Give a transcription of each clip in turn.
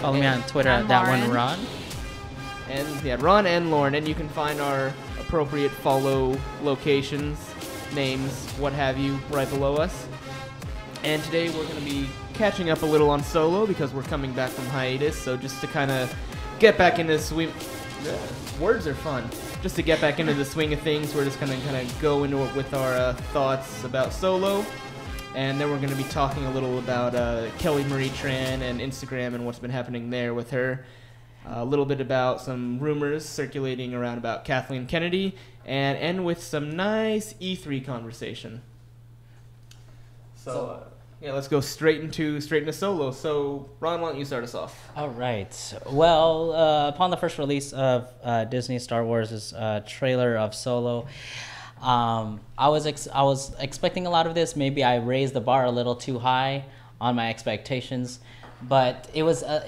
Follow me on Twitter I'm at that Lauren. one Ron. And yeah, Ron and Lauren, and you can find our appropriate follow locations, names, what have you, right below us. And today we're going to be catching up a little on Solo because we're coming back from hiatus. So just to kind of get back into the swing, words are fun. Just to get back into the swing of things, we're just going to kind of go into it with our thoughts about Solo. And then we're going to be talking a little about Kelly Marie Tran and Instagram and what's been happening there with her. A little bit about some rumors circulating around about Kathleen Kennedy, and end with some nice E3 conversation. So yeah, let's go straight into Solo. So Ron, why don't you start us off? All right. Well, upon the first release of Disney Star Wars' trailer of Solo, I was expecting a lot of this. Maybe I raised the bar a little too high on my expectations, but it was a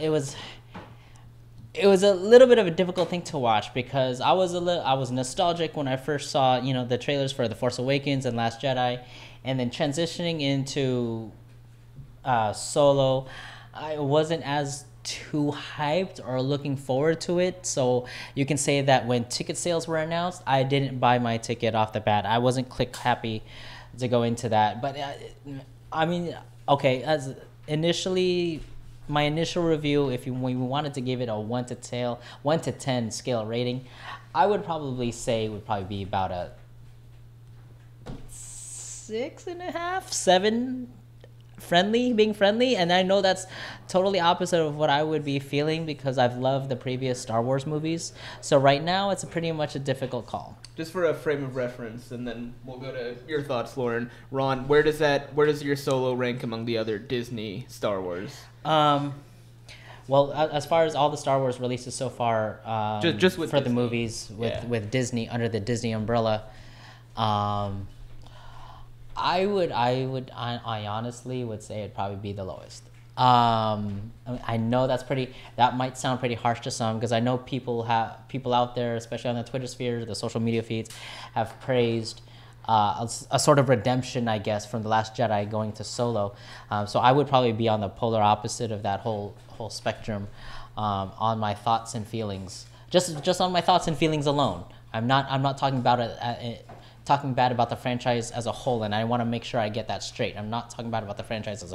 little bit of a difficult thing to watch because I was nostalgic when I first saw the trailers for The Force Awakens and Last Jedi, and then transitioning into Solo, I wasn't as too hyped or looking forward to it. So you can say that when ticket sales were announced, I didn't buy my ticket off the bat. I wasn't click happy to go into that. But I mean, okay, as initially. My initial review, if we wanted to give it a 1 to 10 scale rating, I would probably say it would probably be about a 6.5, 7, being friendly. And I know that's totally opposite of what I would be feeling because I've loved the previous Star Wars movies. So right now, it's pretty much a difficult call. Just for a frame of reference, and then we'll go to your thoughts, Lauren. Ron, where does your Solo rank among the other Disney Star Wars? Well, as far as all the Star Wars releases so far, just with for Disney. the movies with Disney under the Disney umbrella, I honestly would say it'd probably be the lowest. I know that might sound pretty harsh to some because I know people out there, especially on the Twitter sphere, the social media feeds, have praised a sort of redemption, I guess, from The Last Jedi going to Solo. So I would probably be on the polar opposite of that whole spectrum on my thoughts and feelings. Just on my thoughts and feelings alone. I'm not talking about it. Talking bad about the franchise as a whole, and I want to make sure I get that straight. I'm not talking bad about the franchise as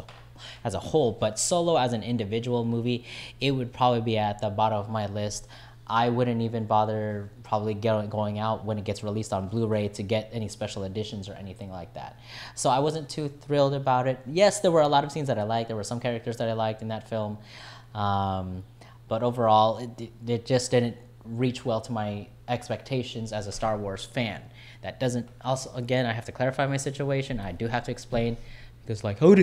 a whole, but Solo as an individual movie, it would probably be at the bottom of my list. I wouldn't even bother probably going out when it gets released on Blu-ray to get any special editions or anything like that. So I wasn't too thrilled about it. Yes, there were a lot of scenes that I liked. There were some characters that I liked in that film, but overall, it just didn't reach well to my expectations as a Star Wars fan. That doesn't also, again, I have to clarify my situation. I do have to explain because, like, how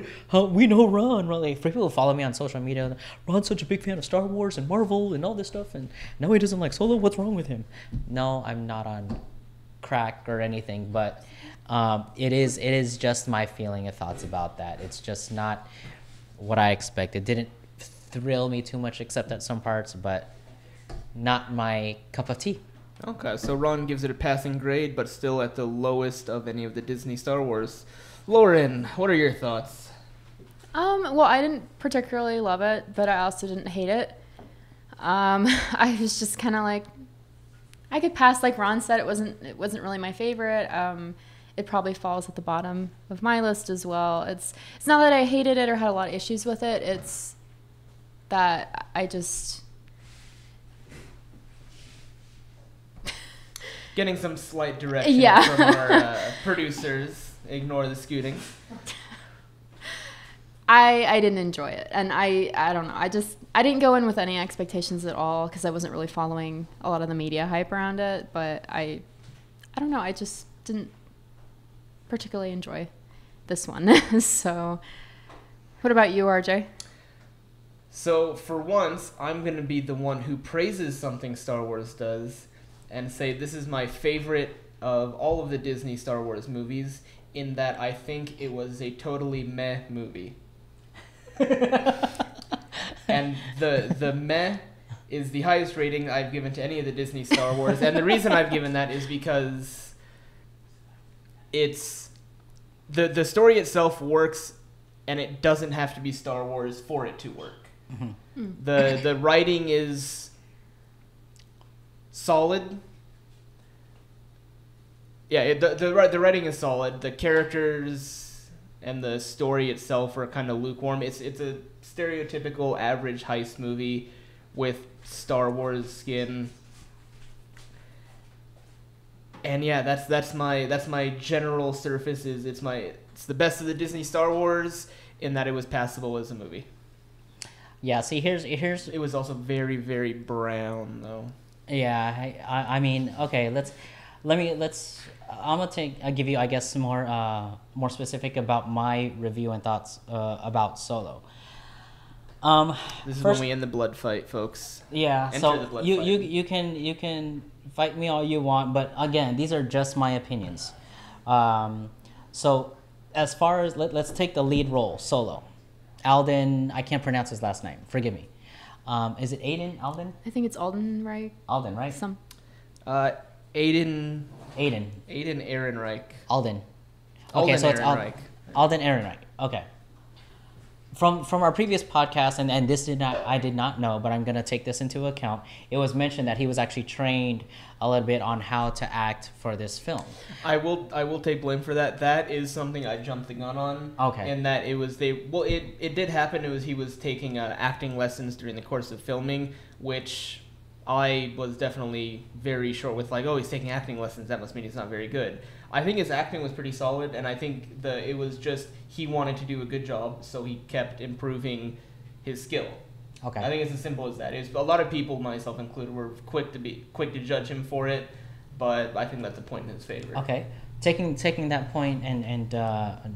we know Ron, like, for people who follow me on social media, Ron's such a big fan of Star Wars and Marvel and all this stuff, and now he doesn't like Solo. What's wrong with him? No, I'm not on crack or anything, but it is just my feeling and thoughts about that. It's just not what I expected. It didn't thrill me too much except at some parts, but not my cup of tea. Okay, so Ron gives it a passing grade, but still at the lowest of any of the Disney Star Wars. Lauren, what are your thoughts? Well, I didn't particularly love it, but I also didn't hate it. I was just kind of like, I could pass. Like Ron said, it wasn't really my favorite. It probably falls at the bottom of my list as well. It's not that I hated it or had a lot of issues with it. It's that I just. Getting some slight direction from our producers. Ignore the scooting. I didn't enjoy it, and I don't know. I didn't go in with any expectations at all because I wasn't really following a lot of the media hype around it. But I don't know. I just didn't particularly enjoy this one. So, what about you, RJ? So for once, I'm gonna be the one who praises something Star Wars does, and say this is my favorite of all of the Disney Star Wars movies, in that I think it was a totally meh movie. And the meh is the highest rating I've given to any of the Disney Star Wars, and the reason I've given that is because it's the story itself works, and it doesn't have to be Star Wars for it to work. Mm-hmm. The writing is solid. Yeah, the writing is solid. The characters and the story itself are kind of lukewarm. It's a stereotypical average heist movie with Star Wars skin. And yeah, that's my general surface. It's the best of the Disney Star Wars in that it was passable as a movie. Yeah. See, here's. It was also very, very brown though. Yeah. I mean, okay. I'll give you, I guess, some more specific about my review and thoughts about Solo. This is when we end the blood fight, folks. Yeah. Enter So the blood you fight. you can fight me all you want, but again, these are just my opinions. So as far as let's take the lead role, Solo. Alden, I can't pronounce his last name. Forgive me. Is it Alden? I think it's Alden, right? Alden, right? Aiden Ehrenreich. Alden. Okay, so it's Alden Ehrenreich. Okay. From our previous podcast, and this I did not know, but I'm gonna take this into account. It was mentioned that he was actually trained a little bit on how to act for this film. I will take blame for that. That is something I jumped the gun on. Okay. And that it did happen. He was taking acting lessons during the course of filming, which I was definitely very short with. Like, oh, he's taking acting lessons. That must mean he's not very good. I think his acting was pretty solid, and I think it was just he wanted to do a good job, so he kept improving his skill. Okay. I think it's as simple as that. A lot of people, myself included, were quick to judge him for it, but I think that's a point in his favor. Okay. Taking that point and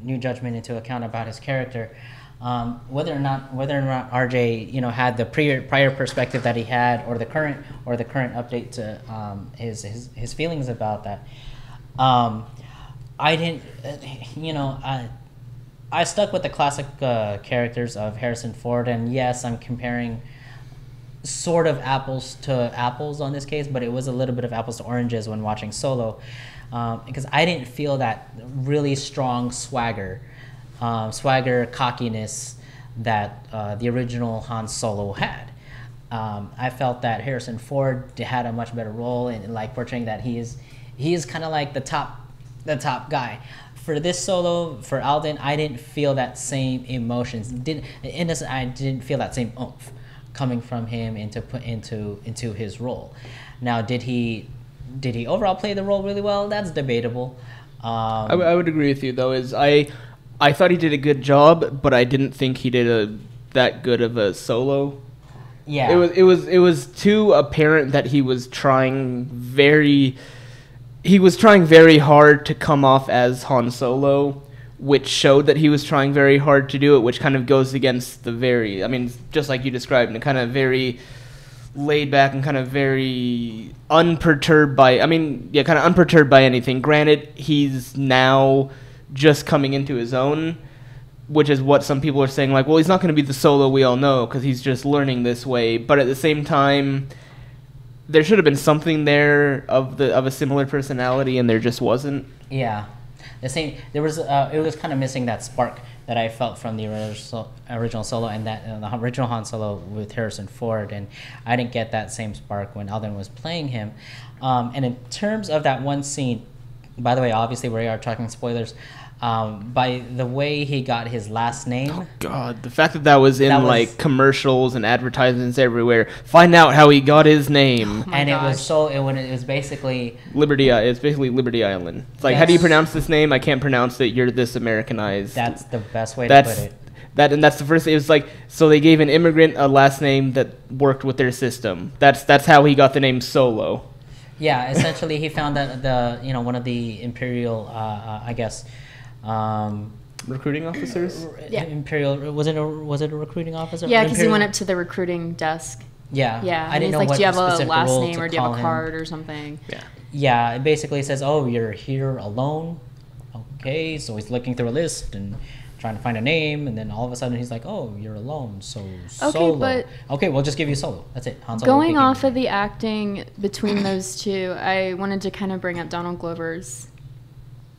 new judgment into account about his character, whether or not RJ had the prior perspective that he had, or the current update to his feelings about that. I didn't, I stuck with the classic characters of Harrison Ford, and yes, I'm comparing sort of apples to apples on this case, but it was a little bit of apples to oranges when watching Solo, because I didn't feel that really strong swagger, cockiness that the original Han Solo had. I felt that Harrison Ford had a much better role in like portraying that he is kind of like the top guy. For this Solo, for Alden, I didn't feel that same emotions. I didn't feel that same oomph coming from him into his role. Now, did he overall play the role really well? That's debatable. I would agree with you though. I thought he did a good job, but I didn't think he did that good of a Solo. Yeah, it was too apparent that he was trying very hard to come off as Han Solo, which showed that he was trying very hard to do it, which kind of goes against just like you described, and kind of very laid back and kind of very unperturbed by anything. Granted, he's now just coming into his own, which is what some people are saying, like, well, he's not going to be the Solo we all know because he's just learning this way. But at the same time, there should have been something there of a similar personality, and there just wasn't. Yeah, it was kind of missing that spark that I felt from the original Solo and the original Han Solo with Harrison Ford, and I didn't get that same spark when Alden was playing him. And in terms of that one scene, by the way, obviously we are talking spoilers. By the way he got his last name. Oh God, the fact that was in like commercials and advertisements everywhere. Find out how he got his name. Oh and gosh. it was basically Liberty. It's basically Liberty Island. It's like, yes. How do you pronounce this name? I can't pronounce it. You're this Americanized. That's the best way to put it. That's the first thing. It was like, so they gave an immigrant a last name that worked with their system. That's how he got the name Solo. Yeah, essentially he found that one of the Imperial recruiting officers. Yeah. Imperial was it a recruiting officer? Yeah, because he went up to the recruiting desk. Yeah. Yeah. I didn't know like, what do you have a specific last role name to or do you have call a card or something? Yeah. Yeah. It basically says, "Oh, you're here alone." Okay, so he's looking through a list and trying to find a name, and then all of a sudden he's like, "Oh, you're alone." So Solo. But okay, we'll just give you Solo. That's it. Han Solo going off of the acting between those two, I wanted to kind of bring up Donald Glover's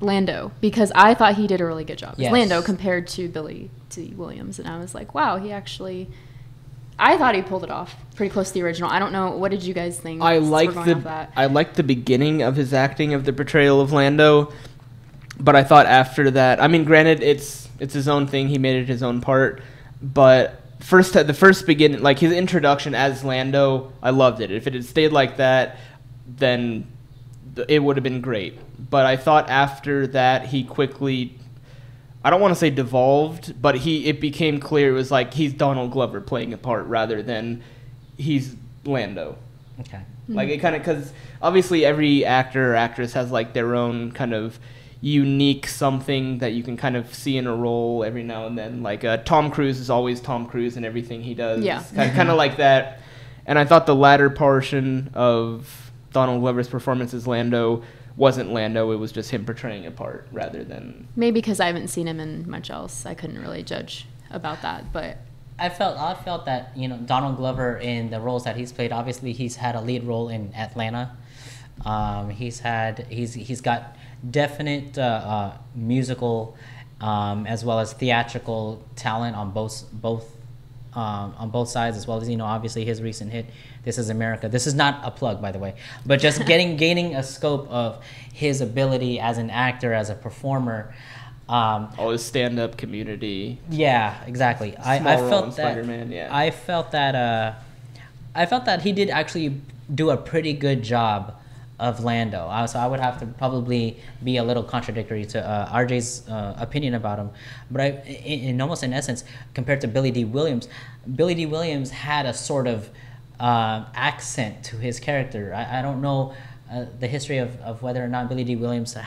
Lando, because I thought he did a really good job as Yes. Lando compared to Billy D. Williams, and I was like, wow, he actually I thought he pulled it off pretty close to the original. I don't know. What did you guys think? I since we're liked going off that? I liked the beginning of his acting of the portrayal of Lando, but I thought after that, I mean, granted, it's his own thing. He made it his own part, but the first beginning, like his introduction as Lando, I loved it. If it had stayed like that, then it would have been great. But I thought after that, he quickly, I don't want to say devolved, but it became clear it was like he's Donald Glover playing a part rather than he's Lando. Okay. Like it kind of, because obviously every actor or actress has like their own kind of unique something that you can kind of see in a role every now and then. Like Tom Cruise is always Tom Cruise in everything he does. Yeah. Kind of like that. And I thought the latter portion of Donald Glover's performance as Lando wasn't Lando. It was just him portraying a part rather than... Maybe because I haven't seen him in much else. I couldn't really judge about that, but... I felt that, you know, Donald Glover in the roles that he's played, obviously he's had a lead role in Atlanta. He's got definite musical as well as theatrical talent on both sides, as well as, you know, obviously his recent hit This Is America. This is not a plug, by the way, but just gaining a scope of his ability as an actor, as a performer. All his stand-up Community. Yeah, exactly. I felt that Spider-Man, yeah. I felt that he did actually do a pretty good job of Lando. So I would have to probably be a little contradictory to RJ's opinion about him. But in almost in essence, compared to Billy D. Williams had a sort of accent to his character. I don't know the history of whether or not Billy D. Williams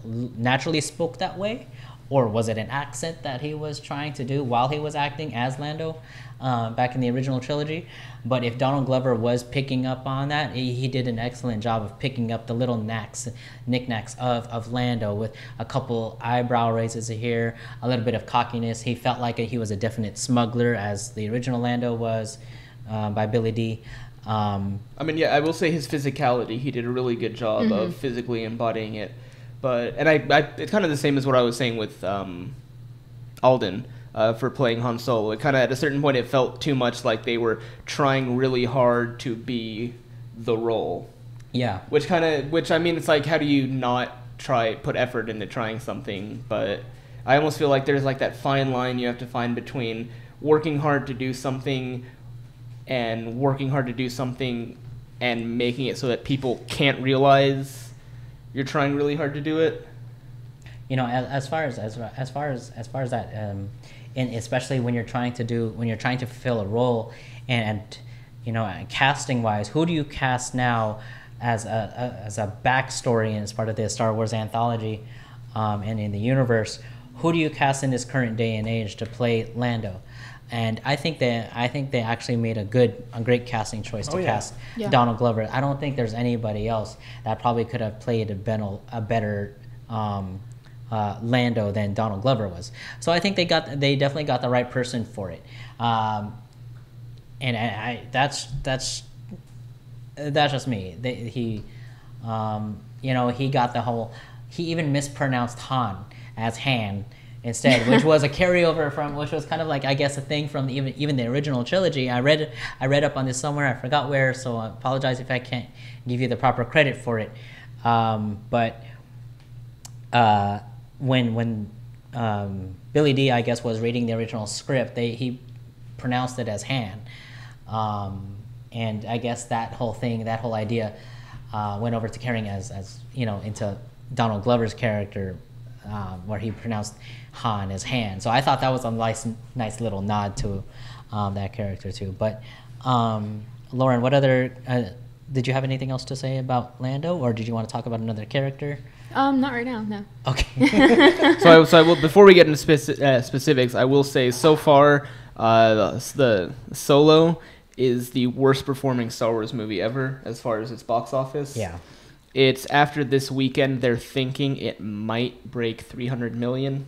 naturally spoke that way, or was it an accent that he was trying to do while he was acting as Lando back in the original trilogy. But if Donald Glover was picking up on that, he did an excellent job of picking up the little knickknacks of Lando, with a couple eyebrow raises here, a little bit of cockiness. He felt like he was a definite smuggler, as the original Lando was by Billy D. I mean, yeah, I will say his physicality, he did a really good job of physically embodying it. But it's kind of the same as what I was saying with Alden for playing Han Solo. It kind of, at a certain point, it felt too much like they were trying really hard to be the role. Yeah. Which I mean, it's like, how do you not put effort into trying something? But I almost feel like there's like that fine line you have to find between working hard to do something and working hard to do something and making it so that people can't realize you're trying really hard to do it. You know, as far as that, and especially when you're trying to fulfill a role, and you know, casting wise, who do you cast now as a backstory and as part of the Star Wars anthology, and in the universe? Who do you cast in this current day and age to play Lando? And I think they actually made a great casting choice to cast Donald Glover. I don't think there's anybody else that probably could have played a better Lando than Donald Glover was. So I think they definitely got the right person for it. And that's just me. He got the whole. He even mispronounced Han as Han instead, which was a carryover from, which was kind of like, I guess, a thing from even the original trilogy. I read up on this somewhere. I forgot where, so I apologize if I can't give you the proper credit for it. But when Billy D, I guess, was reading the original script, he pronounced it as Han, and I guess that whole idea went over to carrying as you know, into Donald Glover's character, where he pronounced Han as Han. So I thought that was a nice little nod to that character too. But Lauren, what other did you have anything else to say about Lando, or did you want to talk about another character? Not right now, no. Okay. So I will, before we get into specifics, I will say so far the Solo is the worst performing Star Wars movie ever as far as its box office. Yeah. It's after this weekend, they're thinking it might break 300 million.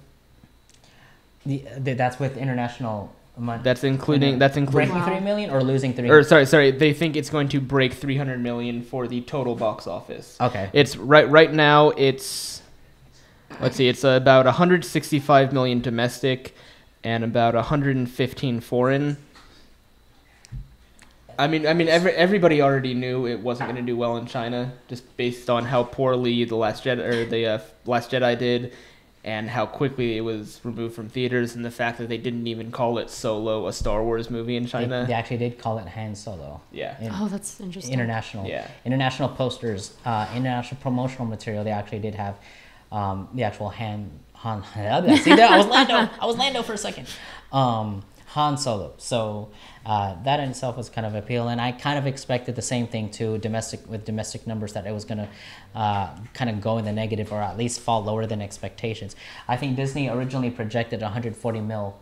That's with international money. That's including breaking 3 million or losing 3. Or sorry. They think it's going to break 300 million for the total box office. Okay. It's right now. It's It's about 165 million domestic, and about 115 foreign. everybody already knew it wasn't going to do well in China, just based on how poorly the Last Jedi did, and how quickly it was removed from theaters, and the fact that they didn't even call it Solo a Star Wars movie in China. They actually did call it Han Solo. Yeah. Oh, that's interesting. International posters, international promotional material. They actually did have the actual Han. See there, I was Lando for a second. Han Solo. So that in itself was kind of appeal, and I kind of expected the same thing too. Domestic numbers, that it was gonna kind of go in the negative, or at least fall lower than expectations. I think Disney originally projected 140 mil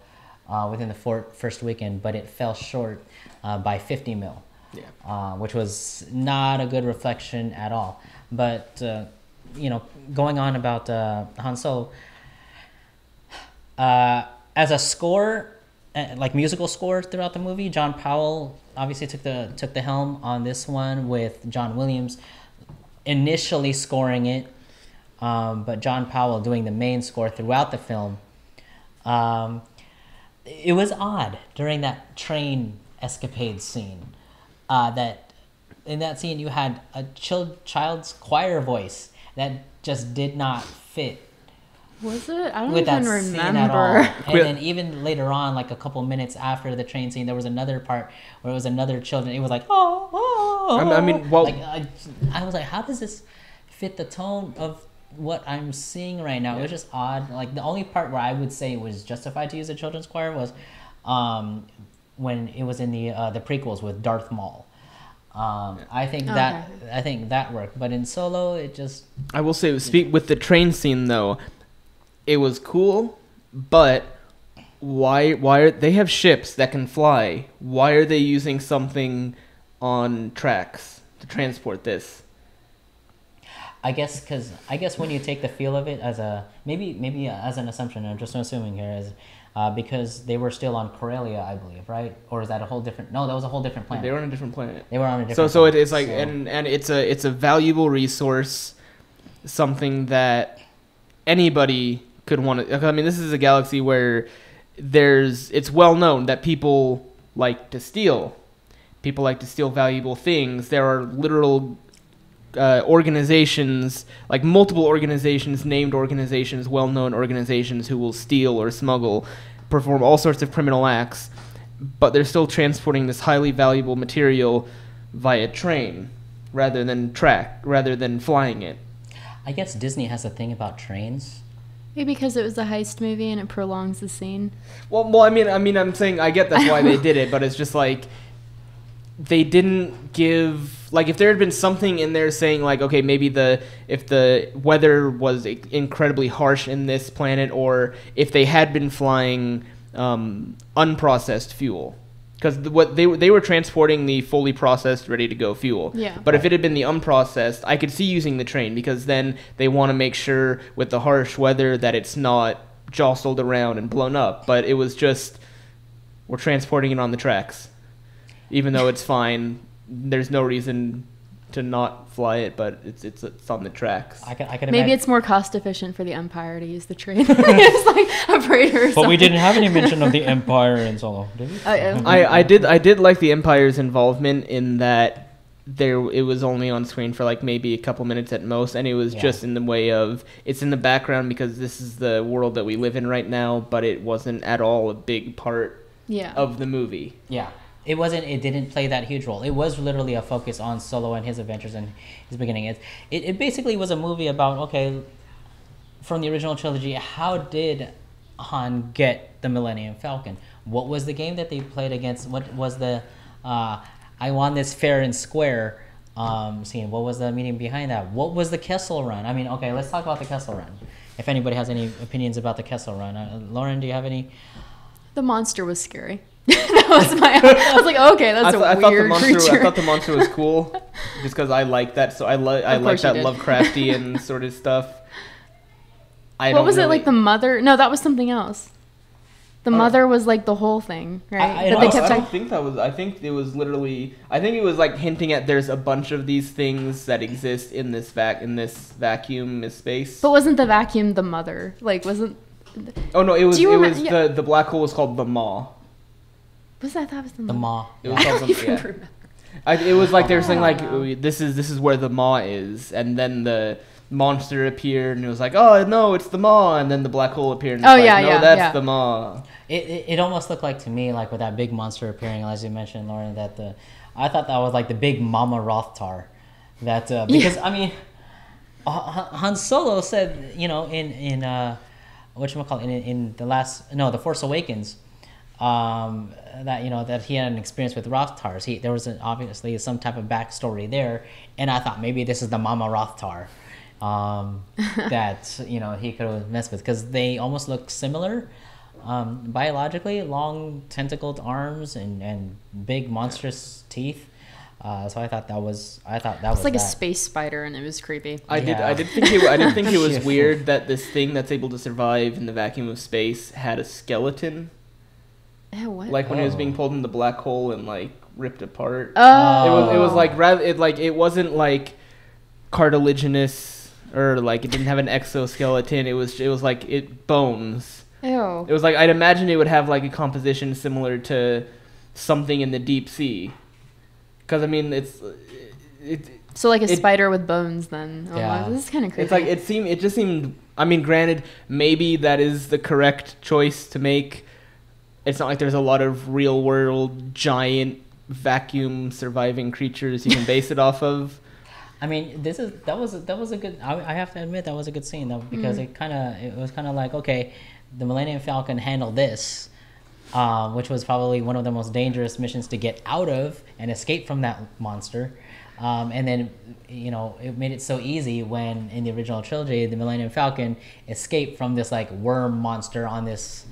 within the first weekend, but it fell short by 50 mil. Yeah. Which was not a good reflection at all. But going on about Han Solo, as a score, like musical score throughout the movie, John Powell obviously took the helm on this one, with John Williams initially scoring it, but John Powell doing the main score throughout the film. It was odd during that train escapade scene, that in that scene you had a child's choir voice that just did not fit Was it? I don't with even that scene at remember. all. And then even later on, like a couple minutes after the train scene, there was another part where it was another children. It was like, I was like, how does this fit the tone of what I'm seeing right now? It was just odd. Like, the only part where I would say it was justified to use a children's choir was when it was in the prequels with Darth Maul. I think that worked, but in Solo, it just. I will say, with the train scene though, it was cool, but why are they have ships that can fly? Why are they using something on tracks to transport this? I guess when you take the feel of it as a maybe as an assumption, I'm just assuming here, is because they were still on Corellia, I believe, right? Or is that a whole different? No, that was a whole different planet. They were on a different planet. They were on a different. So it's like, and it's a valuable resource, something that anybody could want to. I mean, this is a galaxy where it's well known that people like to steal. People like to steal valuable things. There are literal organizations, like multiple organizations, named organizations, well-known organizations, who will steal or smuggle, perform all sorts of criminal acts, but they're still transporting this highly valuable material via train rather than flying it. I guess Disney has a thing about trains. Maybe because it was a heist movie and it prolongs the scene. Well, I mean, I'm saying I get that's why they did it, but it's just like they didn't give. Like, if there had been something in there saying, like, okay, maybe if the weather was incredibly harsh in this planet, or if they had been flying unprocessed fuel, because what they were transporting the fully processed, ready to go fuel. Yeah. But if it had been the unprocessed, I could see using the train, because then they want to make sure with the harsh weather that it's not jostled around and blown up. But it was just, we're transporting it on the tracks, even though it's fine. There's no reason to not fly it, but it's on the tracks. I can Maybe imagine. it's more cost efficient for the Empire to use the train. It's like a freighter or something. But we didn't have any mention of the Empire in Solo, did we? I did like the Empire's involvement in that it was only on screen for like maybe a couple minutes at most, and it was just in the way of, it's in the background because this is the world that we live in right now, but it wasn't at all a big part of the movie. Yeah. It didn't play that huge role. It was literally a focus on Solo and his adventures and his beginning. It basically was a movie about, okay, from the original trilogy, how did Han get the Millennium Falcon? What was the game that they played against? What was the I want this fair and square scene? What was the meaning behind that? What was the Kessel Run? I mean, okay, let's talk about the Kessel Run. If anybody has any opinions about the Kessel Run. Lauren, do you have any? The monster was scary. I was like, okay, that's a weird creature. I thought the monster was cool, just because I like that. So I like that Lovecraftian sort of stuff. What was it, like the mother? No, that was something else. The mother was like the whole thing, right? I don't think that was. I think it was literally. I think it was like hinting at there's a bunch of these things that exist in this vacuum space. But wasn't the vacuum the mother? Like, wasn't? Oh no! It was. The black hole was called the Maw. Was that was the Maw? It was called remember. It was like they were saying like, "Ooh, this is where the maw is," and then the monster appeared and it was like, "Oh no, it's the maw," and then the black hole appeared and it's like, "No, that's the maw." It almost looked like to me like with that big monster appearing, as you mentioned, Lauren, that I thought that was like the big Mama Rothtar, that because I mean, Han Solo said, you know, in whatchamacallit, in the Force Awakens, that, you know, that he had an experience with Rothtars. There was obviously some type of backstory there, and I thought maybe this is the Mama Rothtar that, you know, he could have messed with, because they almost look similar biologically, long tentacled arms and big monstrous teeth. So I thought that was It's like a space spider, and it was creepy. I did think it was weird that this thing that's able to survive in the vacuum of space had a skeleton. What? Like when it was being pulled in the black hole and like ripped apart. Oh. It was like it wasn't like cartilaginous, or like it didn't have an exoskeleton. It was like bones. Ew. It was like, I'd imagine it would have like a composition similar to something in the deep sea. Because I mean, so like a spider with bones then. Yeah. This is kind of creepy. It's like it just seemed. I mean, granted, maybe that is the correct choice to make. It's not like there's a lot of real world giant vacuum surviving creatures you can base it off of. I mean, that was a good. I have to admit that was a good scene though, because it was kind of like, okay, the Millennium Falcon handled this, which was probably one of the most dangerous missions to get out of and escape from that monster. And then, you know, it made it so easy when in the original trilogy, the Millennium Falcon escaped from this like worm monster on this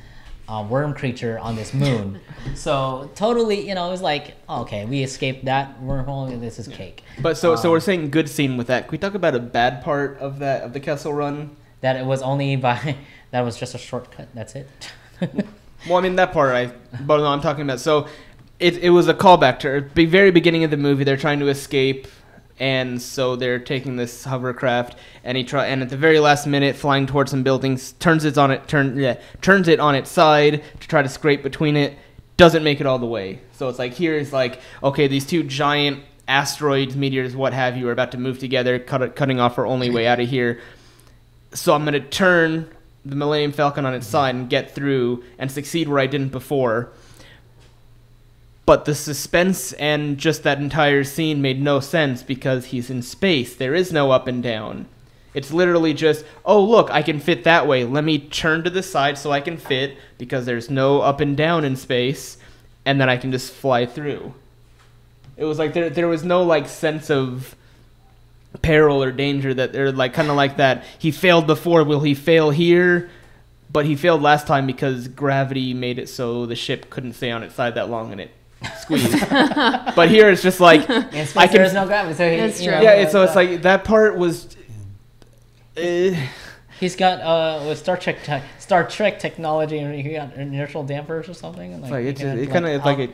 worm creature on this moon. So totally, you know, it was like, oh, okay, we escaped that wormhole, and this is cake. But so we're saying good scene with that. Can we talk about a bad part of the Kessel Run? That it was only that was just a shortcut. That's it. Well, I mean, that part but no, I'm talking about. So it was a callback to the very beginning of the movie. They're trying to escape, and so they're taking this hovercraft, and and at the very last minute, flying towards some buildings, turns it on its side to try to scrape between it. Doesn't make it all the way. So it's like, here's like, okay, these two giant asteroids, meteors, what have you, are about to move together, cutting off our only way out of here. So I'm gonna turn the Millennium Falcon on its side and get through and succeed where I didn't before. But the suspense and just that entire scene made no sense, because he's in space. There is no up and down. It's literally just, oh, look, I can fit that way. Let me turn to the side so I can fit, because there's no up and down in space, and then I can just fly through. It was like there was no like sense of peril or danger, that they're like kind of like that. He failed before, will he fail here? But he failed last time because gravity made it so the ship couldn't stay on its side that long, and it squeezed. But here it's just like, In space, there's no gravity, so That's true. yeah. It's like that part was. He's got with Star Trek technology, and he got inertial dampers or something. And like,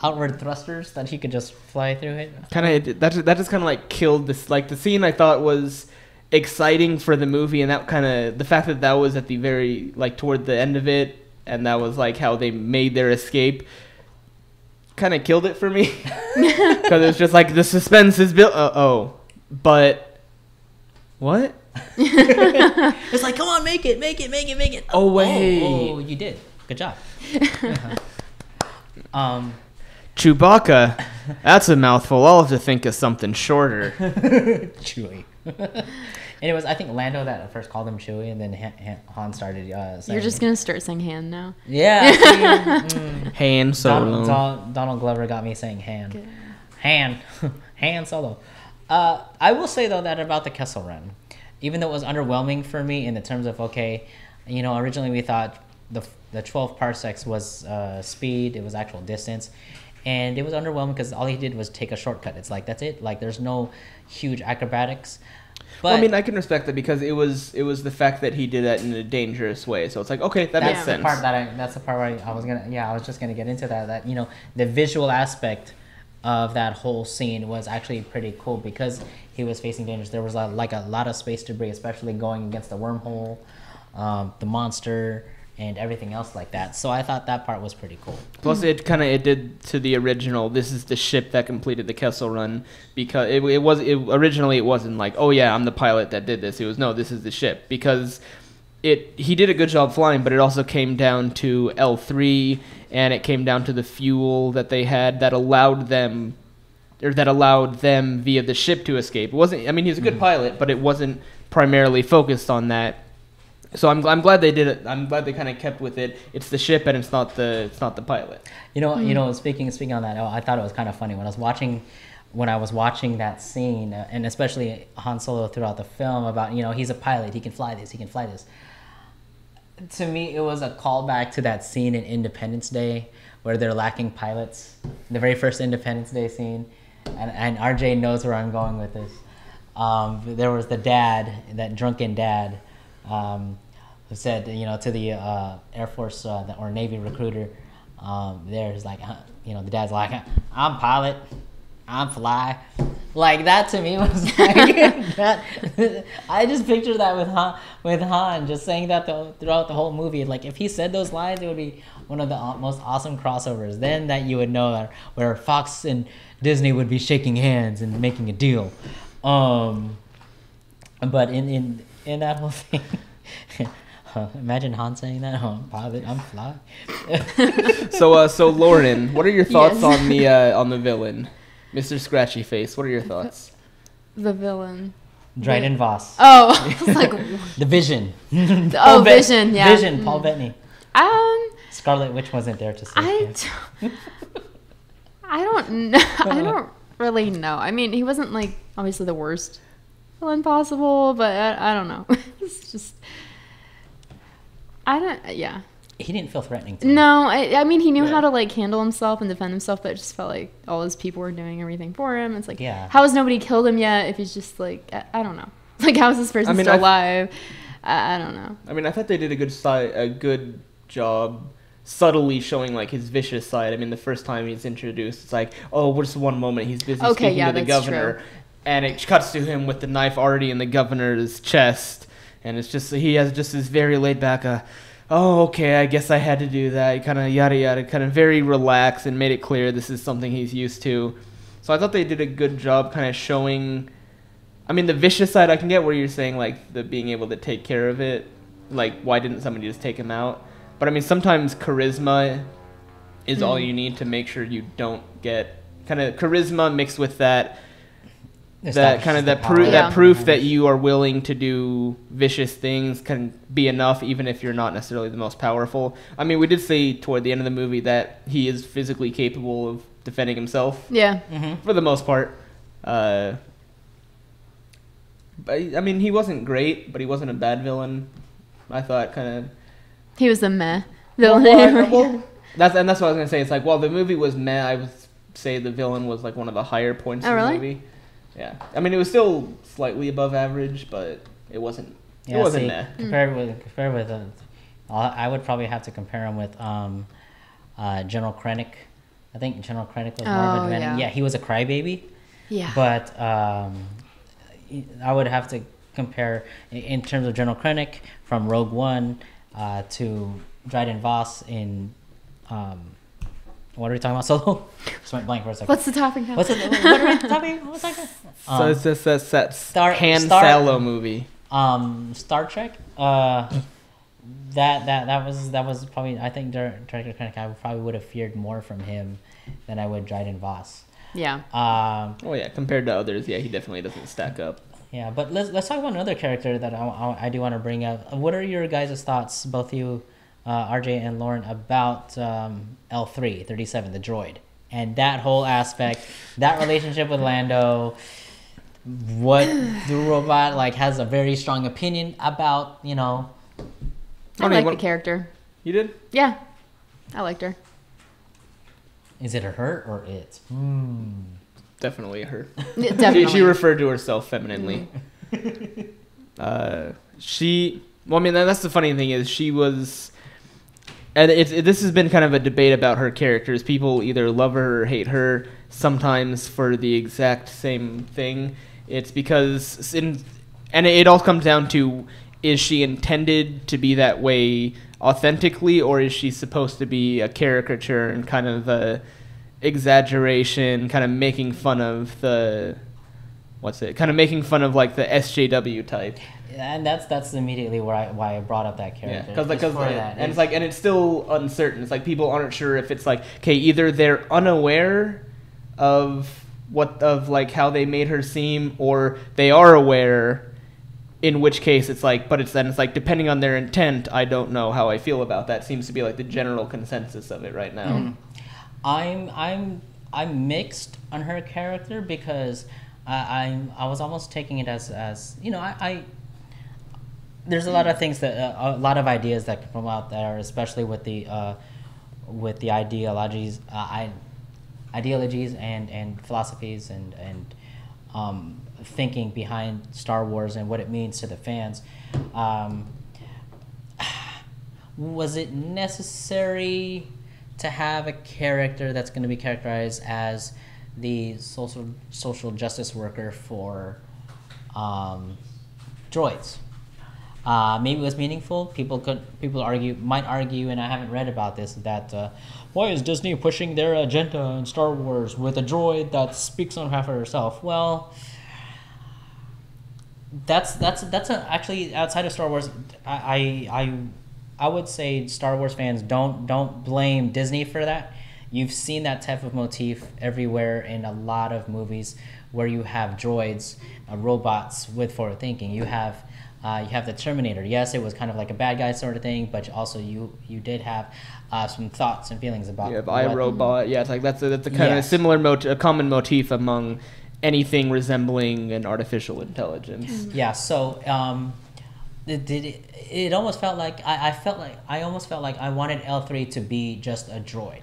outward thrusters that he could just fly through it. That just kind of like killed this. Like the scene I thought was exciting for the movie, and that kind of the fact that was at the very like toward the end of it, and that was like how they made their escape, kind of killed it for me, because it was just like the suspense is built. But what? It's like, come on, make it. Oh wait! Oh, you did. Good job. Chewbacca. That's a mouthful. I'll have to think of something shorter. Chewie. Anyways, I think Lando that at first called him Chewie, and then Han started saying... You're just going to start saying Han now. Yeah. Han Solo. Donald Glover got me saying Han. Han Solo. I will say, though, that about the Kessel Run, even though it was underwhelming for me in the terms of, okay, you know, originally we thought the 12 parsecs was speed, it was actual distance, and it was underwhelming because all he did was take a shortcut. It's like, that's it. Like, there's no huge acrobatics. But well, I mean, I can respect that, because it was the fact that he did that in a dangerous way. So it's like, okay, that makes sense. That's the part where I was just gonna get into that, you know, the visual aspect of that whole scene was actually pretty cool, because he was facing dangers. There was a lot of space debris, especially going against the wormhole, the monster, and everything else like that. So I thought that part was pretty cool. Plus, it did to the original. This is the ship that completed the Kessel Run, because originally it wasn't like, oh yeah, I'm the pilot that did this. It was, no, this is the ship, because he did a good job flying, but it also came down to L3, and it came down to the fuel that they had that allowed them via the ship to escape. It wasn't. I mean, he's a good pilot, but it wasn't primarily focused on that. So I'm glad they did it. I'm glad they kind of kept with it. It's the ship, and it's not the pilot. You know. Speaking on that, I thought it was kind of funny when I was watching that scene, and especially Han Solo throughout the film about, he's a pilot, he can fly this. To me, it was a callback to that scene in Independence Day where they're lacking pilots. The very first Independence Day scene, and RJ knows where I'm going with this. There was the dad, that drunken dad. Who said, to the Air Force or Navy recruiter, there's like, the dad's like, I'm pilot, I'm fly. Like, that to me was like, that, I just pictured that with Han just saying that throughout the whole movie. Like, if he said those lines, it would be one of the most awesome crossovers. Then that you would know that where Fox and Disney would be shaking hands and making a deal. But in that whole thing, imagine Han saying that. Oh, I'm pilot, I'm fly. So Lauren, what are your thoughts Yes. on the villain, Mr. Scratchy Face? What are your thoughts? The villain. Dryden Voss. Oh, I was like, The Vision. Vision, yeah. Vision, Paul Bettany. Scarlet Witch wasn't there to save him. I don't know. I don't really know. I mean, he wasn't like obviously the worst villain possible, but I don't know. It's just yeah. He didn't feel threatening to me. No, I mean, he knew how to like handle himself and defend himself, but it just felt like all his people were doing everything for him. It's like, how has nobody killed him yet if he's just like, I don't know. Like, how is this person still alive? I don't know. I mean, I thought they did a good job subtly showing like his vicious side. I mean, the first time he's introduced, it's like, oh, just one moment, he's busy speaking to the governor. True. And it cuts to him with the knife already in the governor's chest. And it's just, he has just this very laid back, oh, okay, I guess I had to do that. Kind of yada yada, kind of very relaxed and made it clear this is something he's used to. So I thought they did a good job kind of showing, I mean, the vicious side I can get where you're saying like the being able to take care of it. Like, why didn't somebody just take him out? But I mean, sometimes charisma is all you need to make sure you don't get kind of charisma mixed with that proof that you are willing to do vicious things can be enough, even if you're not necessarily the most powerful. I mean, we did say toward the end of the movie that he is physically capable of defending himself. Yeah. For the most part. But I mean, he wasn't great, but he wasn't a bad villain. I thought kind of. He was a meh villain. That's what I was gonna say. It's like, while the movie was meh, I would say the villain was like one of the higher points of the movie. Yeah, I mean, it was still slightly above average, but it wasn't. It wasn't meh. Compared with, I would probably have to compare him with General Krennic. I think General Krennic was more of a villain. Yeah, he was a crybaby. Yeah. But I would have to compare in terms of General Krennic from Rogue One to Dryden Voss in. What are we talking about? Solo? Just went blank for a second. What's the topic now? What are we talking about? So it's just that Solo movie. Star Trek. That was probably, I think, Director Krennic, I probably would have feared more from him than I would Dryden Voss. Yeah. Compared to others, he definitely doesn't stack up. Yeah, but let's talk about another character that I do want to bring up. What are your guys' thoughts, both you, RJ and Lauren, about L3-37, the droid, and that whole aspect, that relationship with Lando, what the robot has a very strong opinion about, I like the character. You did? Yeah, I liked her. Is it a her or it? Definitely her. Definitely. She referred to herself femininely. That's the funny thing is she was, and this has been kind of a debate about her characters. People either love her or hate her, sometimes for the exact same thing. It's because, and it all comes down to, is she intended to be that way authentically, or is she supposed to be a caricature and kind of a exaggeration, kind of making fun of the kind of making fun of like the SJW type? And that's immediately why I brought up that character. And it's still uncertain. It's like people aren't sure if it's like, okay, either they're unaware of like how they made her seem, or they are aware, in which case it's like, but it's like depending on their intent, I don't know how I feel about that. Seems to be like the general consensus of it right now. I'm mixed on her character because I was almost taking it as you know, I there's a lot of things that a lot of ideas that come out there, especially with the ideologies and philosophies and thinking behind Star Wars and what it means to the fans. Was it necessary to have a character that's going to be characterized as the social justice worker for droids? Maybe it was meaningful. People might argue, and I haven't read about this, that why is Disney pushing their agenda in Star Wars with a droid that speaks on behalf of herself? Well, that's actually outside of Star Wars. I would say Star Wars fans don't blame Disney for that. You've seen that type of motif everywhere in a lot of movies where you have droids, robots with forward thinking. You have the Terminator. Yes, it was kind of like a bad guy sort of thing, but also you did have some thoughts and feelings about. Yeah, iRobot. Yeah, it's like that's a kind of similar a common motif among anything resembling an artificial intelligence. Yeah. So it almost felt like I almost felt like I wanted L3 to be just a droid.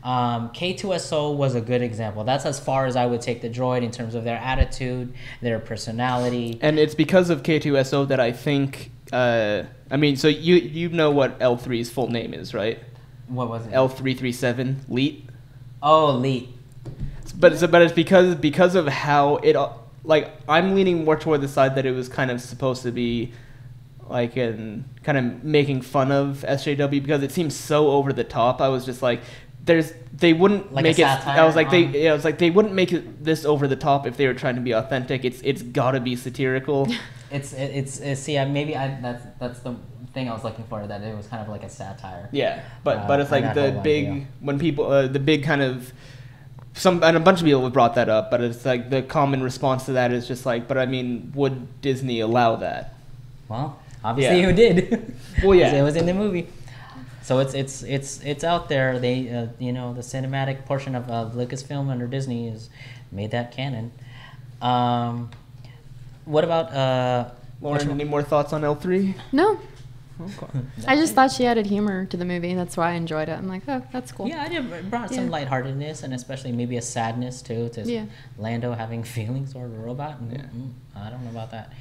K2SO was a good example. That's as far as I would take the droid in terms of their attitude, their personality. And it's because of K2SO that I think, I mean, so you know what L3's full name is, right? What was it? L337, Leet. Oh, Leet. But it's because of how it, like, I'm leaning more toward the side that it was kind of supposed to be like kind of making fun of SJW, because it seems so over the top. I was just like, they wouldn't like make it. I was like they wouldn't make it this over the top if they were trying to be authentic. It's got to be satirical. That's the thing I was looking for, that it was kind of like a satire. Yeah, but it's like the big idea. When people the big kind of and a bunch of people have brought that up, but it's like the common response to that is just like, but I mean, would Disney allow that? Well, obviously you did. Well, yeah, it was in the movie. So it's out there. They the cinematic portion of Lucasfilm under Disney has made that canon. What about Lauren? Any more thoughts on L3? No. Okay. I just thought she added humor to the movie. That's why I enjoyed it. I'm like, oh, that's cool. Yeah, it brought some lightheartedness, and especially maybe a sadness too, to Lando having feelings toward a robot. I don't know about that.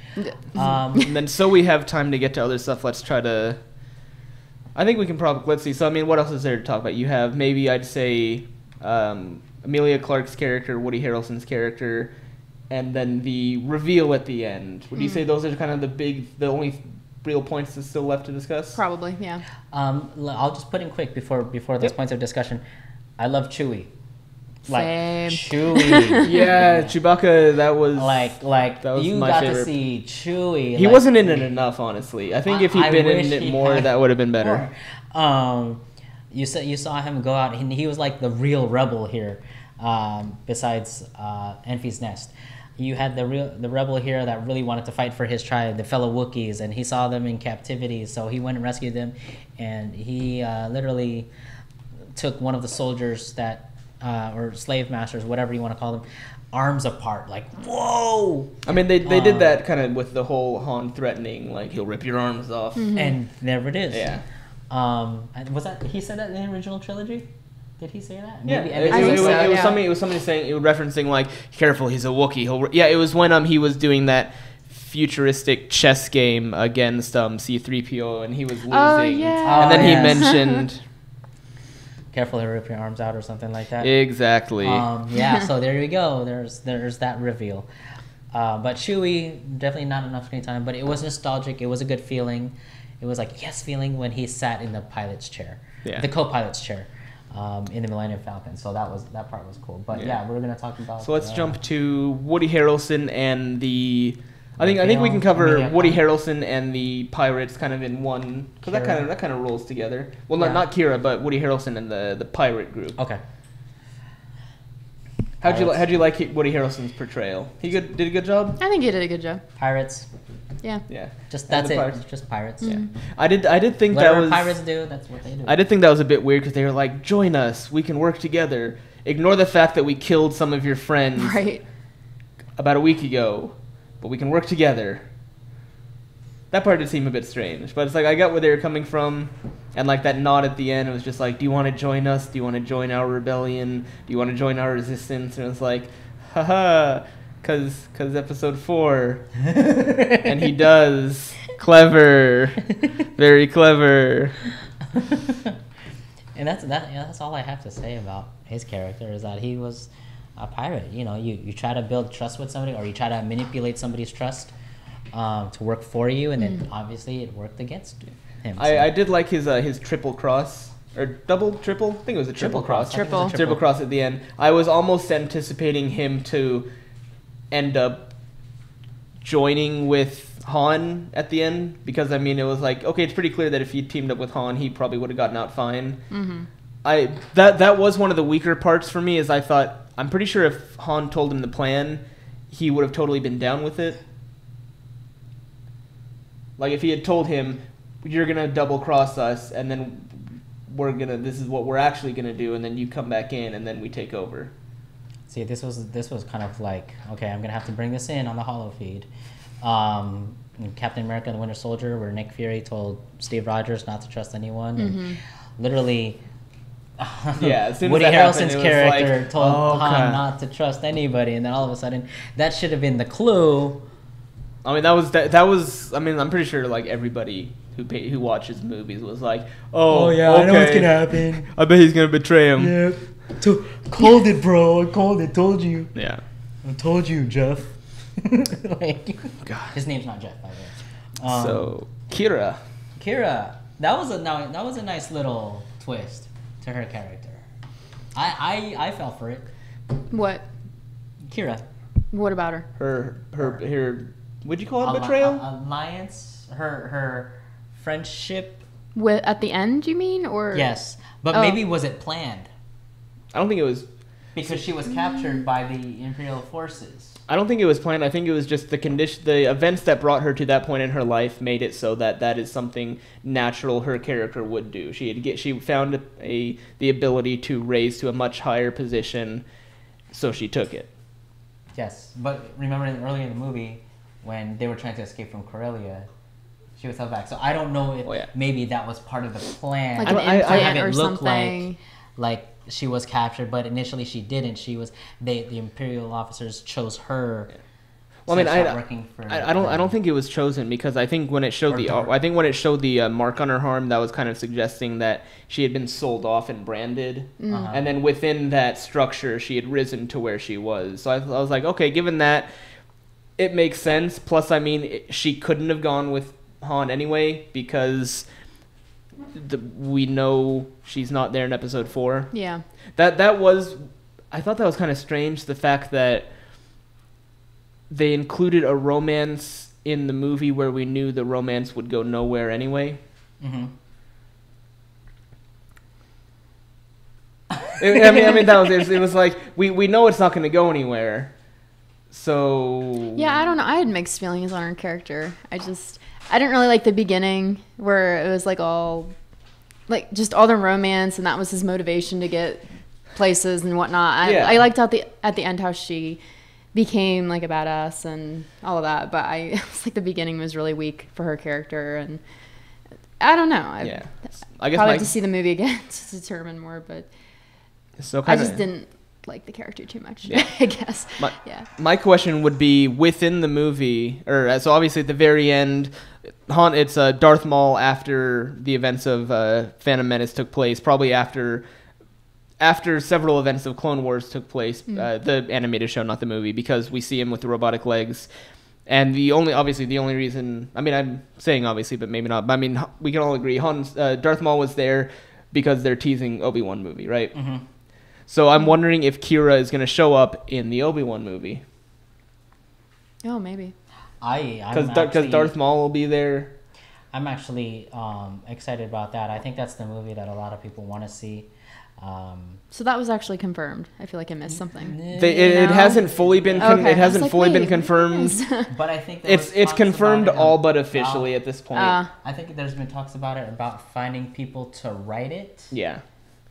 And then, so we have time to get to other stuff. Let's try to. I think we can probably, let's see. So, I mean, what else is there to talk about? You have, maybe I'd say, Emilia Clarke's character, Woody Harrelson's character, and then the reveal at the end. Would you say those are kind of the only real points that's still left to discuss? Probably, yeah. I'll just put in quick before those points of discussion. I love Chewie. Same. Chewie. Yeah, Chewbacca, that was you my got favorite. to see Chewie. He wasn't in it enough, honestly. I think if he'd been in it more, that would have been better. You saw him go out, and he was like the real rebel here, besides Enfy's Nest. You had the rebel here that really wanted to fight for his tribe, the fellow Wookiees, and he saw them in captivity, so he went and rescued them, and he literally took one of the soldiers that, or slave masters, whatever you want to call them, arms apart, like, whoa! I mean, they did that kind of with the whole Han threatening, like, he'll rip your arms off. Mm-hmm. And there it is. Yeah. Was that, he said that in the original trilogy? Did he say that? Yeah, Maybe it was somebody saying, referencing like, careful, he's a Wookiee. It was when he was doing that futuristic chess game against C-3PO, and he was losing. Oh, yeah. And then he mentioned, careful, he'll rip your arms out or something like that. Exactly. Yeah, so there you go. There's that reveal. But Chewie, definitely not enough screen time. But it was nostalgic. It was a good feeling. It was like yes feeling when he sat in the pilot's chair, the co-pilot's chair, in the Millennium Falcon. So that part was cool. But yeah, we're gonna talk about. So let's jump to Woody Harrelson and the. I think we can cover Woody Harrelson and the pirates kind of in one because that kind of rolls together. Well, not Kira, but Woody Harrelson and the pirate group. Okay. How'd you like Woody Harrelson's portrayal? He did a good job. I think he did a good job. Pirates. Yeah. Yeah. Just that's it. Just pirates. Yeah. I did think Whatever that was pirates do. That's what they do. I did think that was a bit weird because they were like, "Join us. We can work together. Ignore the fact that we killed some of your friends about a week ago, but we can work together." That part did seem a bit strange, but it's like I got where they were coming from, and like that nod at the end, it was just like, "Do you want to join us? Do you want to join our rebellion? Do you want to join our resistance?" And it was like, haha, cause episode 4, and he does. Clever, very clever. And that's all I have to say about his character is that he was a pirate. You know, you try to build trust with somebody, or you try to manipulate somebody's trust to work for you, and then obviously it worked against him. So. I did like his triple cross or triple. I think it was a triple cross. Triple cross at the end. I was almost anticipating him to end up joining with Han at the end, because I mean it was like, okay, it's pretty clear that if he teamed up with Han, he probably would have gotten out fine. That was one of the weaker parts for me, is I thought, I'm pretty sure if Han told him the plan, he would have totally been down with it. Like if he had told him, you're gonna double cross us, and then this is what we're actually gonna do, and then you come back in, and then we take over. See, this was kind of like, okay, I'm gonna have to bring this in on the holo feed. Captain America and the Winter Soldier, where Nick Fury told Steve Rogers not to trust anyone, and literally, Woody Harrelson's character told Han not to trust anybody, and then all of a sudden, that should have been the clue. I mean, that was. I mean, I'm pretty sure like everybody who watches movies was like, oh yeah, okay. I know what's gonna happen. I bet he's gonna betray him. Yeah, called it, bro. I called it. Told you. Yeah, I told you, Jeff. Like, God. His name's not Jeff, by the way. So Kira, that was a nice little twist to her character. I fell for it. What? Kira. What about her? Her what'd you call it? Betrayal? Alliance. Her friendship. At the end, you mean, or? Yes, but maybe was it planned? I don't think it was. Because she was captured by the Imperial forces. I don't think it was planned. I think it was just the events that brought her to that point in her life made it so that is something natural her character would do. She found the ability to raise to a much higher position, so she took it. Yes, but remember earlier in the movie when they were trying to escape from Corellia, she was held back. So I don't know if maybe that was part of the plan. Like an implant or look something. Like she was captured, but initially she didn't. The Imperial officers chose her. Well, I mean, I don't think it was chosen, because I think when it showed the mark on her arm, that was kind of suggesting that she had been sold off and branded, and then within that structure, she had risen to where she was. So I was like, okay, given that, it makes sense. Plus, I mean, she couldn't have gone with Han anyway, because we know she's not there in episode 4. Yeah. I thought that was kind of strange, the fact that they included a romance in the movie where we knew the romance would go nowhere anyway. Mm-hmm. I mean that was it. It was like we know it's not going to go anywhere. So yeah, I don't know. I had mixed feelings on her character. I didn't really like the beginning where it was like all just all the romance, and that was his motivation to get places and whatnot. I liked at the end how she became like a badass and all of that, but it was like the beginning was really weak for her character, and I don't know. I guess probably have to see the movie again to determine more, but I just didn't like the character too much. I guess. My question would be, within the movie, so obviously at the very end, it's Darth Maul after the events of Phantom Menace took place, probably after after several events of Clone Wars took place, the animated show, not the movie, because we see him with the robotic legs. And the only reason, I mean, I'm saying obviously, but maybe not. But I mean, we can all agree, Darth Maul was there because they're teasing Obi-Wan movie, right? Mm-hmm. So I'm wondering if Kira is going to show up in the Obi-Wan movie. Oh, maybe. Because Darth Maul will be there. I'm actually excited about that. I think that's the movie that a lot of people want to see. So that was actually confirmed. I feel like I missed something. It hasn't fully been been confirmed. But I think it's confirmed all but officially at this point. I think there's been talks about it, about finding people to write it. Yeah.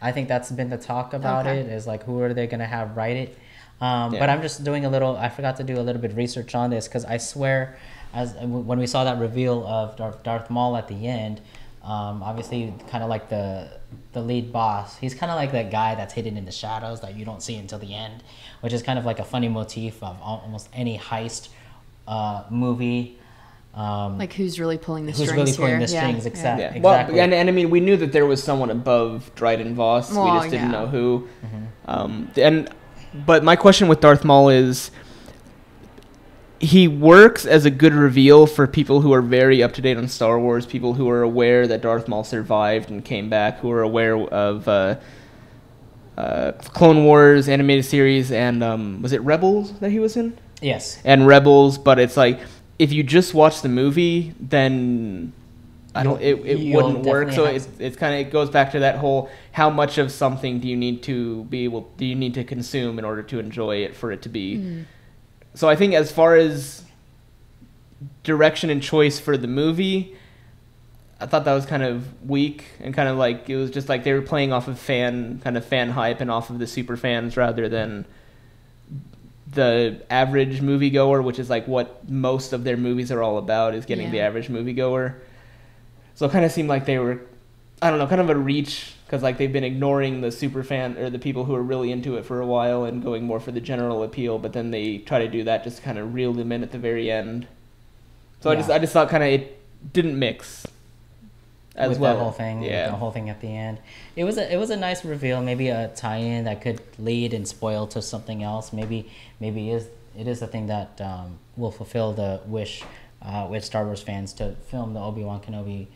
I think that's been the talk about it, is like, who are they going to have write it? But I'm just doing I forgot to do a little bit of research on this, because I swear, when we saw that reveal of Darth Maul at the end, obviously kind of like the lead boss, he's kind of like that guy that's hidden in the shadows that you don't see until the end, which is kind of like a funny motif of almost any heist movie. Like, who's really pulling the strings? Who's really pulling here? the strings? Yeah. Exactly. Well, and I mean, we knew that there was someone above Dryden Voss. Well, we just didn't know who. But my question with Darth Maul is, he works as a good reveal for people who are very up to date on Star Wars, people who are aware that Darth Maul survived and came back, who are aware of Clone Wars animated series and was it Rebels that he was in? Yes. And Rebels, but it's like, if you just watch the movie, then it wouldn't work. So it's kind of, it goes back to that whole, how much of something do you need to consume in order to enjoy it for it to be. So I think as far as direction and choice for the movie, I thought that was kind of weak, and kind of like, it was just like they were playing off of fan hype and off of the super fans rather than the average moviegoer, which is like what most of their movies are all about, is getting the average moviegoer. So it kind of seemed like they were, I don't know, kind of a reach, because like they've been ignoring the super fan or the people who are really into it for a while and going more for the general appeal, but then they try to do that, just kind of reel them in at the very end. So I just thought kind of it didn't mix as with well. The whole thing, with the whole thing at the end. It was a nice reveal, maybe a tie-in that could lead and spoil to something else. Maybe it is the thing that will fulfill the wish with Star Wars fans to film the Obi-Wan Kenobi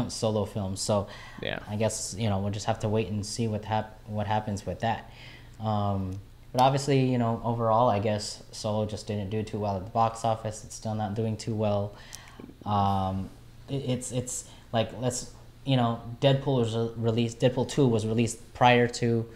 solo film. So I guess we'll just have to wait and see what happens with that. But obviously, overall, I guess Solo just didn't do too well at the box office. It's still not doing too well. It's like, Deadpool was released. Deadpool 2 was released prior to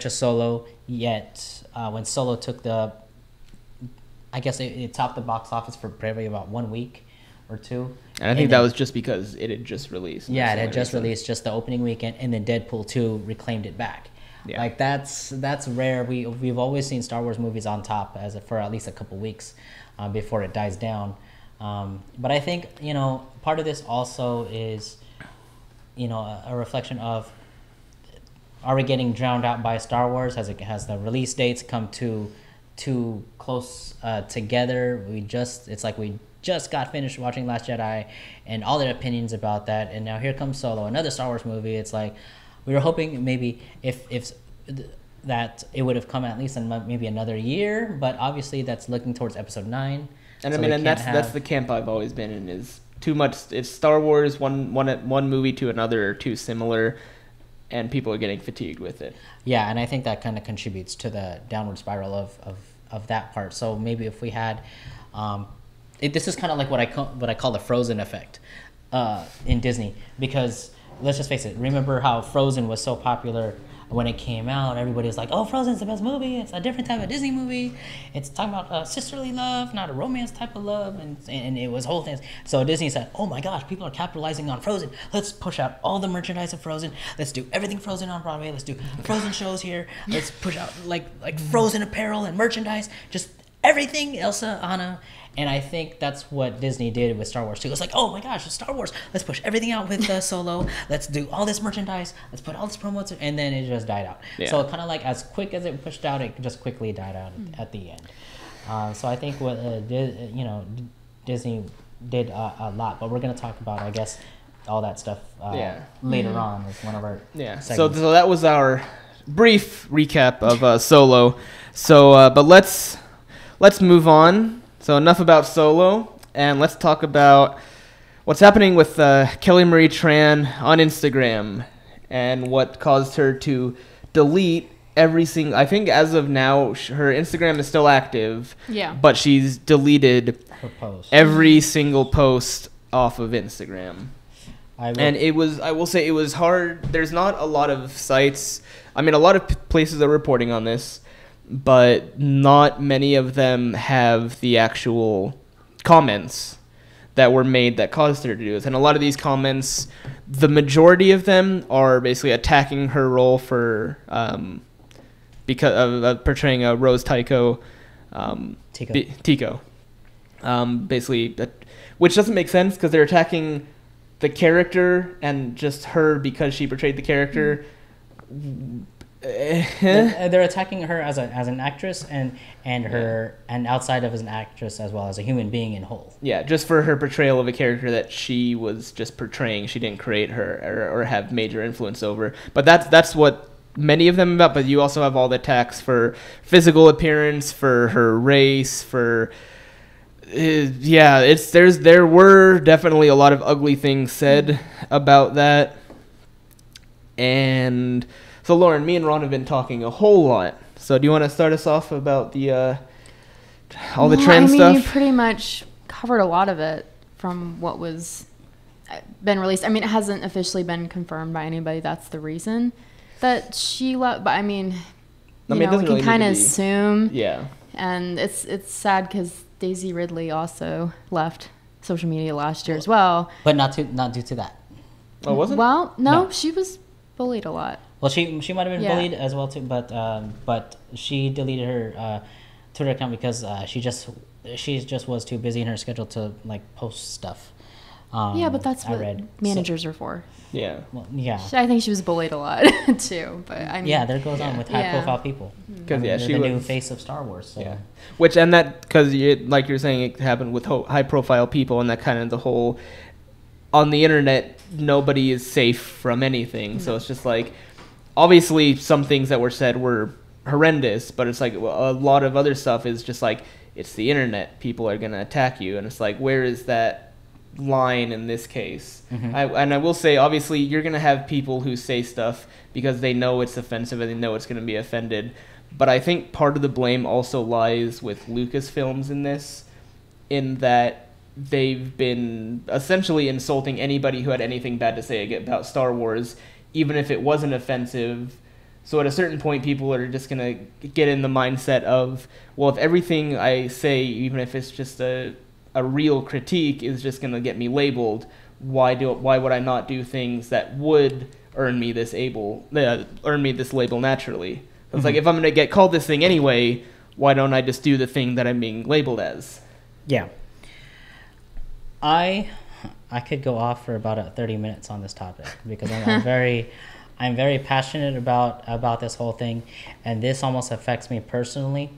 Solo. Yet when Solo took I guess it topped the box office for probably about 1 week or two. And I think that was just because it had just released. Yeah, it had just released just the opening weekend, and then Deadpool 2 reclaimed it back. Yeah. Like, that's rare. We've always seen Star Wars movies on top for at least a couple weeks before it dies down. But I think, part of this also is, a reflection of, are we getting drowned out by Star Wars? Has the release dates come too close together? It's like we just got finished watching Last Jedi and all their opinions about that, and now here comes Solo, another Star Wars movie. It's like, we were hoping maybe if that it would have come at least in maybe another year, but obviously that's looking towards Episode 9. And so that's the camp I've always been in, is too much. It's Star Wars, one movie to another, are too similar, and people are getting fatigued with it. Yeah, and I think that kind of contributes to the downward spiral of that part. So maybe if we had, this is kind of like what I call the Frozen effect in Disney, because let's just face it. Remember how Frozen was so popular when it came out? Everybody was like, "Oh, Frozen's the best movie. It's a different type of Disney movie. It's talking about sisterly love, not a romance type of love," and it was whole things. So Disney said, "Oh my gosh, people are capitalizing on Frozen. Let's push out all the merchandise of Frozen. Let's do everything Frozen on Broadway. Let's do Frozen shows here. Let's push out like Frozen apparel and merchandise. Just everything, Elsa, Anna." And I think that's what Disney did with Star Wars too. It's like, oh my gosh, it's Star Wars. Let's push everything out with Solo. Let's do all this merchandise. Let's put all this promos, and then it just died out. Yeah. So kind of like as quick as it pushed out, it just quickly died out at the end. So I think what Disney did a lot, but we're gonna talk about, I guess, all that stuff Yeah. later on as one of our Yeah. segments. So that was our brief recap of Solo. So, but let's move on. So enough about Solo, and let's talk about what's happening with Kelly Marie Tran on Instagram and what caused her to delete every single. I think as of now, her Instagram is still active. Yeah. But she's deleted Her post. every single post off of Instagram. And I will say it was hard. There's not a lot of sites. I mean, a lot of places are reporting on this, but not many of them have the actual comments that were made that caused her to do this. And a lot of these comments, the majority of them are basically attacking her role for because of portraying a Rose Tycho, Tico. Basically, which doesn't make sense because they're attacking the character and just her because she portrayed the character. They're attacking her as an actress and outside of as an actress as well as a human being in whole. Yeah, just for her portrayal of a character that she was just portraying. She didn't create her or have major influence over. But that's what many of them about. But you also have all the attacks for physical appearance, for her race, for there were definitely a lot of ugly things said about that. And so, Lauren, me and Ron have been talking a whole lot. So do you want to start us off about the all the trans stuff? You pretty much covered a lot of it from what was been released. I mean, it hasn't officially been confirmed by anybody that's the reason that she left. But I mean, we can kind of assume. Yeah. And it's sad because Daisy Ridley also left social media last year as well. But not due to that. Oh, was it? Well, no, she was bullied a lot. Well, she might have been bullied as well too, but she deleted her Twitter account because she just was too busy in her schedule to like post stuff. Yeah, but that's what managers are for. Yeah. Well, yeah. I think she was bullied a lot too, but I mean. Yeah, there goes on with high-profile people. Because she was the new face of Star Wars. So. Yeah. Because like you're saying, it happened with high-profile people, and that kind of the whole on the internet, nobody is safe from anything. No. So it's just like, obviously, some things that were said were horrendous, but it's like a lot of other stuff is just like it's the internet. People are gonna attack you, and it's like, where is that line in this case? Mm-hmm. I will say, obviously, you're gonna have people who say stuff because they know it's offensive and they know it's gonna be offended. But I think part of the blame also lies with Lucasfilms in this, in that they've been essentially insulting anybody who had anything bad to say about Star Wars, even if it wasn't offensive. So at a certain point, people are just gonna get in the mindset of, well, if everything I say, even if it's just a real critique, is just gonna get me labeled, why would I not do things that would earn me this label naturally? It's like, if I'm gonna get called this thing anyway, why don't I just do the thing that I'm being labeled as? Yeah. I could go off for about 30 minutes on this topic because I'm very passionate about this whole thing, and this almost affects me personally,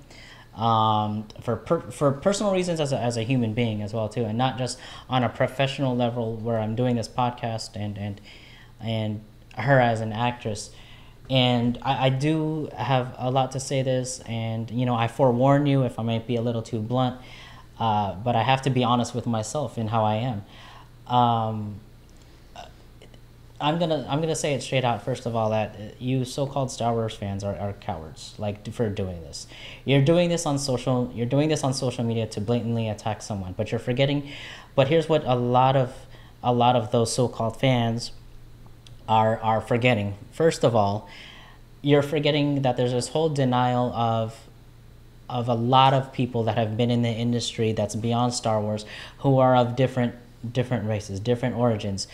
for personal reasons as a human being as well too, and not just on a professional level where I'm doing this podcast and her as an actress. And I do have a lot to say this, and I forewarn you if I might be a little too blunt. But I have to be honest with myself in how I am. I'm gonna say it straight out. First of all, that you so-called Star Wars fans are cowards, like, for doing this. You're doing this on social media to blatantly attack someone. But you're forgetting. But here's what a lot of those so-called fans are forgetting. First of all, you're forgetting that there's this whole denial of a lot of people that have been in the industry that's beyond Star Wars, who are of different races, different origins,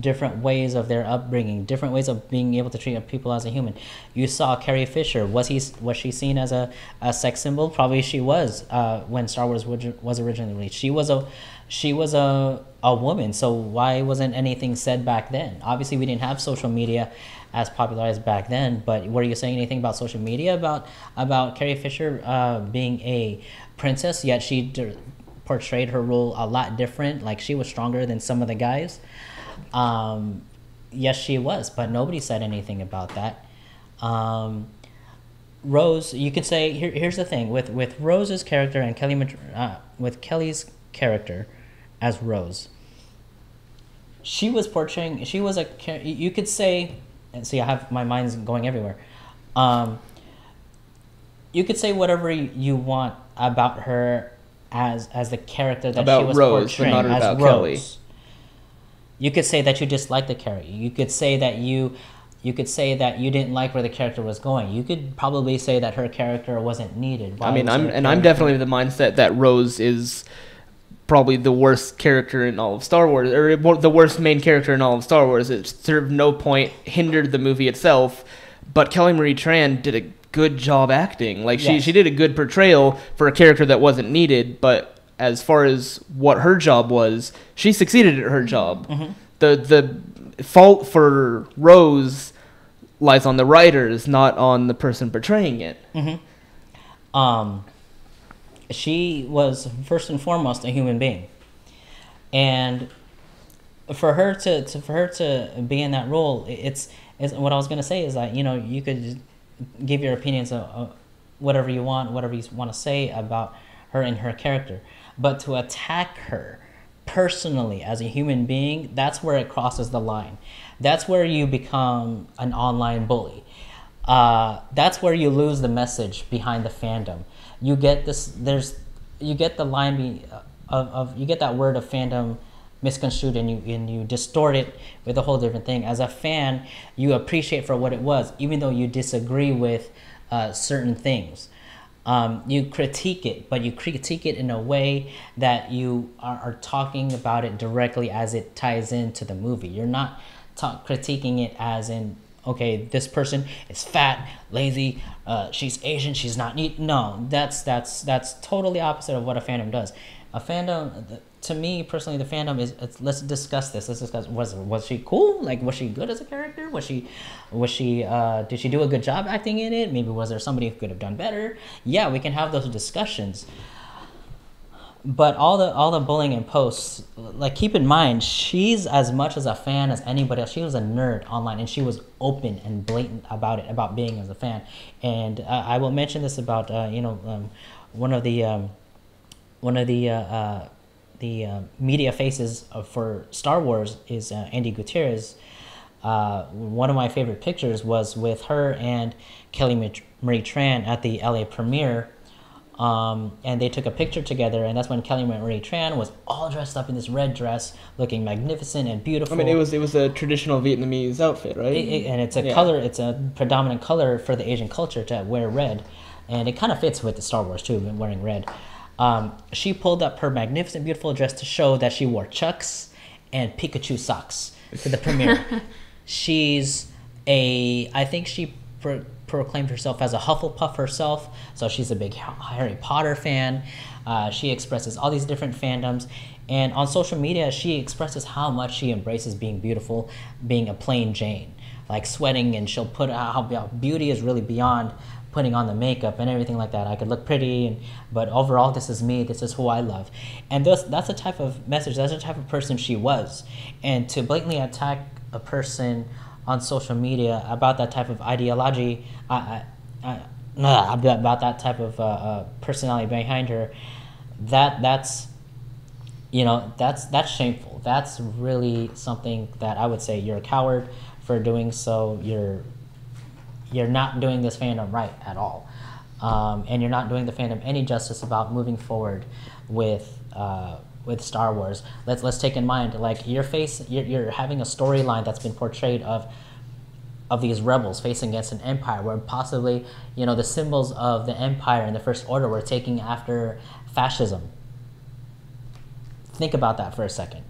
different ways of their upbringing, different ways of being able to treat people as a human. You saw Carrie Fisher. Was she seen as a sex symbol? Probably she was when Star Wars was originally released. She was a woman. So why wasn't anything said back then? Obviously, we didn't have social media as popularized back then, but were you saying anything about social media about Carrie Fisher being a princess, yet she portrayed her role a lot different, like she was stronger than some of the guys? Yes, she was, but nobody said anything about that. Rose, you could say here's the thing with Rose's character and with Kelly's character as Rose. She was you could say, and see, I have my mind's going everywhere. You could say whatever you want about her as the character that about she was Rose, portraying but not as about Rose. Kelly. You could say that you disliked the character. You could say that you didn't like where the character was going. You could probably say that her character wasn't needed. I mean, I'm definitely of the mindset that Rose is probably the worst character in all of Star Wars, or the worst main character in all of Star Wars. It served no point, hindered the movie itself. But Kelly Marie Tran did a good job acting. Like she did a good portrayal for a character that wasn't needed. But as far as what her job was, she succeeded at her job. Mm-hmm. The fault for Rose lies on the writers, not on the person portraying it. Mm-hmm. She was first and foremost a human being, and for her to be in that role, it's what I was gonna say is that you could just give your opinions of whatever you want to say about her and her character, but to attack her personally as a human being, that's where it crosses the line. That's where you become an online bully. That's where you lose the message behind the fandom. You get you get the line you get that word of fandom misconstrued, and you distort it with a whole different thing. As a fan, you appreciate for what it was, even though you disagree with certain things. You critique it, but you critique it in a way that you are talking about it directly as it ties into the movie. You're not critiquing it as in, okay, this person is fat, lazy, she's Asian, she's not neat. No, that's totally opposite of what a fandom does. A fandom, to me personally, the fandom is, let's discuss this. Let's discuss, was she cool? Like, was she good as a character? Was she did she do a good job acting in it? Maybe was there somebody who could have done better? Yeah, we can have those discussions. But all the bullying and posts, like, keep in mind, she's as much as a fan as anybody else. She was a nerd online, and she was open and blatant about it, about being as a fan. And I will mention this about one of the media faces for Star Wars is Andy Gutierrez. One of my favorite pictures was with her and Kelly Marie Tran at the LA premiere. And they took a picture together, and that's when Kelly Marie Tran was all dressed up in this red dress, looking magnificent and beautiful. I mean, it was a traditional Vietnamese outfit, right? And it's a color, it's a predominant color for the Asian culture to wear red, and it kind of fits with the Star Wars too, wearing red. She pulled up her magnificent, beautiful dress to show that she wore Chucks and Pikachu socks to the premiere. I think she proclaimed herself as a Hufflepuff herself, so she's a big Harry Potter fan. She expresses all these different fandoms, and on social media she expresses how much she embraces being beautiful, being a plain Jane, like sweating, and she'll put out how beauty is really beyond putting on the makeup and everything like that. I could look pretty, but overall, this is me, this is who I love. And that's the type of message, that's the type of person she was. And to blatantly attack a person on social media about that type of ideology, about that type of personality behind her, that's shameful. That's really something that I would say you're a coward for doing so. You're not doing this fandom right at all, and you're not doing the fandom any justice about moving forward with Star Wars. Let's take in mind, like, you're having a storyline that's been portrayed of these rebels facing against an empire, where possibly the symbols of the empire and the First Order were taking after fascism. Think about that for a second.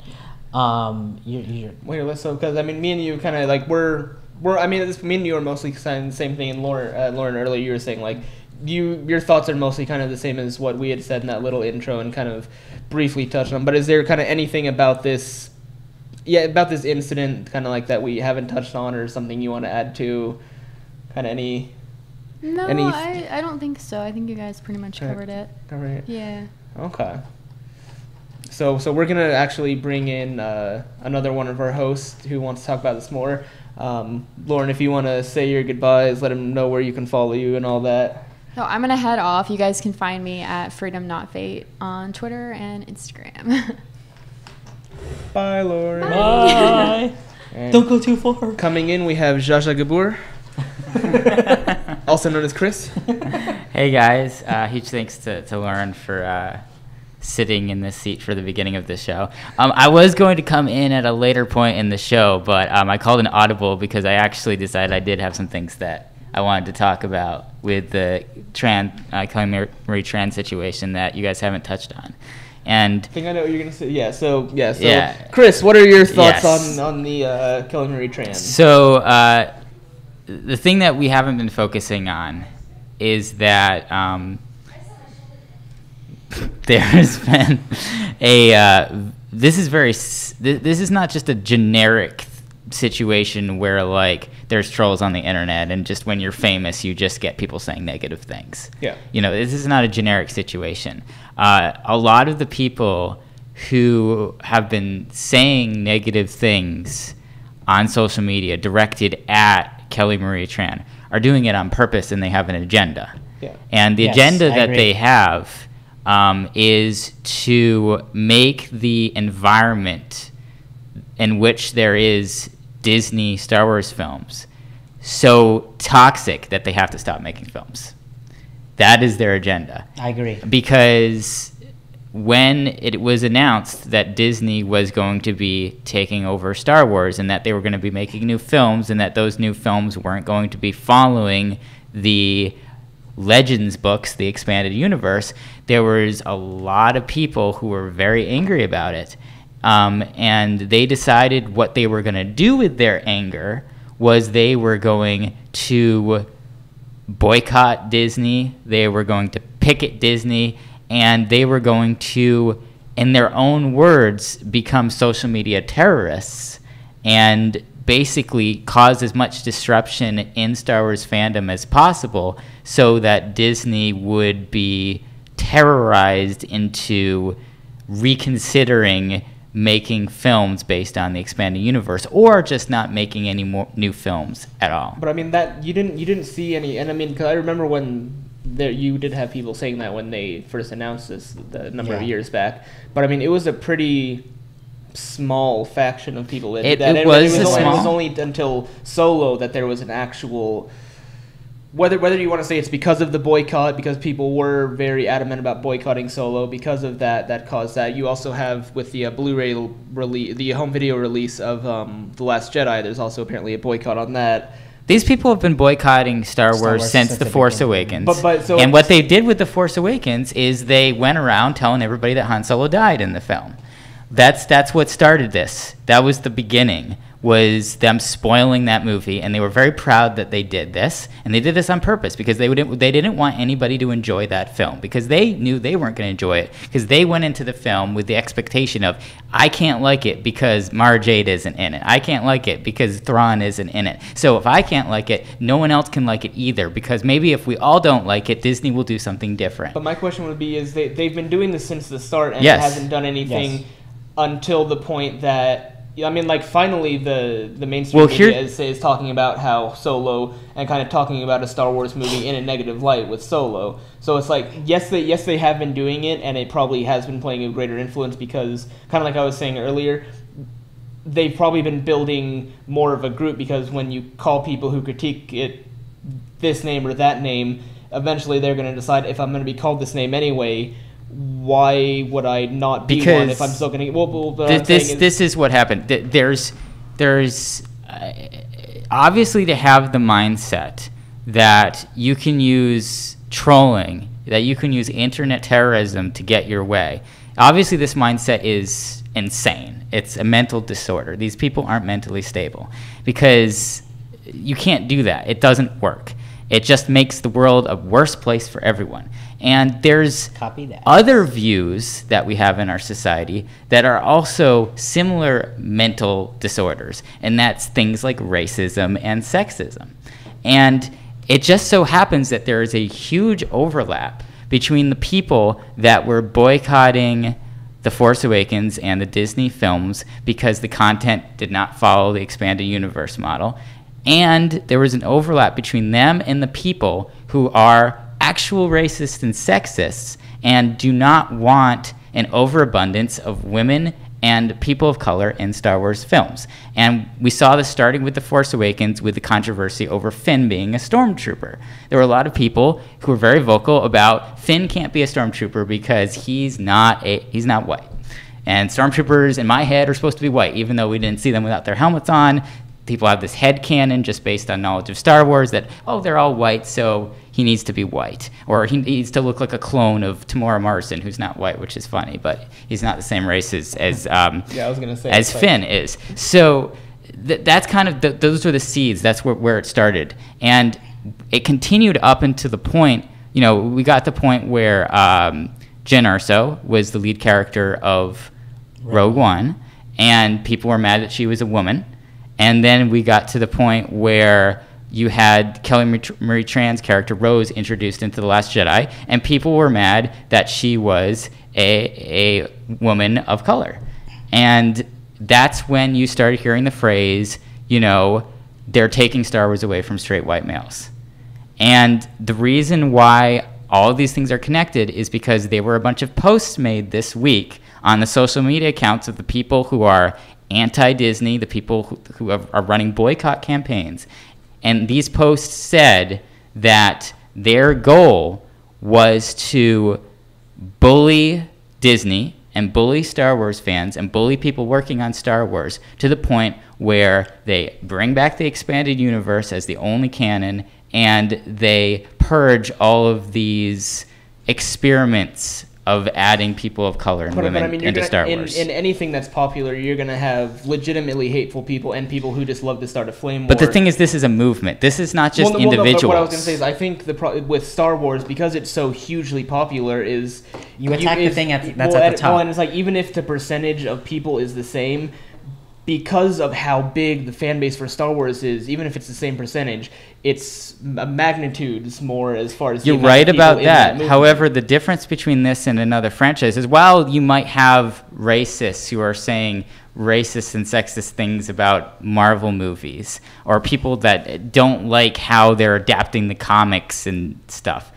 Wait, so because I mean, me and you kind of like me and you are mostly saying the same thing. And Lauren, earlier you were saying like your thoughts are mostly kind of the same as what we had said in that little intro and kind of briefly touched on. But is there kind of anything about this incident kind of like that we haven't touched on, or something you want to add to? Kind of any? No, I don't think so. I think you guys pretty much covered it. Covered it. Yeah. Okay. So we're gonna actually bring in another one of our hosts who wants to talk about this more. Lauren, if you want to say your goodbyes, let them know where you can follow you and all that. So I'm gonna head off. You guys can find me at Freedom Not Fate on Twitter and Instagram. Bye, Lauren. Bye. Don't go too far. Coming in, we have Jaja Gabor, also known as Chris. Hey guys, huge thanks to Lauren for sitting in this seat for the beginning of the show. I was going to come in at a later point in the show, but I called an audible because I actually decided I did have some things that I wanted to talk about with the Kelly Marie Tran situation that you guys haven't touched on. And I think I know what you're gonna say. So Chris, what are your thoughts on the Kelly Marie Tran? So the thing that we haven't been focusing on is that there has been this is not just a generic situation where like there's trolls on the internet and just when you're famous you just get people saying negative things. Yeah. This is not a generic situation. A lot of the people who have been saying negative things on social media directed at Kelly Marie Tran are doing it on purpose, and they have an agenda. Yeah. And the agenda that they have is to make the environment in which there is Disney Star Wars films so toxic that they have to stop making films. That is their agenda. I agree. Because when it was announced that Disney was going to be taking over Star Wars and that they were going to be making new films and that those new films weren't going to be following the Legends books, the expanded universe, there was a lot of people who were very angry about it. And they decided what they were going to do with their anger was they were going to boycott Disney, they were going to picket Disney, and they were going to, in their own words, become social media terrorists and basically cause as much disruption in Star Wars fandom as possible so that Disney would be terrorized into reconsidering making films based on the expanded universe, or just not making any more new films at all. But I mean that you didn't see any, and I mean, because I remember when you did have people saying that when they first announced this the number of years back. But I mean, it was a pretty small faction of people that did that. It was only until Solo that there was an actual. Whether you want to say it's because of the boycott, because people were very adamant about boycotting Solo, because of that caused that. You also have with the Blu-ray release, the home video release of The Last Jedi. There's also apparently a boycott on that. These people have been boycotting Star Wars since The Force Awakens. And what they did with The Force Awakens is they went around telling everybody that Han Solo died in the film. That's what started this. That was the beginning, was them spoiling that movie, and they were very proud that they did this, and they did this on purpose because they didn't want anybody to enjoy that film because they knew they weren't going to enjoy it because they went into the film with the expectation of, I can't like it because Mara Jade isn't in it. I can't like it because Thrawn isn't in it. So if I can't like it, no one else can like it either because maybe if we all don't like it, Disney will do something different. But my question would be, is they've been doing this since the start, and it hasn't done anything until the point that, I mean, like, finally the mainstream media is talking about how Solo and kind of talking about a Star Wars movie in a negative light with Solo. So it's like, yes, they have been doing it, and it probably has been playing a greater influence because, kind of like I was saying earlier, they've probably been building more of a group because when you call people who critique it this name or that name, eventually they're going to decide, if I'm going to be called this name anyway, why would I not be one if I'm still going to... This is what happened. There's obviously to have the mindset that you can use trolling, that you can use internet terrorism to get your way. Obviously, this mindset is insane. It's a mental disorder. These people aren't mentally stable because you can't do that. It doesn't work. It just makes the world a worse place for everyone. And there's other views that we have in our society that are also similar mental disorders, and that's things like racism and sexism. And it just so happens that there is a huge overlap between the people that were boycotting The Force Awakens and the Disney films because the content did not follow the expanded universe model. And there was an overlap between them and the people who are actual racists and sexists and do not want an overabundance of women and people of color in Star Wars films. And we saw this starting with The Force Awakens with the controversy over Finn being a stormtrooper. There were a lot of people who were very vocal about Finn can't be a stormtrooper because he's not white. And stormtroopers in my head are supposed to be white, even though we didn't see them without their helmets on. People have this headcanon just based on knowledge of Star Wars that, oh, they're all white, so he needs to be white. Or he needs to look like a clone of Tamora Morrison, who's not white, which is funny, but he's not the same race as Finn is. So that's kind of, those are the seeds. That's where it started. And it continued up into the point, we got the point where Jyn Erso was the lead character of Rogue One, and people were mad that she was a woman. And then we got to the point where you had Kelly Marie Tran's character, Rose, introduced into The Last Jedi, and people were mad that she was a woman of color. And that's when you started hearing the phrase, they're taking Star Wars away from straight white males. And the reason why all of these things are connected is because there were a bunch of posts made this week on the social media accounts of the people who are anti-Disney, the people who are running boycott campaigns. And these posts said that their goal was to bully Disney and bully Star Wars fans and bully people working on Star Wars to the point where they bring back the expanded universe as the only canon and they purge all of these experiments of adding people of color and women into Star Wars. In anything that's popular, you're going to have legitimately hateful people and people who just love to start a flame war. But the thing is, this is a movement. This is not just individuals. But what I was going to say is I think with Star Wars, because it's so hugely popular, is... You attack the thing that's at the top. Well, and it's like, even if the percentage of people is the same, because of how big the fan base for Star Wars is, even if it's the same percentage, it's magnitudes more as far as... You're right about that. However, the difference between this and another franchise is while you might have racists who are saying racist and sexist things about Marvel movies, or people that don't like how they're adapting the comics and stuff,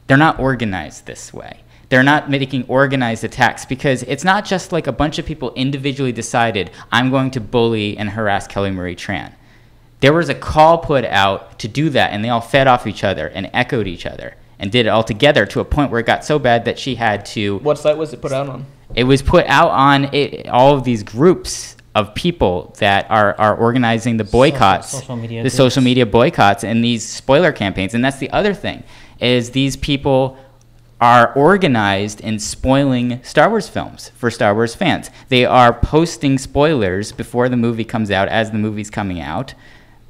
they're not organized this way. They're not making organized attacks because it's not just like a bunch of people individually decided, I'm going to bully and harass Kelly Marie Tran. There was a call put out to do that, and they all fed off each other and echoed each other and did it all together to a point where it got so bad that she had to... What site was it put out on? It was put out on all of these groups of people that are organizing the boycotts, social media boycotts and these spoiler campaigns. And that's the other thing, is these people are organized in spoiling Star Wars films for Star Wars fans. They are posting spoilers before the movie comes out, as the movie's coming out,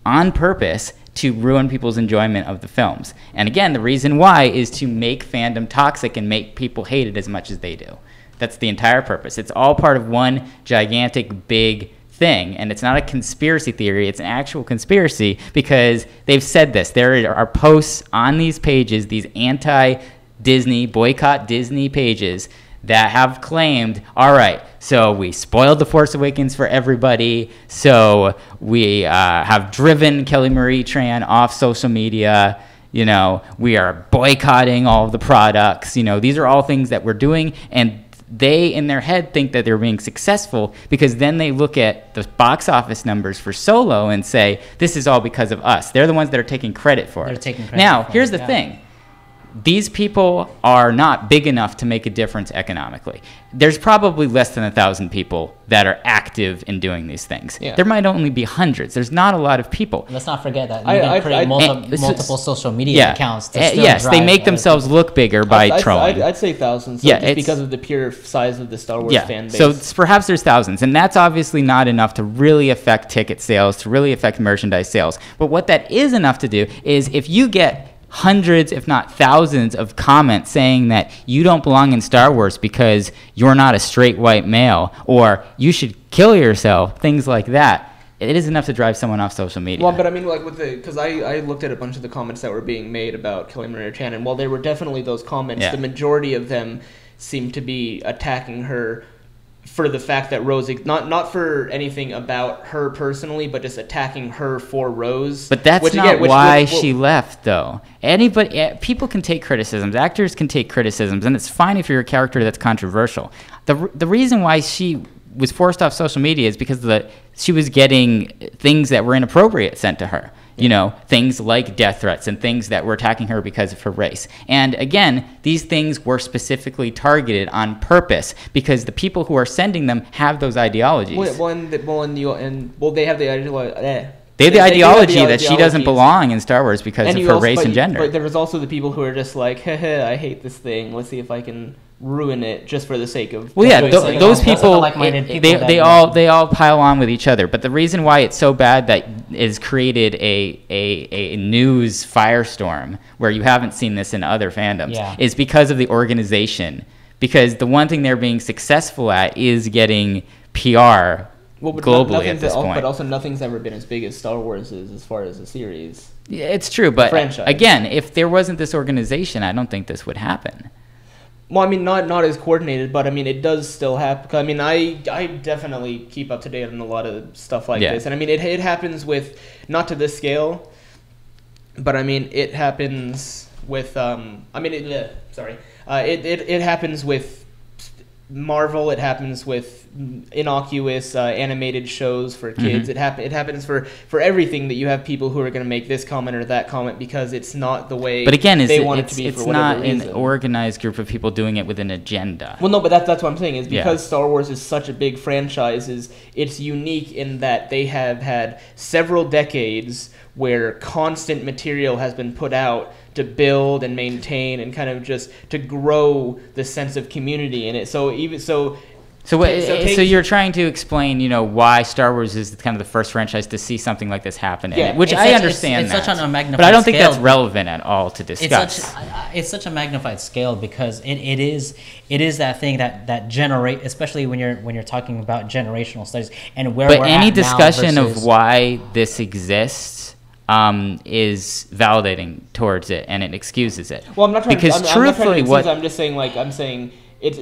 on purpose to ruin people's enjoyment of the films. And again, the reason why is to make fandom toxic and make people hate it as much as they do. That's the entire purpose. It's all part of one gigantic big thing, and it's not a conspiracy theory, it's an actual conspiracy because they've said this. There are posts on these pages, these anti-Disney, boycott Disney pages, that have claimed, all right, so we spoiled The Force Awakens for everybody, so we have driven Kelly Marie Tran off social media, we are boycotting all of the products, these are all things that we're doing, and they, in their head, think that they're being successful because then they look at the box office numbers for Solo and say, this is all because of us. They're the ones that are taking credit for it. Now, here's the thing. These people are not big enough to make a difference economically. There's probably less than 1,000 people that are active in doing these things. Yeah. There might only be hundreds. There's not a lot of people. Let's not forget that you can create multiple social media accounts to still yes, they make themselves look bigger by trolling. I'd say thousands, just because of the pure size of the Star Wars fan base. So perhaps there's thousands, and that's obviously not enough to really affect ticket sales, to really affect merchandise sales. But what that is enough to do is if you get hundreds, if not thousands, of comments saying that you don't belong in Star Wars because you're not a straight white male, or you should kill yourself, things like that, it is enough to drive someone off social media. Well, but I mean, like because I looked at a bunch of the comments that were being made about Kelly Marie Tran, and while there were definitely those comments, the majority of them seemed to be attacking her for the fact that Rose, not for anything about her personally, but just attacking her for Rose. But that's not why she left, though. People can take criticisms, actors can take criticisms, and it's fine if you're a character that's controversial. The reason why she was forced off social media is because she was getting things that were inappropriate sent to her. You know, things like death threats and things that were attacking her because of her race. And again, these things were specifically targeted on purpose because the people who are sending them have those ideologies. They have the ideology. They have the ideology that she doesn't belong in Star Wars because of her race and gender. But there was also the people who are just like, heh, I hate this thing. Let's see if I can ruin it just for the sake of. Well, yeah, those people, they all pile on with each other. But the reason why it's so bad that it's created a news firestorm where you haven't seen this in other fandoms is because of the organization. Because the one thing they're being successful at is getting PR. Globally at this point. But also nothing's ever been as big as Star Wars is as far as a series. Yeah, it's true, but again, if there wasn't this organization, I don't think this would happen. Well, I mean, not as coordinated, but I mean, it does still happen. I mean, I definitely keep up to date on a lot of stuff like this, and I mean, it happens with, not to this scale, but I mean, it happens with it happens with Marvel. It happens with innocuous animated shows for kids. It happens for everything that you have people who are going to make this comment or that comment because it's not the way. But again, they want it to be. It's not an organized group of people doing it with an agenda. Well, no, but that's what I'm saying is because Star Wars is such a big franchise, it's unique in that they have had several decades where constant material has been put out to build and maintain and kind of just to grow the sense of community in it. So you're trying to explain, you know, why Star Wars is kind of the first franchise to see something like this happen, which I understand. It's such on a magnified but I don't think scale. That's relevant at all to discuss. It's such a magnified scale because it is that thing that generate, especially when you're talking about generational studies and where. But we're any discussion of why this exists is validating towards it and it excuses it. Well, I'm not trying because to, truthfully, I'm just saying it's.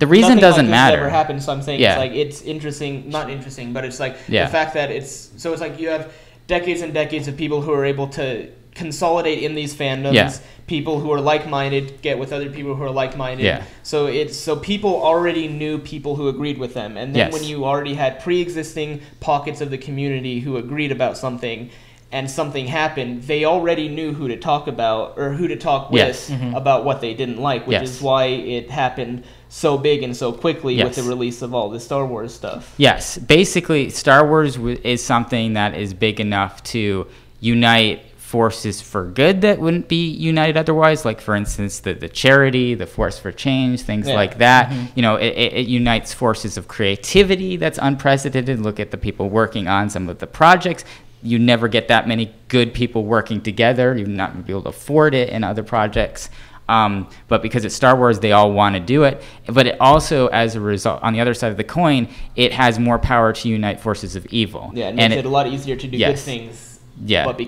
The reason doesn't like matter. Never happened, so I'm saying it's like it's interesting, not interesting, but it's like the fact that it's like you have decades and decades of people who are able to consolidate in these fandoms. Yeah. People who are like-minded get with other people who are like-minded. Yeah. So people already knew people who agreed with them, and then when you already had pre-existing pockets of the community who agreed about something, and something happened, they already knew who to talk about or who to talk with about what they didn't like, which is why it happened so big and so quickly with the release of all the Star Wars stuff. Yes, basically Star Wars is something that is big enough to unite forces for good that wouldn't be united otherwise, like for instance the charity, the force for change, things like that. You know, it unites forces of creativity that's unprecedented. Look at the people working on some of the projects. You never get that many good people working together. You're not going to be able to afford it in other projects. But because it's Star Wars, they all want to do it. But it also, as a result, on the other side of the coin, it has more power to unite forces of evil. Yeah, it makes it a lot easier to do good things. Yeah, but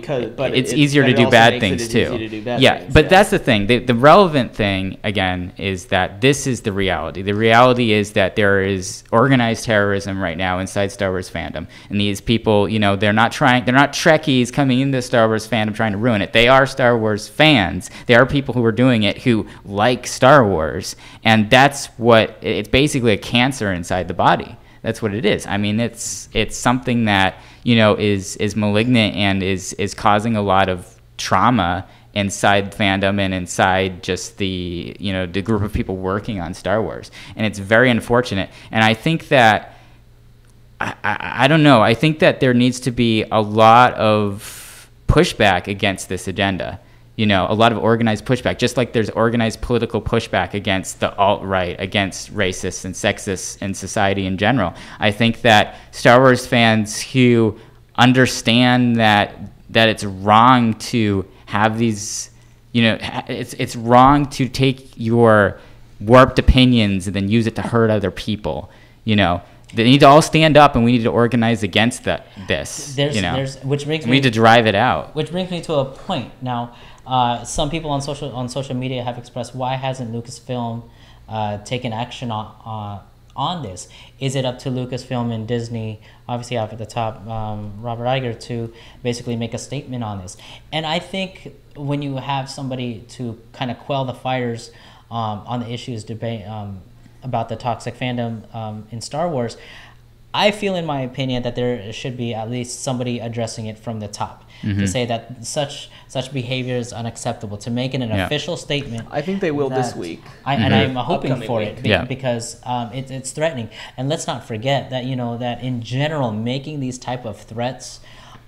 it's easier to do bad things too. But that's the thing. The relevant thing again is that this is the reality. The reality is that there is organized terrorism right now inside Star Wars fandom, and these people, you know, they're not Trekkies coming into Star Wars fandom trying to ruin it. They are Star Wars fans. They are people who are doing it who like Star Wars, and that's what it's basically a cancer inside the body. That's what it is. I mean, it's something that, you know, is malignant and is causing a lot of trauma inside fandom and inside just the, you know, the group of people working on Star Wars. And it's very unfortunate. And I think that, I don't know, I think that there needs to be a lot of pushback against this agenda. You know, a lot of organized pushback, just like there's organized political pushback against the alt-right, against racists and sexists in society in general. I think that Star Wars fans who understand that it's wrong to have these, you know, it's wrong to take your warped opinions and then use it to hurt other people, you know. They need to all stand up, and we need to organize against this. We need to drive it out. Which brings me to a point now. Some people on social media have expressed, why hasn't Lucasfilm taken action on on this? Is it up to Lucasfilm and Disney, obviously up at the top, Robert Iger, to basically make a statement on this? And I think when you have somebody to kind of quell the fires on the issues debate about the toxic fandom in Star Wars, I feel, in my opinion, that there should be at least somebody addressing it from the top to say that such behavior is unacceptable, to make it an official statement. I think they will this week. And I'm hoping Upcoming for week. it because it's threatening. And let's not forget that, that in general, making these type of threats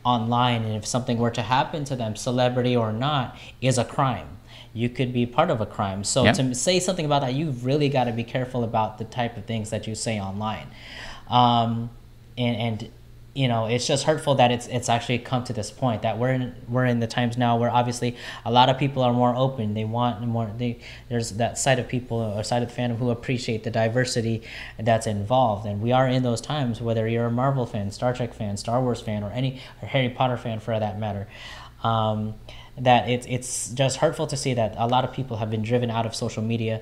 online, and if something were to happen to them, celebrity or not, is a crime. You could be part of a crime. So to say something about that, you've really got to be careful about the type of things that you say online. And it's just hurtful that it's actually come to this point, that we're in the times now where obviously a lot of people are more open. They want more. There's that side of people or side of the fandom who appreciate the diversity that's involved, and we are in those times. Whether you're a Marvel fan, Star Trek fan, Star Wars fan, or Harry Potter fan for that matter. That it's just hurtful to see that a lot of people have been driven out of social media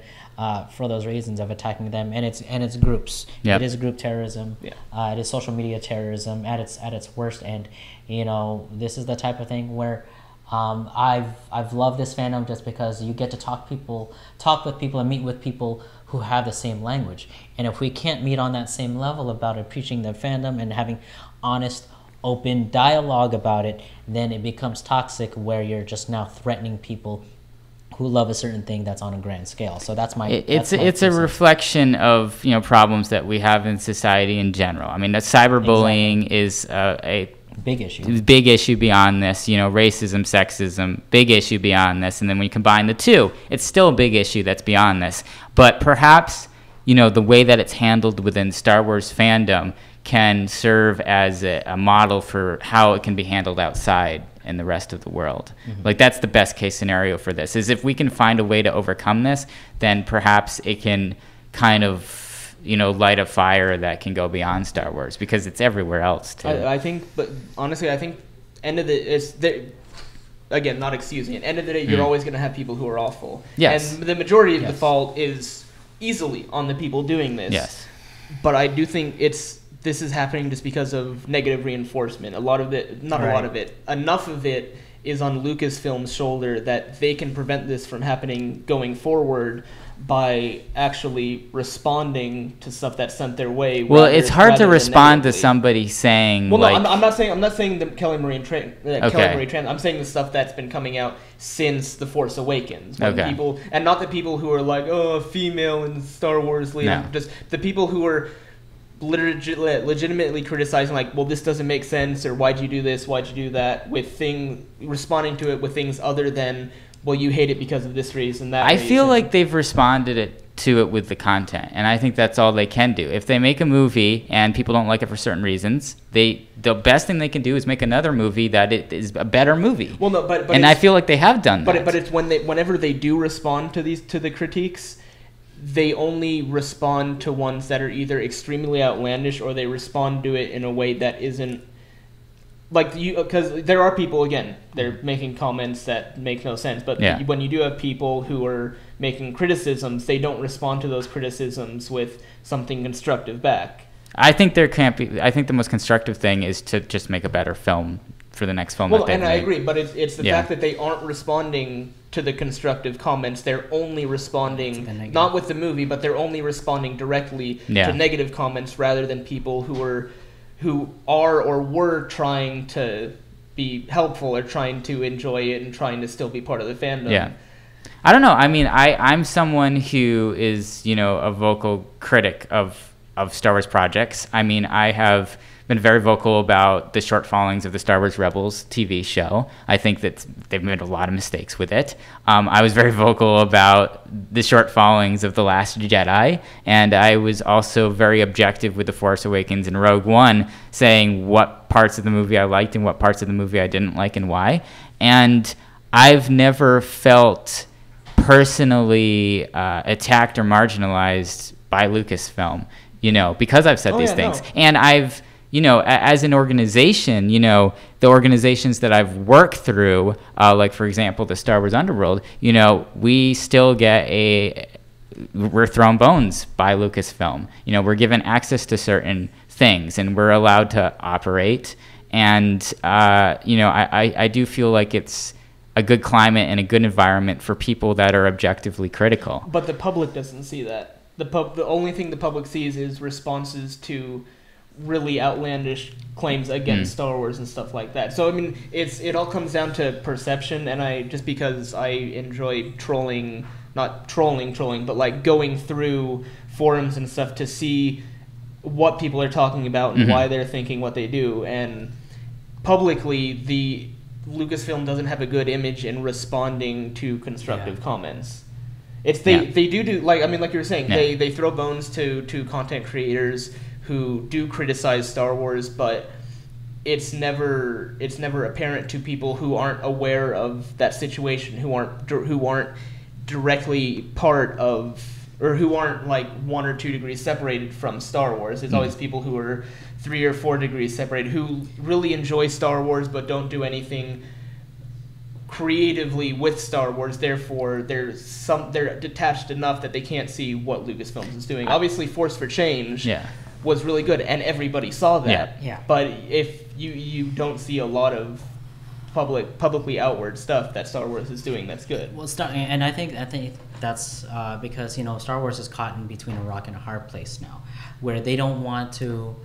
for those reasons of attacking them, and it's groups. It is group terrorism. It is social media terrorism at its worst. And this is the type of thing where I've loved this fandom just because you get to talk with people and meet with people who have the same language. And if we can't meet on that same level about appreciating the fandom and having honest, open dialogue about it, then it becomes toxic, where you're just now threatening people who love a certain thing that's on a grand scale. So that's my it's a reflection of problems that we have in society in general. I mean, cyberbullying is a big issue beyond this. Racism, sexism, big issue beyond this. And then when you combine the two, it's still a big issue that's beyond this. But perhaps the way that it's handled within Star Wars fandom can serve as a model for how it can be handled outside in the rest of the world. Like, that's the best case scenario for this, is if we can find a way to overcome this, then perhaps it can kind of light a fire that can go beyond Star Wars, because it's everywhere else too. I think, but honestly, I think end of again, not excusing it, end of the day, you're always going to have people who are awful. Yes. And the majority of the fault is easily on the people doing this. Yes. But I do think this is happening just because of negative reinforcement. A lot of it, not a lot of it, enough of it is on Lucasfilm's shoulder that they can prevent this from happening going forward by actually responding to stuff that's sent their way. Well, it's hard to respond to somebody saying, well, no, I'm not saying the Kelly Marie Tran. I'm saying the stuff that's been coming out since The Force Awakens. People, and not the people who are like, female in Star Wars lead. No. Just the people who are legitimately criticizing, like, well, this doesn't make sense, or why'd you do this, why'd you do that, responding to it with things other than, well, you hate it because of this reason, that reason. feel like they've responded to it with the content, and I think that's all they can do. If they make a movie and people don't like it for certain reasons, the best thing they can do is make another movie that it is a better movie. Well, no, but and I feel like they have done that. But it's whenever they do respond to the critiques, they only respond to ones that are either extremely outlandish, or they respond to it in a way that isn't like because there are people, again, they're making comments that make no sense, but when you do have people who are making criticisms, they don't respond to those criticisms with something constructive back. I think I think the most constructive thing is to just make a better film for the next film. Well, and I agree, but it's the fact that they aren't responding to the constructive comments. They're only responding, not with the movie, but they're only responding directly to negative comments, rather than people who are or were trying to be helpful, or trying to enjoy it, and trying to still be part of the fandom. Yeah. I don't know. I mean, I'm someone who is, a vocal critic of Star Wars projects. I mean, I have been very vocal about the shortfallings of the Star Wars Rebels TV show. I think that they've made a lot of mistakes with it. I was very vocal about the shortfallings of The Last Jedi, and I was also very objective with The Force Awakens and Rogue One, saying what parts of the movie I liked and what parts of the movie I didn't like and why. And I've never felt personally attacked or marginalized by Lucasfilm, because I've said these things. No. And I've, as an organization, the organizations that I've worked through, like, for example, the Star Wars Underworld, we still get we're thrown bones by Lucasfilm. You know, we're given access to certain things, and we're allowed to operate. And you know, I do feel like it's a good climate and a good environment for people that are objectively critical. But the public doesn't see that. The only thing the public sees is responses to really outlandish claims against Star Wars and stuff like that. So I mean, it all comes down to perception, and just because I enjoy trolling, not trolling, but like going through forums and stuff to see what people are talking about and why they're thinking what they do. And publicly, the Lucasfilm doesn't have a good image in responding to constructive comments. They do like, I mean, like you were saying, they throw bones to content creators who do criticize Star Wars, but it's never apparent to people who aren't aware of that situation, who aren't directly part of, or who aren't like 1 or 2 degrees separated from Star Wars. It's always people who are 3 or 4 degrees separated, who really enjoy Star Wars but don't do anything creatively with Star Wars. Therefore, they're detached enough that they can't see what Lucasfilm is doing. Obviously, Force for Change was really good, and everybody saw that. But if you don't see a lot of publicly outward stuff that Star Wars is doing, that's good. Well, and I think that's because, you know, Star Wars is caught in between a rock and a hard place now, where they don't want to.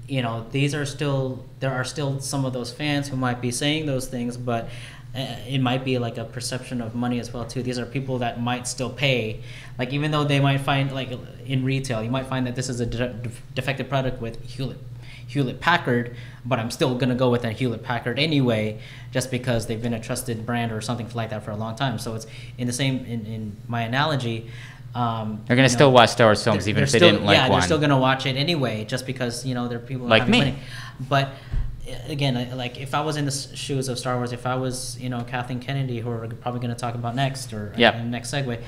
You know, there are still some of those fans who might be saying those things, but it might be like a perception of money as well too. These are people that might still pay, like, even though they might find, like, in retail, you might find that this is a defective product with Hewlett Packard, but I'm still gonna go with that Hewlett Packard anyway, just because they've been a trusted brand or something like that for a long time. So it's in my analogy. They're gonna still watch Star Wars films even if they didn't like one. They're still gonna watch it anyway, just because, you know, there are people like me. Money. But again, like, if I was in the shoes of Star Wars, if I was, you know, Kathleen Kennedy, who we're probably gonna talk about next, or in the next segue,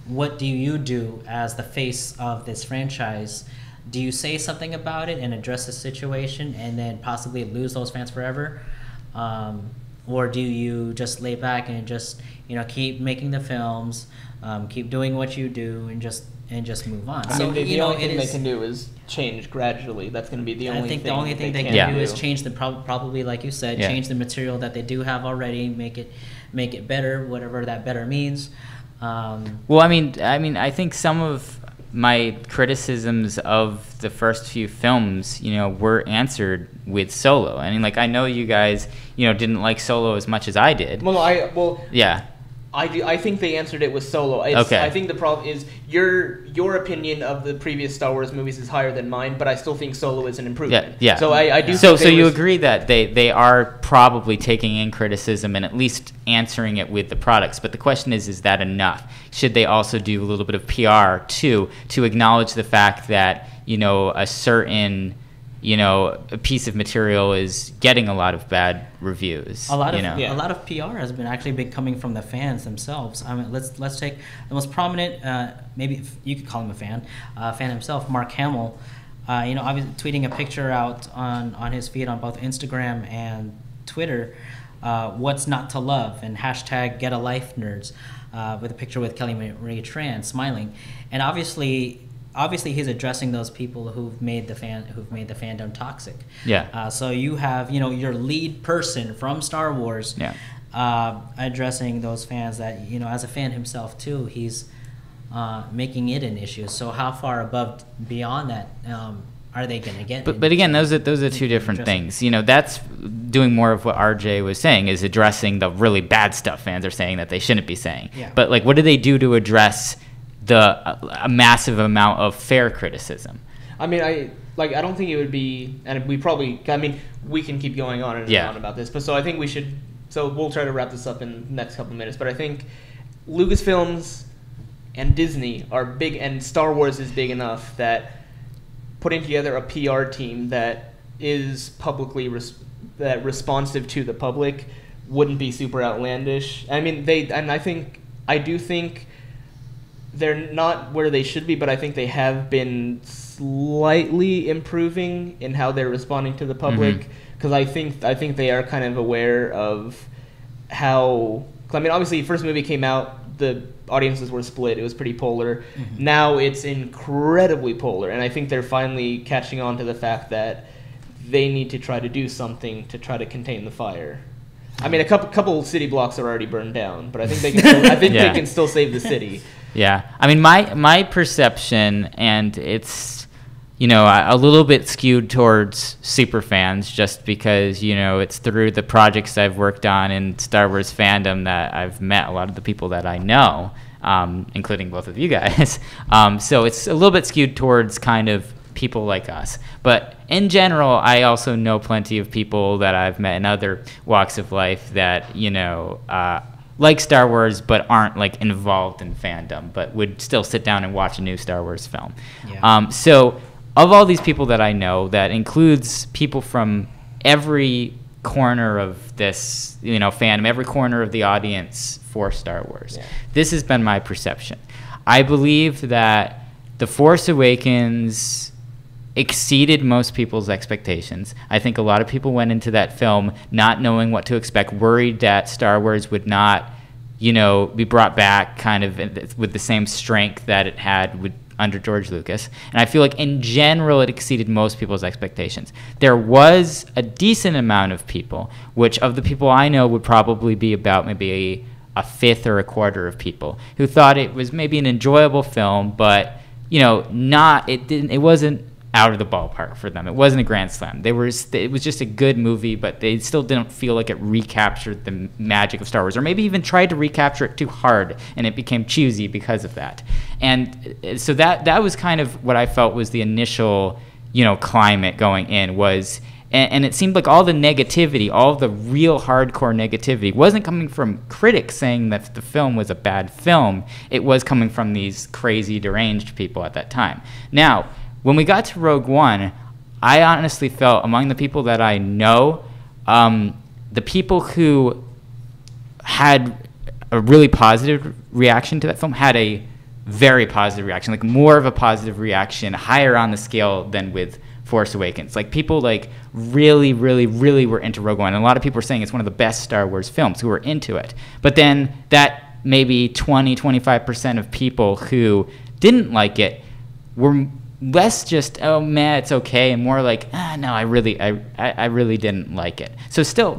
what do you do as the face of this franchise? Do you say something about it and address the situation, and then possibly lose those fans forever? Or do you just lay back and just, you know, keep making the films, keep doing what you do, and just move on? I mean, the only thing they can do is change gradually. That's going to be the only thing. I think the only thing they can do is change probably, like you said, change the material that they do have already, make it better, whatever that better means. Well, I mean, I think some of my criticisms of the first few films, you know, were answered with Solo. I mean, like, I know you guys, you know, didn't like Solo as much as I did. I think they answered it with Solo. Okay. I think the problem is your opinion of the previous Star Wars movies is higher than mine, but I still think Solo is an improvement. Yeah. So I do. So you agree that they are probably taking in criticism and at least answering it with the products. But the question is that enough? Should they also do a little bit of PR too, to acknowledge the fact that, you know, a certain, you know, a piece of material is getting a lot of bad reviews. A lot of PR has been coming from the fans themselves. I mean, let's take the most prominent, maybe you could call him a fan himself, Mark Hamill. You know, I was tweeting a picture out on his feed on both Instagram and Twitter. What's not to love, and hashtag Get a Life Nerds, with a picture with Kelly Marie Tran smiling, and obviously he's addressing those people who've made the fandom toxic. So you have, you know, your lead person from Star Wars addressing those fans that, you know, as a fan himself too, he's making it an issue. So how far beyond that are they going to get? But again, those are two different things. You know, that's doing more of what RJ was saying, is addressing the really bad stuff fans are saying that they shouldn't be saying. But, like, what do they do to address a massive amount of fair criticism? I mean, I don't think it would be, and we can keep going on and on about this, but so I think we'll try to wrap this up in the next couple of minutes, but I think Lucasfilms and Disney are big, and Star Wars is big enough that putting together a PR team that is publicly responsive to the public wouldn't be super outlandish. I mean, I do think they're not where they should be, but I think they have been slightly improving in how they're responding to the public, because I think they are kind of aware of how. I mean, obviously, the first movie came out the audiences were split. It was pretty polar. Now it's incredibly polar, and I think they're finally catching on to the fact that they need to try to do something to try to contain the fire. I mean, a couple city blocks are already burned down, but I think they can still, they can still save the city. Yeah. I mean, my perception, and it's, you know, a little bit skewed towards super fans, just because, you know, it's through the projects I've worked on in Star Wars fandom that I've met a lot of the people that I know, including both of you guys. So it's a little bit skewed towards kind of people like us. But in general, I also know plenty of people that I've met in other walks of life that, you know, like Star Wars but aren't like involved in fandom, but would still sit down and watch a new Star Wars film. Yeah. So of all these people that I know, that includes people from every corner of this, you know, fandom, every corner of the audience for Star Wars. Yeah. This has been my perception. I believe that The Force Awakens exceeded most people's expectations. I think a lot of people went into that film not knowing what to expect, worried that Star Wars would not, you know, be brought back kind of with the same strength that it had under George Lucas. And I feel like in general it exceeded most people's expectations. There was a decent amount of people, which of the people I know would probably be about maybe a fifth or a quarter of people, who thought it was maybe an enjoyable film, but, you know, it wasn't out of the ballpark for them. It wasn't a grand slam. It was just a good movie, but they still didn't feel like it recaptured the magic of Star Wars, or maybe even tried to recapture it too hard, and it became cheesy because of that. And so that was kind of what I felt was the initial, you know, climate going in was, and it seemed like all the negativity, all the real hardcore negativity wasn't coming from critics saying that the film was a bad film. It was coming from these crazy, deranged people at that time. Now, when we got to Rogue One, I honestly felt among the people that I know, the people who had a really positive reaction to that film had a very positive reaction, like more of a positive reaction, higher on the scale than with Force Awakens. Like people like really, really, really were into Rogue One. And a lot of people were saying it's one of the best Star Wars films who were into it. But then that maybe 20-25% of people who didn't like it were less just, oh man, it's okay, and more like, no, I really didn't like it. So still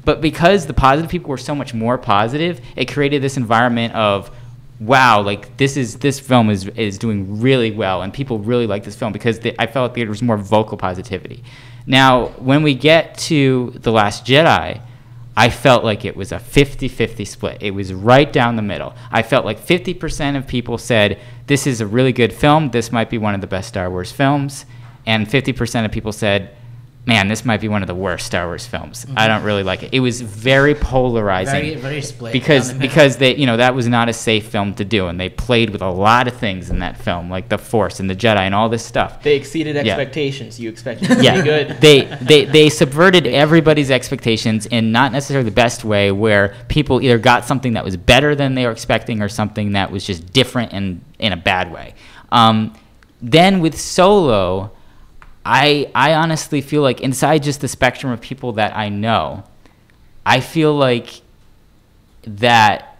but because the positive people were so much more positive, it created this environment of, wow, like this film is doing really well, and people really like this film because I felt like there was more vocal positivity. Now, when we get to The Last Jedi, I felt like it was a 50-50 split. It was right down the middle. I felt like 50% of people said, this is a really good film, this might be one of the best Star Wars films, and 50% of people said, man, this might be one of the worst Star Wars films. I don't really like it. It was very polarizing. Very, very split. Because they, you know, that was not a safe film to do, and they played with a lot of things in that film, like the Force and the Jedi and all this stuff. They exceeded expectations. You expected it to be good. They subverted everybody's expectations in not necessarily the best way, where people either got something that was better than they were expecting or something that was just different and in a bad way. Then with Solo, I honestly feel like inside just the spectrum of people that I know, I feel like that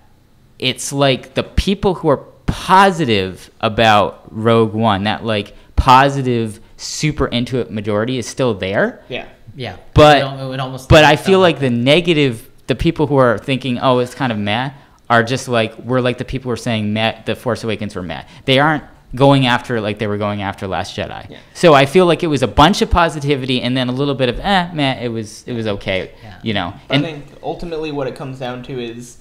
it's like the people who are positive about Rogue One, that like positive, super into it majority is still there. Yeah. But I feel like the negative, the people who are thinking, oh, it's kind of meh, are just like, we're like the people who are saying meh, The Force Awakens were meh. They aren't going after it like they were going after Last Jedi. Yeah. So I feel like it was a bunch of positivity and then a little bit of meh, it was okay, you know. And I think ultimately what it comes down to is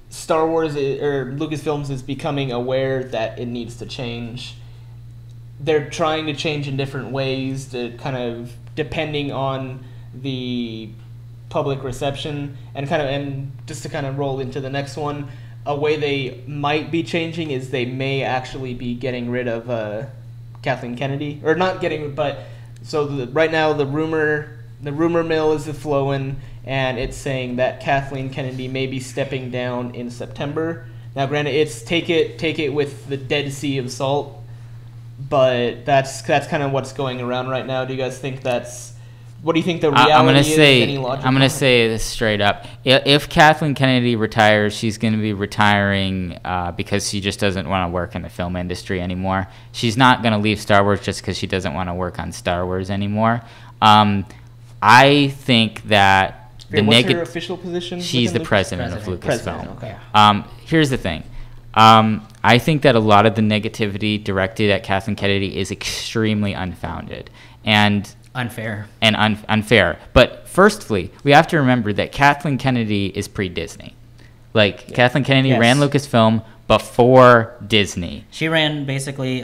Star Wars or Lucasfilms is becoming aware that it needs to change. They're trying to change in different ways, to kind of depending on the public reception, and just to kind of roll into the next one. A way they might be changing is they may actually be getting rid of Kathleen Kennedy, or not getting, but so right now the rumor mill is flowing, and it's saying that Kathleen Kennedy may be stepping down in September. Now, granted, it's take it with the Dead Sea of Salt, but that's kind of what's going around right now. Do you guys think that's What do you think the reality I'm gonna is? say Any logic I'm gonna behind it? say this straight up. If Kathleen Kennedy retires, she's gonna be retiring because she just doesn't want to work in the film industry anymore. She's not gonna leave Star Wars just because she doesn't want to work on Star Wars anymore. I think that the What's her negative. official position? She's the within president of President, Lucasfilm. okay. Here's the thing. I think that a lot of the negativity directed at Kathleen Kennedy is extremely unfounded and Unfair. unfair. But firstly, we have to remember that Kathleen Kennedy is pre-Disney. Like, Kathleen Kennedy Yes. ran Lucasfilm before Disney. She ran basically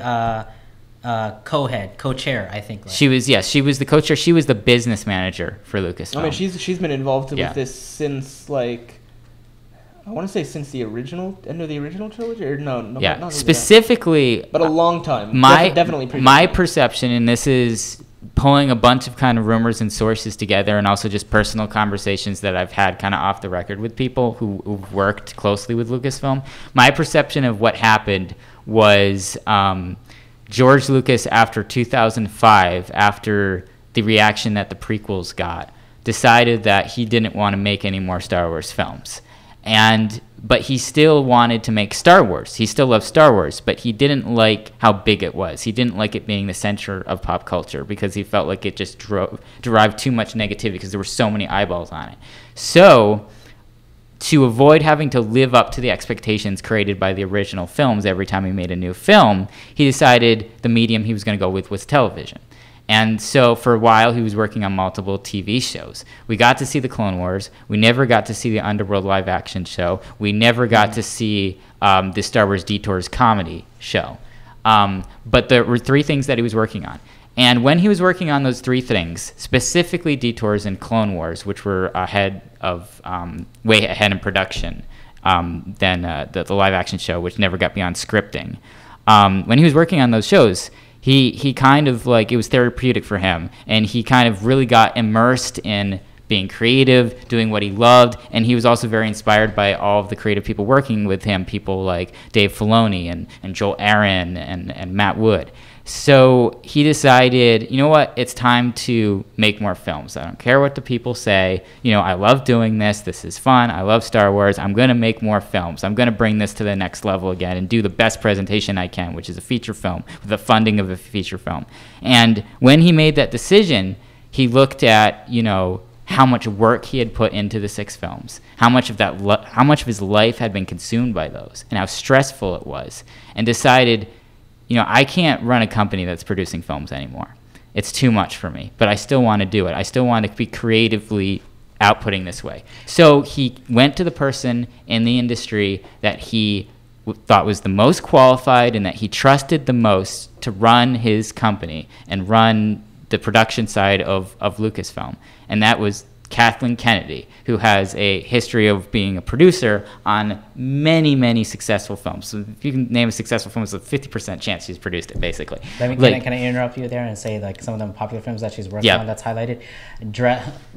co-chair, I think. Like. She was the co-chair. She was the business manager for Lucasfilm. I mean, she's been involved Yeah. with this since like. I want to say since the end of the original trilogy, or no, not yeah, really specifically. that. But a long time. Definitely my pre-Disney. perception, and this is pulling a bunch of kind of rumors and sources together, and also just personal conversations that I've had kind of off the record with people who've worked closely with Lucasfilm. My perception of what happened was George Lucas, after 2005, after the reaction that the prequels got, decided that he didn't want to make any more Star Wars films. But he still wanted to make Star Wars. He still loved Star Wars, but he didn't like how big it was. He didn't like it being the center of pop culture because he felt like it just derived too much negativity because there were so many eyeballs on it. So, to avoid having to live up to the expectations created by the original films every time he made a new film, he decided the medium he was going to go with was television. And so for a while, he was working on multiple TV shows. We got to see the Clone Wars. We never got to see the Underworld live-action show. We never got to see the Star Wars Detours comedy show. But there were three things that he was working on. And when he was working on those three things, specifically Detours and Clone Wars, which were way ahead in production than the live-action show, which never got beyond scripting. When he was working on those shows, he kind of like, it was therapeutic for him, and he kind of really got immersed in being creative, doing what he loved, and he was also very inspired by all of the creative people working with him, people like Dave Filoni and Joel Aaron and Matt Wood. So he decided, you know what, it's time to make more films. I don't care what the people say. You know, I love doing this. This is fun. I love Star Wars. I'm going to make more films. I'm going to bring this to the next level again and do the best presentation I can, which is a feature film, with the funding of a feature film. And when he made that decision, he looked at, you know, how much work he had put into the 6 films, how much of his life had been consumed by those, and how stressful it was, and decided, you know, I can't run a company that's producing films anymore. It's too much for me, but I still want to do it. I still want to be creatively outputting this way. So he went to the person in the industry that he thought was the most qualified and that he trusted the most to run his company and run the production side of Lucasfilm. And that was Kathleen Kennedy, who has a history of being a producer on many, many successful films. So if you can name a successful film, it's a 50% chance she's produced it, basically. Can I interrupt you there and say like some of the popular films that she's working on that's highlighted?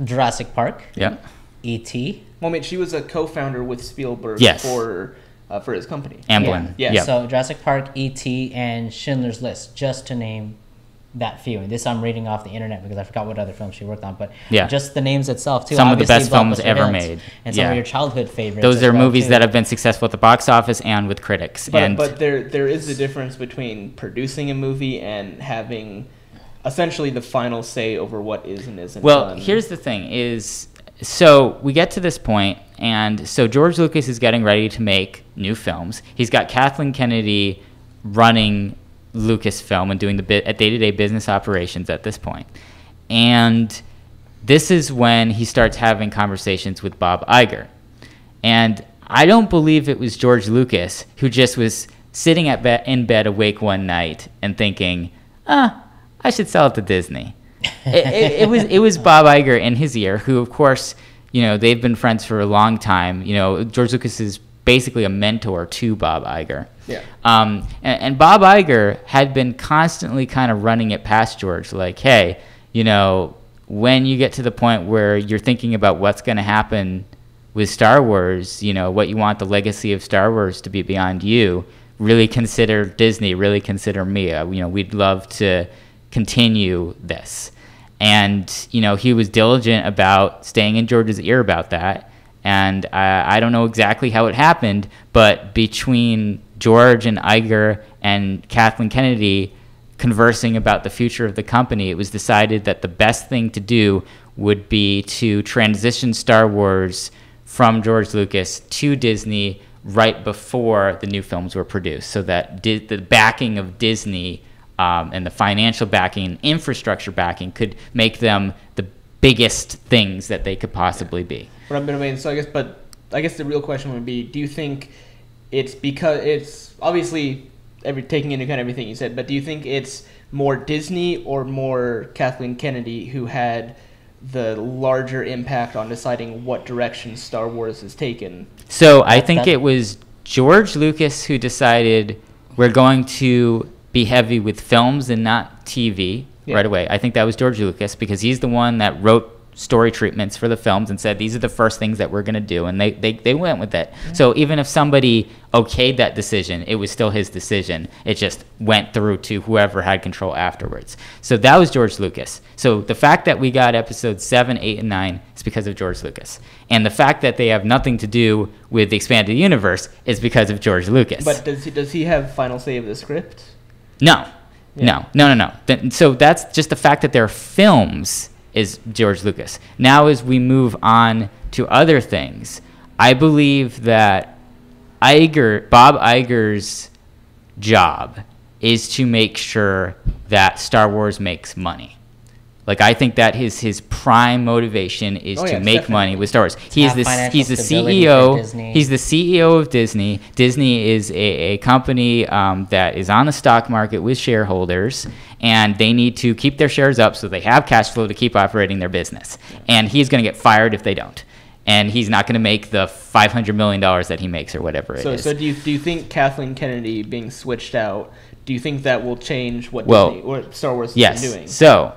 Jurassic Park. Yeah. E.T. Well, I mean, she was a co-founder with Spielberg for his company. Amblin. Yeah. Yep. So Jurassic Park, E.T., and Schindler's List, just to name that few. And this I'm reading off the internet because I forgot what other films she worked on. But just the names itself, too. Some of the best films blockbuster ever hits, made. And some of your childhood favorites. Those are movies too. that have been successful at the box office and with critics. But there is a difference between producing a movie and having essentially the final say over what is and isn't done. Here's the thing is, so we get to this point, and so George Lucas is getting ready to make new films. He's got Kathleen Kennedy running Lucasfilm and doing the day-to-day business operations at this point. And this is when he starts having conversations with Bob Iger. And I don't believe it was George Lucas who just was sitting in bed awake one night and thinking, I should sell it to Disney. It was Bob Iger in his ear, who, of course, you know, they've been friends for a long time. You know, George Lucas is basically a mentor to Bob Iger. Yeah. And Bob Iger had been constantly kind of running it past George, like, hey, you know, when you get to the point where you're thinking about what's going to happen with Star Wars, you know, what you want the legacy of Star Wars to be beyond you, really consider Disney, really consider me. You know, we'd love to continue this. And, you know, he was diligent about staying in George's ear about that. And I don't know exactly how it happened, but between George and Iger and Kathleen Kennedy conversing about the future of the company, it was decided that the best thing to do would be to transition Star Wars from George Lucas to Disney right before the new films were produced, so that the backing of Disney and the financial backing and infrastructure backing could make them the biggest things that they could possibly be. I mean, so I guess the real question would be, do you think it's because it's obviously taking into account everything you said, but do you think it's more Disney or more Kathleen Kennedy who had the larger impact on deciding what direction Star Wars has taken? So I think it was George Lucas who decided we're going to be heavy with films and not TV right away. I think that was George Lucas, because he's the one that wrote story treatments for the films and said these are the first things that we're going to do, and they went with it. So even if somebody okayed that decision, it was still his decision. It just went through to whoever had control afterwards. So that was George Lucas. So the fact that we got episodes 7, 8, and 9 is because of George Lucas, and the fact that they have nothing to do with the expanded universe is because of George Lucas. But does he have final say of the script? No. So that's just the fact that they're films is George Lucas. Now, as we move on to other things, I believe that Bob Iger's job is to make sure that Star Wars makes money. Like, I think that his prime motivation is to make money with Star Wars. He's the CEO. He's the CEO of Disney. Disney is a company that is on the stock market with shareholders, and they need to keep their shares up so they have cash flow to keep operating their business. And he's going to get fired if they don't. And he's not going to make the $500 million that he makes or whatever it is. So do you think Kathleen Kennedy being switched out, do you think that will change what Disney or Star Wars is doing? So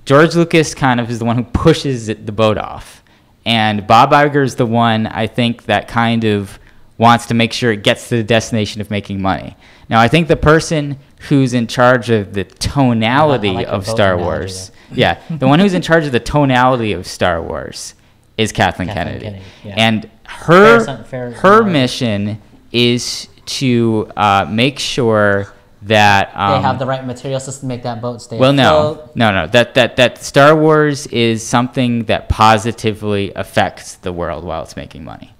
George Lucas kind of is the one who pushes the boat off. And Bob Iger is the one, I think, that kind of wants to make sure it gets to the destination of making money. Now, I think the person who's in charge of the tonality of Star Wars, the one who's in charge of the tonality of Star Wars is Kathleen Kennedy. And her mission is to make sure that they have the right materials to make that boat stay afloat. No. That Star Wars is something that positively affects the world while it's making money.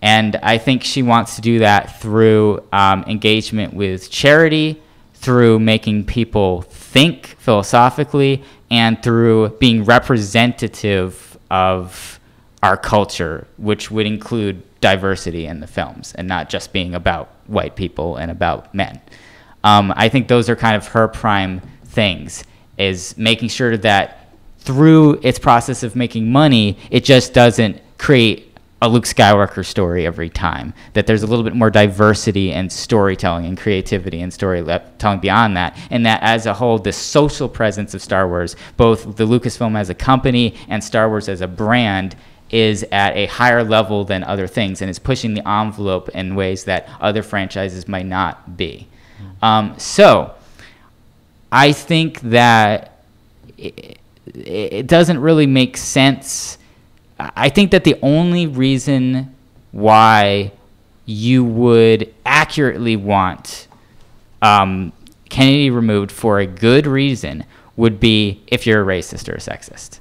And I think she wants to do that through engagement with charity, through making people think philosophically, and through being representative of our culture, which would include diversity in the films and not just being about white people and about men. I think those are kind of her prime things, is making sure that through its process of making money, it just doesn't create a Luke Skywalker story every time, that there's a little bit more diversity and storytelling and creativity and storytelling beyond that, and that as a whole, the social presence of Star Wars, both the Lucasfilm as a company and Star Wars as a brand, is at a higher level than other things, and is pushing the envelope in ways that other franchises might not be. So I think that it doesn't really make sense. I think that the only reason why you would accurately want Kennedy removed for a good reason would be if you're a racist or a sexist.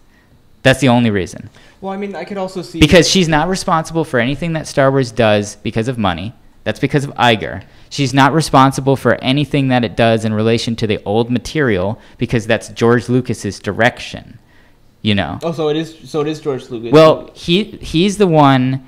That's the only reason. Well, I mean, I could also see... Because she's not responsible for anything that Star Wars does because of money. That's because of Iger. She's not responsible for anything that it does in relation to the old material because that's George Lucas's direction, you know. Oh, so it is George Lucas. Well, he's the one.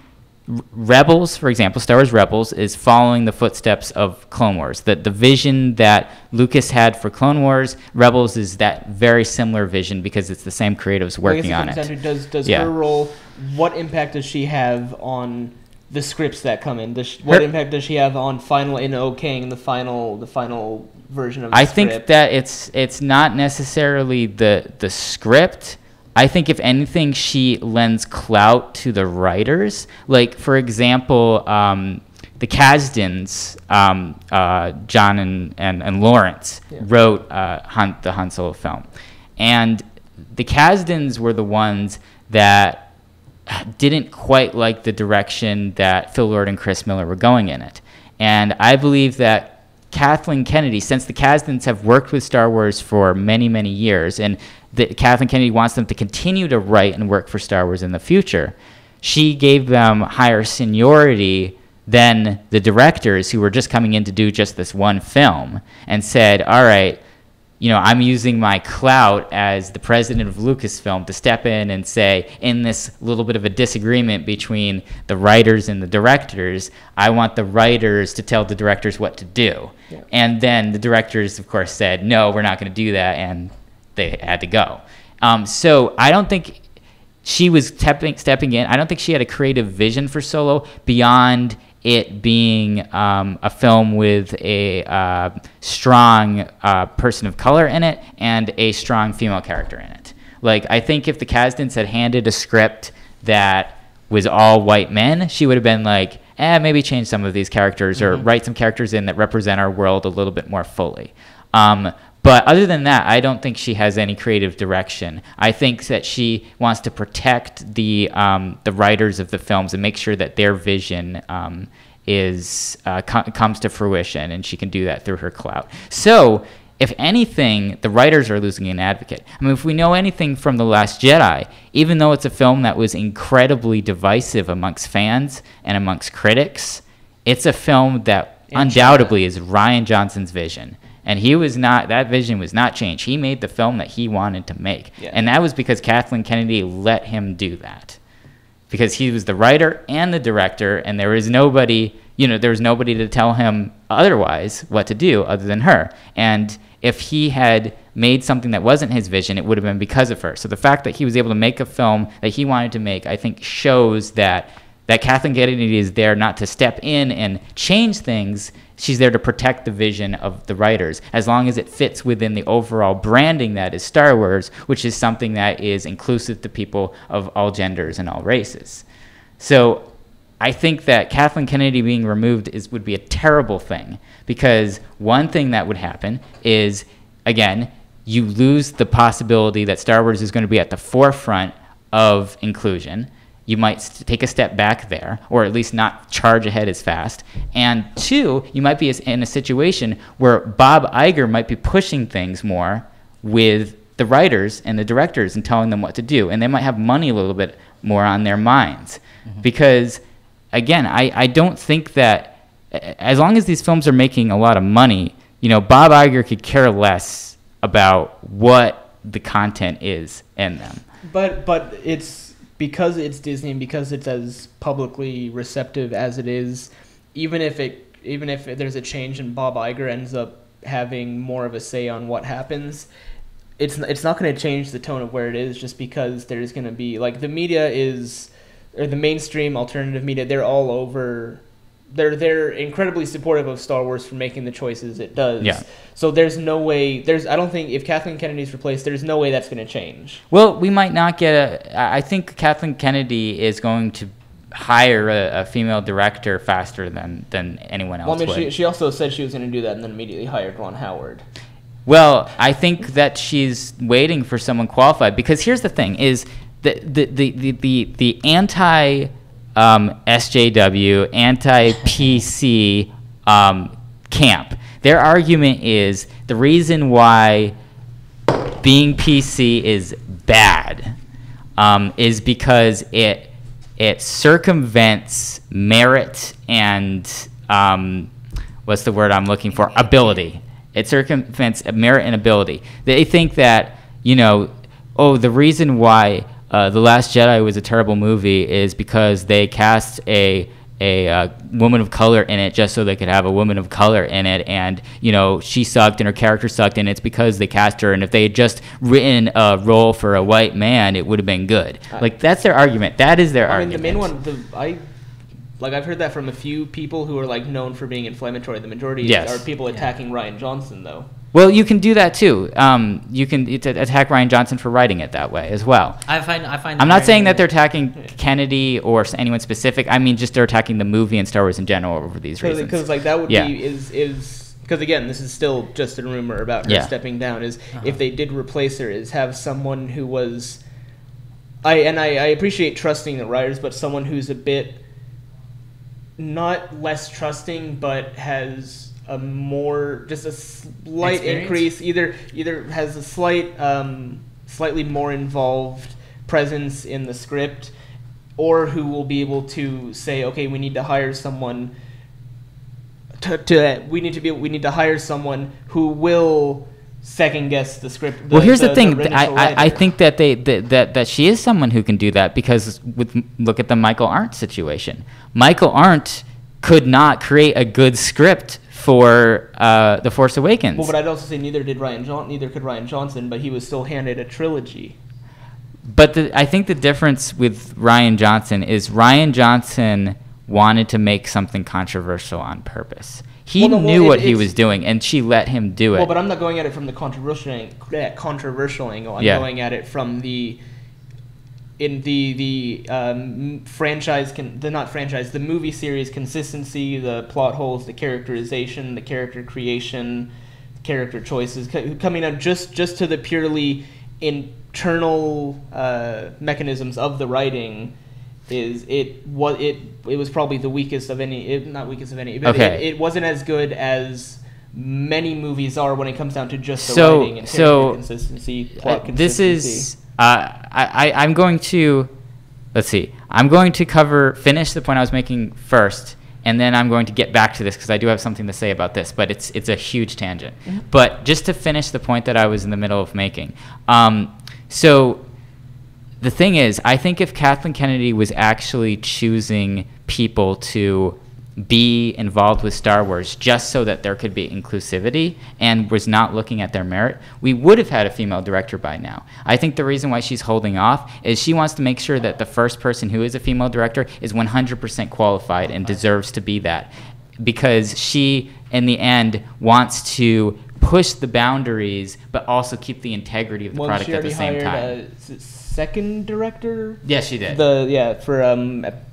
Rebels, for example, Star Wars Rebels is following the footsteps of Clone Wars. The vision that Lucas had for Clone Wars, Rebels is that very similar vision because it's the same creatives working on it. Does her role, what impact does she have on the scripts that come in? What impact does she have on okaying the final version of the script? I think that it's not necessarily the script. I think if anything, she lends clout to the writers. Like, for example, the Kasdans, John and Lawrence wrote the Han Solo film. And the Kasdans were the ones that didn't quite like the direction that Phil Lord and Chris Miller were going in it. And I believe that Kathleen Kennedy, since the Kasdans have worked with Star Wars for many, many years, and Kathleen Kennedy wants them to continue to write and work for Star Wars in the future, she gave them higher seniority than the directors who were just coming in to do just this one film, and said, all right, I'm using my clout as the president of Lucasfilm to step in and say, in this little bit of a disagreement between the writers and the directors, I want the writers to tell the directors what to do. Yeah. And then the directors, of course, said, no, we're not going to do that, and they had to go. So I don't think she was stepping in. I don't think she had a creative vision for Solo beyond it being a film with a strong person of color in it and a strong female character in it. Like, I think if the Kasdans had handed a script that was all white men, she would have been like, maybe change some of these characters or write some characters in that represent our world a little bit more fully. But other than that, I don't think she has any creative direction. I think that she wants to protect the writers of the films and make sure that their vision comes to fruition, and she can do that through her clout. So, if anything, the writers are losing an advocate. I mean, if we know anything from The Last Jedi, even though it's a film that was incredibly divisive amongst fans and amongst critics, it's a film that undoubtedly is Rian Johnson's vision. And that vision was not changed. He made the film that he wanted to make. Yeah. And that was because Kathleen Kennedy let him do that. Because he was the writer and the director, and there was nobody to tell him otherwise what to do other than her. And if he had made something that wasn't his vision, it would have been because of her. So the fact that he was able to make a film that he wanted to make, I think, shows that Kathleen Kennedy is there not to step in and change things. She's there to protect the vision of the writers, as long as it fits within the overall branding that is Star Wars, which is something that is inclusive to people of all genders and all races. So I think that Kathleen Kennedy being removed would be a terrible thing, because one thing that would happen is, again, you lose the possibility that Star Wars is going to be at the forefront of inclusion. You might take a step back there, or at least not charge ahead as fast. And two, you might be in a situation where Bob Iger might be pushing things more with the writers and the directors and telling them what to do. And they might have money a little bit more on their minds. Mm-hmm. Because, again, I don't think that, as long as these films are making a lot of money, Bob Iger could care less about what the content is in them. But it's... because it's Disney and because it's as publicly receptive as it is, even if there's a change and Bob Iger ends up having more of a say on what happens, it's not going to change the tone of where it is, just because there's going to be, like, the media or the mainstream alternative media, they're all over. They're incredibly supportive of Star Wars for making the choices it does. Yeah. So there's no way. I don't think if Kathleen Kennedy's replaced, there's no way that's going to change. Well, we might not get I think Kathleen Kennedy is going to hire a female director faster than anyone else. Well, I mean, would. She also said she was going to do that, and then immediately hired Ron Howard. Well, I think that she's waiting for someone qualified, because here's the thing: is the anti SJW, anti-PC camp. Their argument is the reason why being PC is bad is because it circumvents merit and what's the word I'm looking for? Ability. It circumvents merit and ability. They think that, the reason why The Last Jedi was a terrible movie is because they cast a woman of color in it just so they could have a woman of color in it, and she sucked and her character sucked, and it's because they cast her, and if they had just written a role for a white man, it would have been good. That's their argument. That is their argument. I mean, the main one, I've heard that from a few people who are known for being inflammatory. The majority are people attacking Rian Johnson, though. Well, you can do that too. You can attack Rian Johnson for writing it that way as well. I find. I'm not saying that they're attacking Kennedy or anyone specific. I mean, just they're attacking the movie and Star Wars in general over these reasons. Because that would be is because again, this is still just a rumor about her stepping down, is if they did replace her, is have someone who was, I appreciate trusting the writers, but someone who's a bit, not less trusting, but has a more, just a slight increase, either has a slightly more involved presence in the script, or who will be able to say, okay, we need to hire someone we need to hire someone who will second guess the script. Well, here's the thing. I think that that she is someone who can do that, because look at the Michael Arndt situation. Michael Arndt could not create a good script for The Force Awakens. Well, but I'd also say neither could Ryan Johnson, but he was still handed a trilogy. But I think the difference with Ryan Johnson is Ryan Johnson wanted to make something controversial on purpose. He knew what he was doing, and she let him do it. Well, but I'm not going at it from the controversial angle. I'm going at it from the franchise, the movie series consistency, the plot holes, the characterization, the character creation, character choices, coming out just to the purely internal mechanisms of the writing. It was probably the weakest of any, not weakest of any, but it wasn't as good as many movies are when it comes down to just the writing and character consistency, plot consistency. This is I'm going to, let's see, I'm going to finish the point I was making first, and then I'm going to get back to this because I do have something to say about this, but it's a huge tangent. Mm-hmm. But just to finish the point that I was in the middle of making, so the thing is, I think if Kathleen Kennedy was actually choosing people to be involved with Star Wars just so that there could be inclusivity and was not looking at their merit, we would have had a female director by now. I think the reason why she's holding off is she wants to make sure that the first person who is a female director is 100% qualified and deserves to be that, because she, in the end, wants to push the boundaries but also keep the integrity of the product at the same time. Second director? Yes, she did. For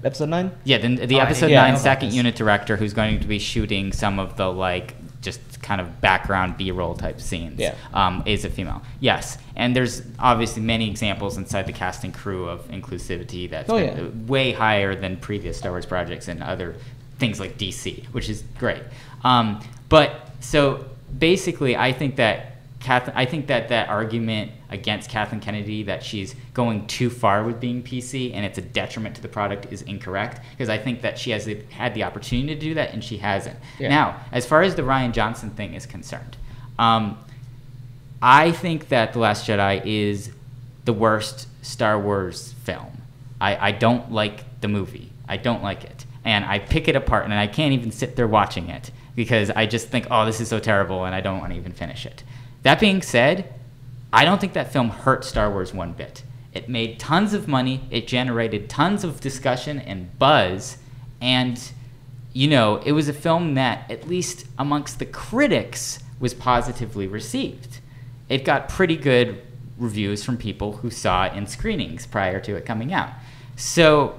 episode 9? Yeah, the episode 9 second unit director, who's going to be shooting some of the just kind of background B-roll type scenes. Yeah. Is a female. Yes. And there's obviously many examples inside the casting crew of inclusivity that's been way higher than previous Star Wars projects and other things like DC, which is great. But so basically I think that that argument against Kathleen Kennedy, that she's going too far with being PC and it's a detriment to the product, is incorrect, because I think that she has had the opportunity to do that and she hasn't. Yeah. Now, as far as the Rian Johnson thing is concerned, I think that The Last Jedi is the worst Star Wars film. I don't like the movie. I don't like it. And I pick it apart and I can't even sit there watching it because I just think, oh, this is so terrible, and I don't want to even finish it. That being said, I don't think that film hurt Star Wars one bit. It made tons of money, it generated tons of discussion and buzz, and, it was a film that, at least amongst the critics, was positively received. It got pretty good reviews from people who saw it in screenings prior to it coming out. So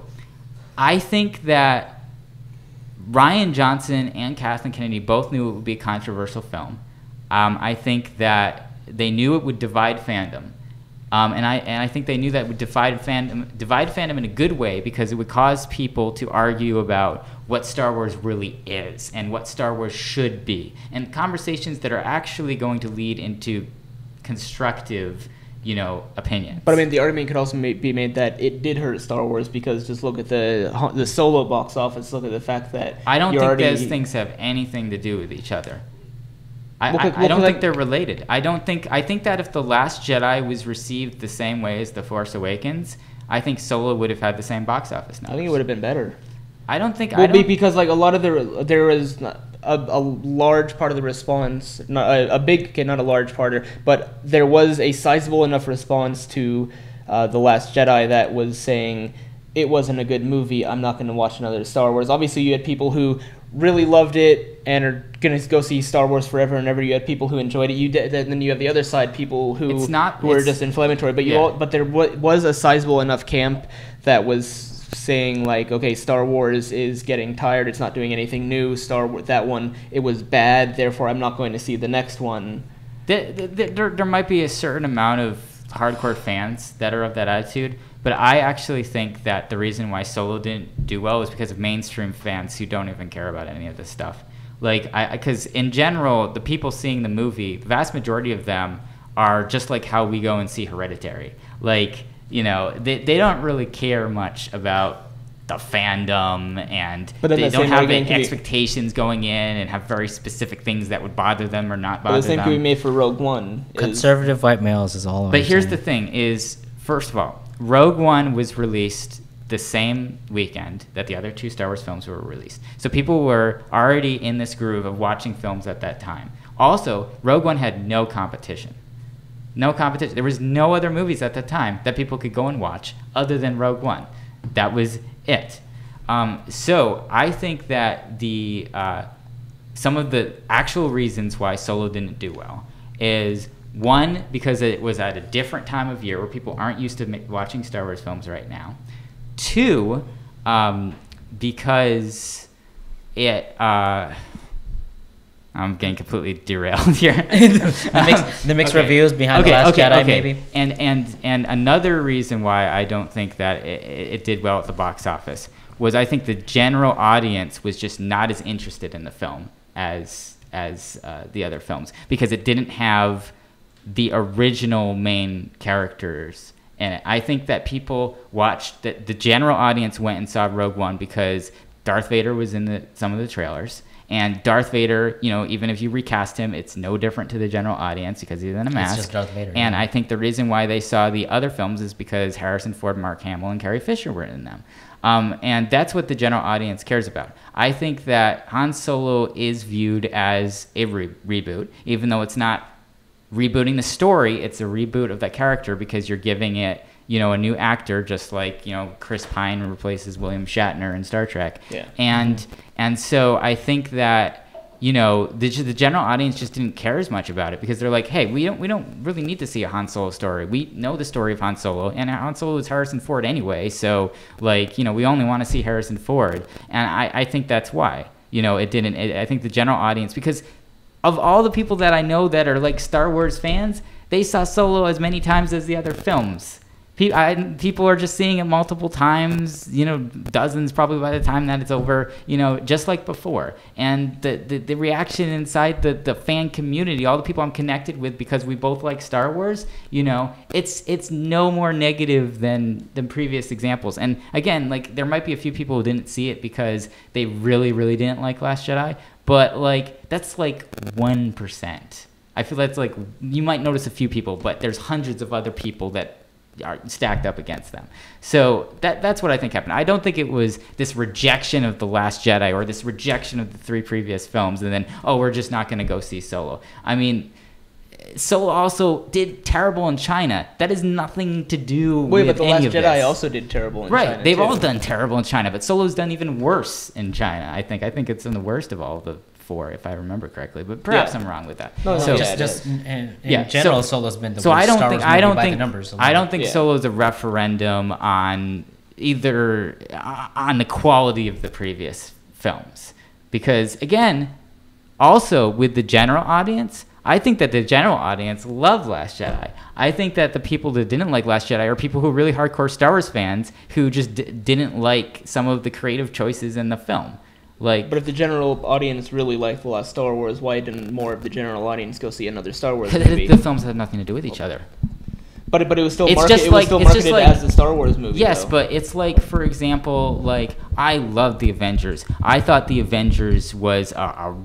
I think that Rian Johnson and Kathleen Kennedy both knew it would be a controversial film. I think that they knew it would divide fandom, and I think they knew that it would divide fandom in a good way, because it would cause people to argue about what Star Wars really is and what Star Wars should be, and conversations that are actually going to lead into constructive, opinions. But I mean, the argument could also be made that it did hurt Star Wars, because just look at the Solo box office. Look at the fact that I don't think those things have anything to do with each other. I don't think they're related. I think that if The Last Jedi was received the same way as The Force Awakens, I think Solo would have had the same box office numbers. I think it would have been better. I don't think. Because a lot of there was a large part of the response, not a large part, but there was a sizable enough response to The Last Jedi that was saying it wasn't a good movie, I'm not going to watch another Star Wars. Obviously, you had people who really loved it and are going to go see Star Wars forever and ever. You had people who enjoyed it. Then you have the other side, people who were just inflammatory. But but there was a sizable enough camp that was saying like, okay, Star Wars is getting tired, it's not doing anything new. Star Wars, that one, it was bad, therefore I'm not going to see the next one. There might be a certain amount of hardcore fans that are of that attitude, but I actually think that the reason why Solo didn't do well is because of mainstream fans who don't even care about any of this stuff. Like, because in general, the people seeing the movie, the vast majority of them are just like how we go and see Hereditary. Like, you know, they don't really care much about the fandom, and they don't have any expectations going in and have very specific things that would bother them or not bother them. The same could be made for Rogue One. Conservative white males is all. But here's the thing: is first of all, Rogue One was released the same weekend that the other two Star Wars films were released, so people were already in this groove of watching films at that time. Also, Rogue One had no competition. No competition. There was no other movies at that time that people could go and watch other than Rogue One. That was it. So I think that the some of the actual reasons why Solo didn't do well is, one, because it was at a different time of year where people aren't used to watching Star Wars films right now. Two, because it... I'm getting completely derailed here. the mixed reviews behind The Last Jedi, maybe. And another reason why I don't think that it did well at the box office was I think the general audience was just not as interested in the film as the other films, because it didn't have the original main characters in it. I think that people watched, that the general audience went and saw Rogue One because Darth Vader was in some of the trailers. And Darth Vader, you know, even if you recast him, it's no different to the general audience because he's in a mask. It's just Darth Vader. And I think the reason why they saw the other films is because Harrison Ford, Mark Hamill, and Carrie Fisher were in them. And that's what the general audience cares about. I think that Han Solo is viewed as a reboot, even though it's not rebooting the story. It's a reboot of that character because you're giving it, you know, a new actor, just like, you know, Chris Pine replaces William Shatner in Star Trek. Yeah. And so I think that, you know, the general audience just didn't care as much about it because they're like, hey, we don't really need to see a Han Solo story. We know the story of Han Solo, and Han Solo is Harrison Ford anyway. So, like, you know, we only want to see Harrison Ford. And I think that's why, you know, it didn't. I think the general audience, because of all the people that I know that are like Star Wars fans, they saw Solo as many times as the other films. People are just seeing it multiple times, you know, dozens probably by the time that it's over, you know, just like before. And the reaction inside the fan community, all the people I'm connected with because we both like Star Wars, you know, it's no more negative than previous examples. And again, like, there might be a few people who didn't see it because they really, really didn't like Last Jedi, but like, that's like 1%. I feel that's like, you might notice a few people, but there's hundreds of other people that are stacked up against them. So that's what I think happened. I don't think it was this rejection of The Last Jedi or this rejection of the three previous films and then, oh, we're just not going to go see Solo. I mean, Solo also did terrible in China. That has nothing to do with any of this. Wait, but The Last Jedi also did terrible in China. Right, they've all done terrible in China, but Solo's done even worse in China, I think. I think it's in the worst of all the four, if I remember correctly, but perhaps I'm wrong with that. No, so just in general, Solo's been the worst Star Wars movie by the numbers. I don't think Solo's a referendum on either on the quality of the previous films, because again, also with the general audience, I think that the general audience loved Last Jedi. I think that the people that didn't like Last Jedi are people who are really hardcore Star Wars fans who just didn't like some of the creative choices in the film. Like, but if the general audience really liked the last Star Wars, why didn't more of the general audience go see another Star Wars movie? The films had nothing to do with each other. But it was still marketed as the Star Wars movie. Yes, though. But it's like, for example, like, I love the Avengers. I thought the Avengers was a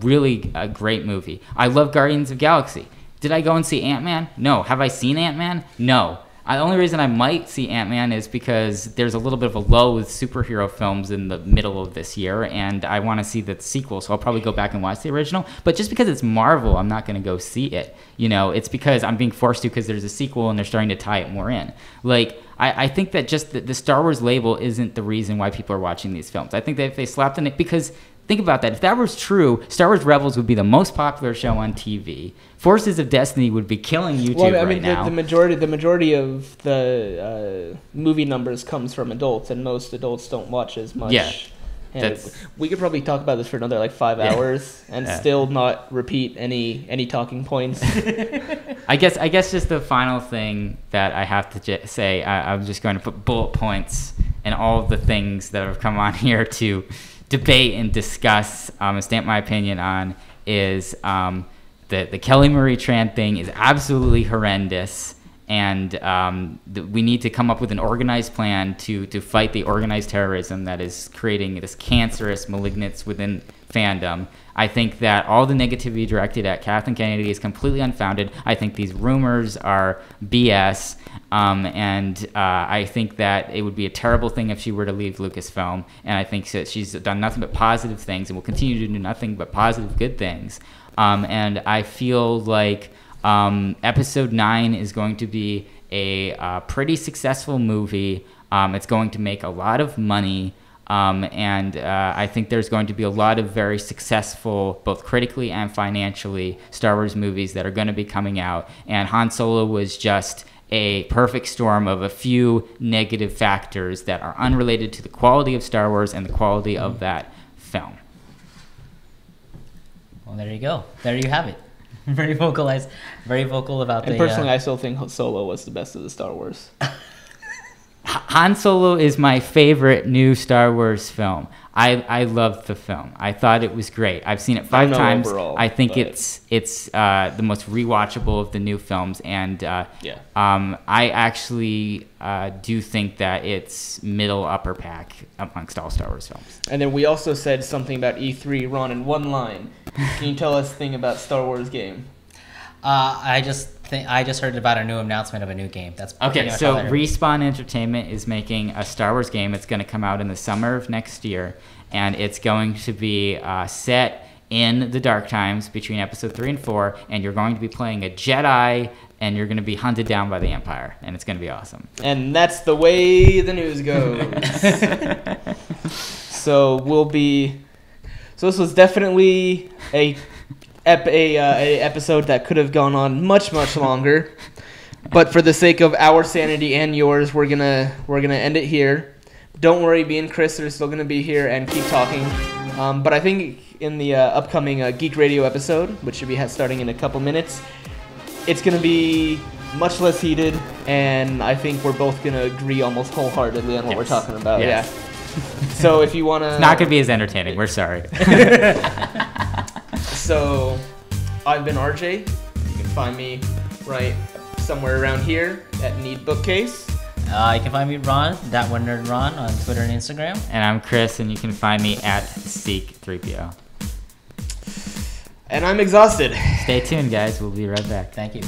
great movie. I love Guardians of the Galaxy. Did I go and see Ant-Man? No. Have I seen Ant-Man? No. The only reason I might see Ant-Man is because there's a little bit of a lull with superhero films in the middle of this year, and I want to see the sequel, so I'll probably go back and watch the original. But just because it's Marvel, I'm not going to go see it. You know, it's because I'm being forced to because there's a sequel and they're starting to tie it more in. Like, I think that just the Star Wars label isn't the reason why people are watching these films. I think that if they slapped in it, because Think about that. If that was true, Star Wars Rebels would be the most popular show on TV. Forces of Destiny would be killing YouTube right now. The majority of the movie numbers comes from adults, and most adults don't watch as much. Yeah, And we could probably talk about this for another 5 hours and still not repeat any talking points. I guess just the final thing that I have to say, I'm just going to put bullet points and all of the things that have come on here to debate and discuss and stamp my opinion on is the Kelly Marie Tran thing is absolutely horrendous, and we need to come up with an organized plan to fight the organized terrorism that is creating this cancerous malignance within fandom. I think that all the negativity directed at Kathleen Kennedy is completely unfounded. I think these rumors are BS, and I think that it would be a terrible thing if she were to leave Lucasfilm, and I think that she's done nothing but positive things and will continue to do nothing but positive good things. And I feel like Episode 9 is going to be a pretty successful movie. It's going to make a lot of money. And I think there's going to be a lot of very successful, both critically and financially, Star Wars movies that are going to be coming out. And Han Solo was just a perfect storm of a few negative factors that are unrelated to the quality of Star Wars and the quality of that film. Well, there you go. There you have it. Very vocalized, very vocal about and personally, I still think Solo was the best of the Star Wars. Han Solo is my favorite new Star Wars film. I loved the film. I thought it was great. I've seen it 5 times. Overall, I think it's the most rewatchable of the new films, and I actually do think that it's middle upper pack amongst all Star Wars films. And then we also said something about E3, Ron, in one line. Can you tell us a thing about Star Wars game? I just heard about a new announcement of a new game. That's okay. So Respawn Entertainment is making a Star Wars game. It's going to come out in the summer of next year, and it's going to be set in the dark times between Episode 3 and 4. And you're going to be playing a Jedi, and you're going to be hunted down by the Empire, and it's going to be awesome. And that's the way the news goes. So this was definitely a episode that could have gone on much much longer, but for the sake of our sanity and yours, we're gonna end it here. Don't worry, me and Chris are still gonna be here and keep talking, but I think in the upcoming Geek Radio episode, which should be starting in a couple minutes, it's gonna be much less heated, and I think we're both gonna agree almost wholeheartedly on what we're talking about. Yes. Yeah. So if you wanna, it's not gonna be as entertaining. We're sorry. So, I've been RJ. You can find me right somewhere around here at Need Bookcase. You can find me Ron, that one nerd Ron, on Twitter and Instagram. And I'm Chris, and you can find me at Seek3PO. And I'm exhausted. Stay tuned, guys. We'll be right back. Thank you.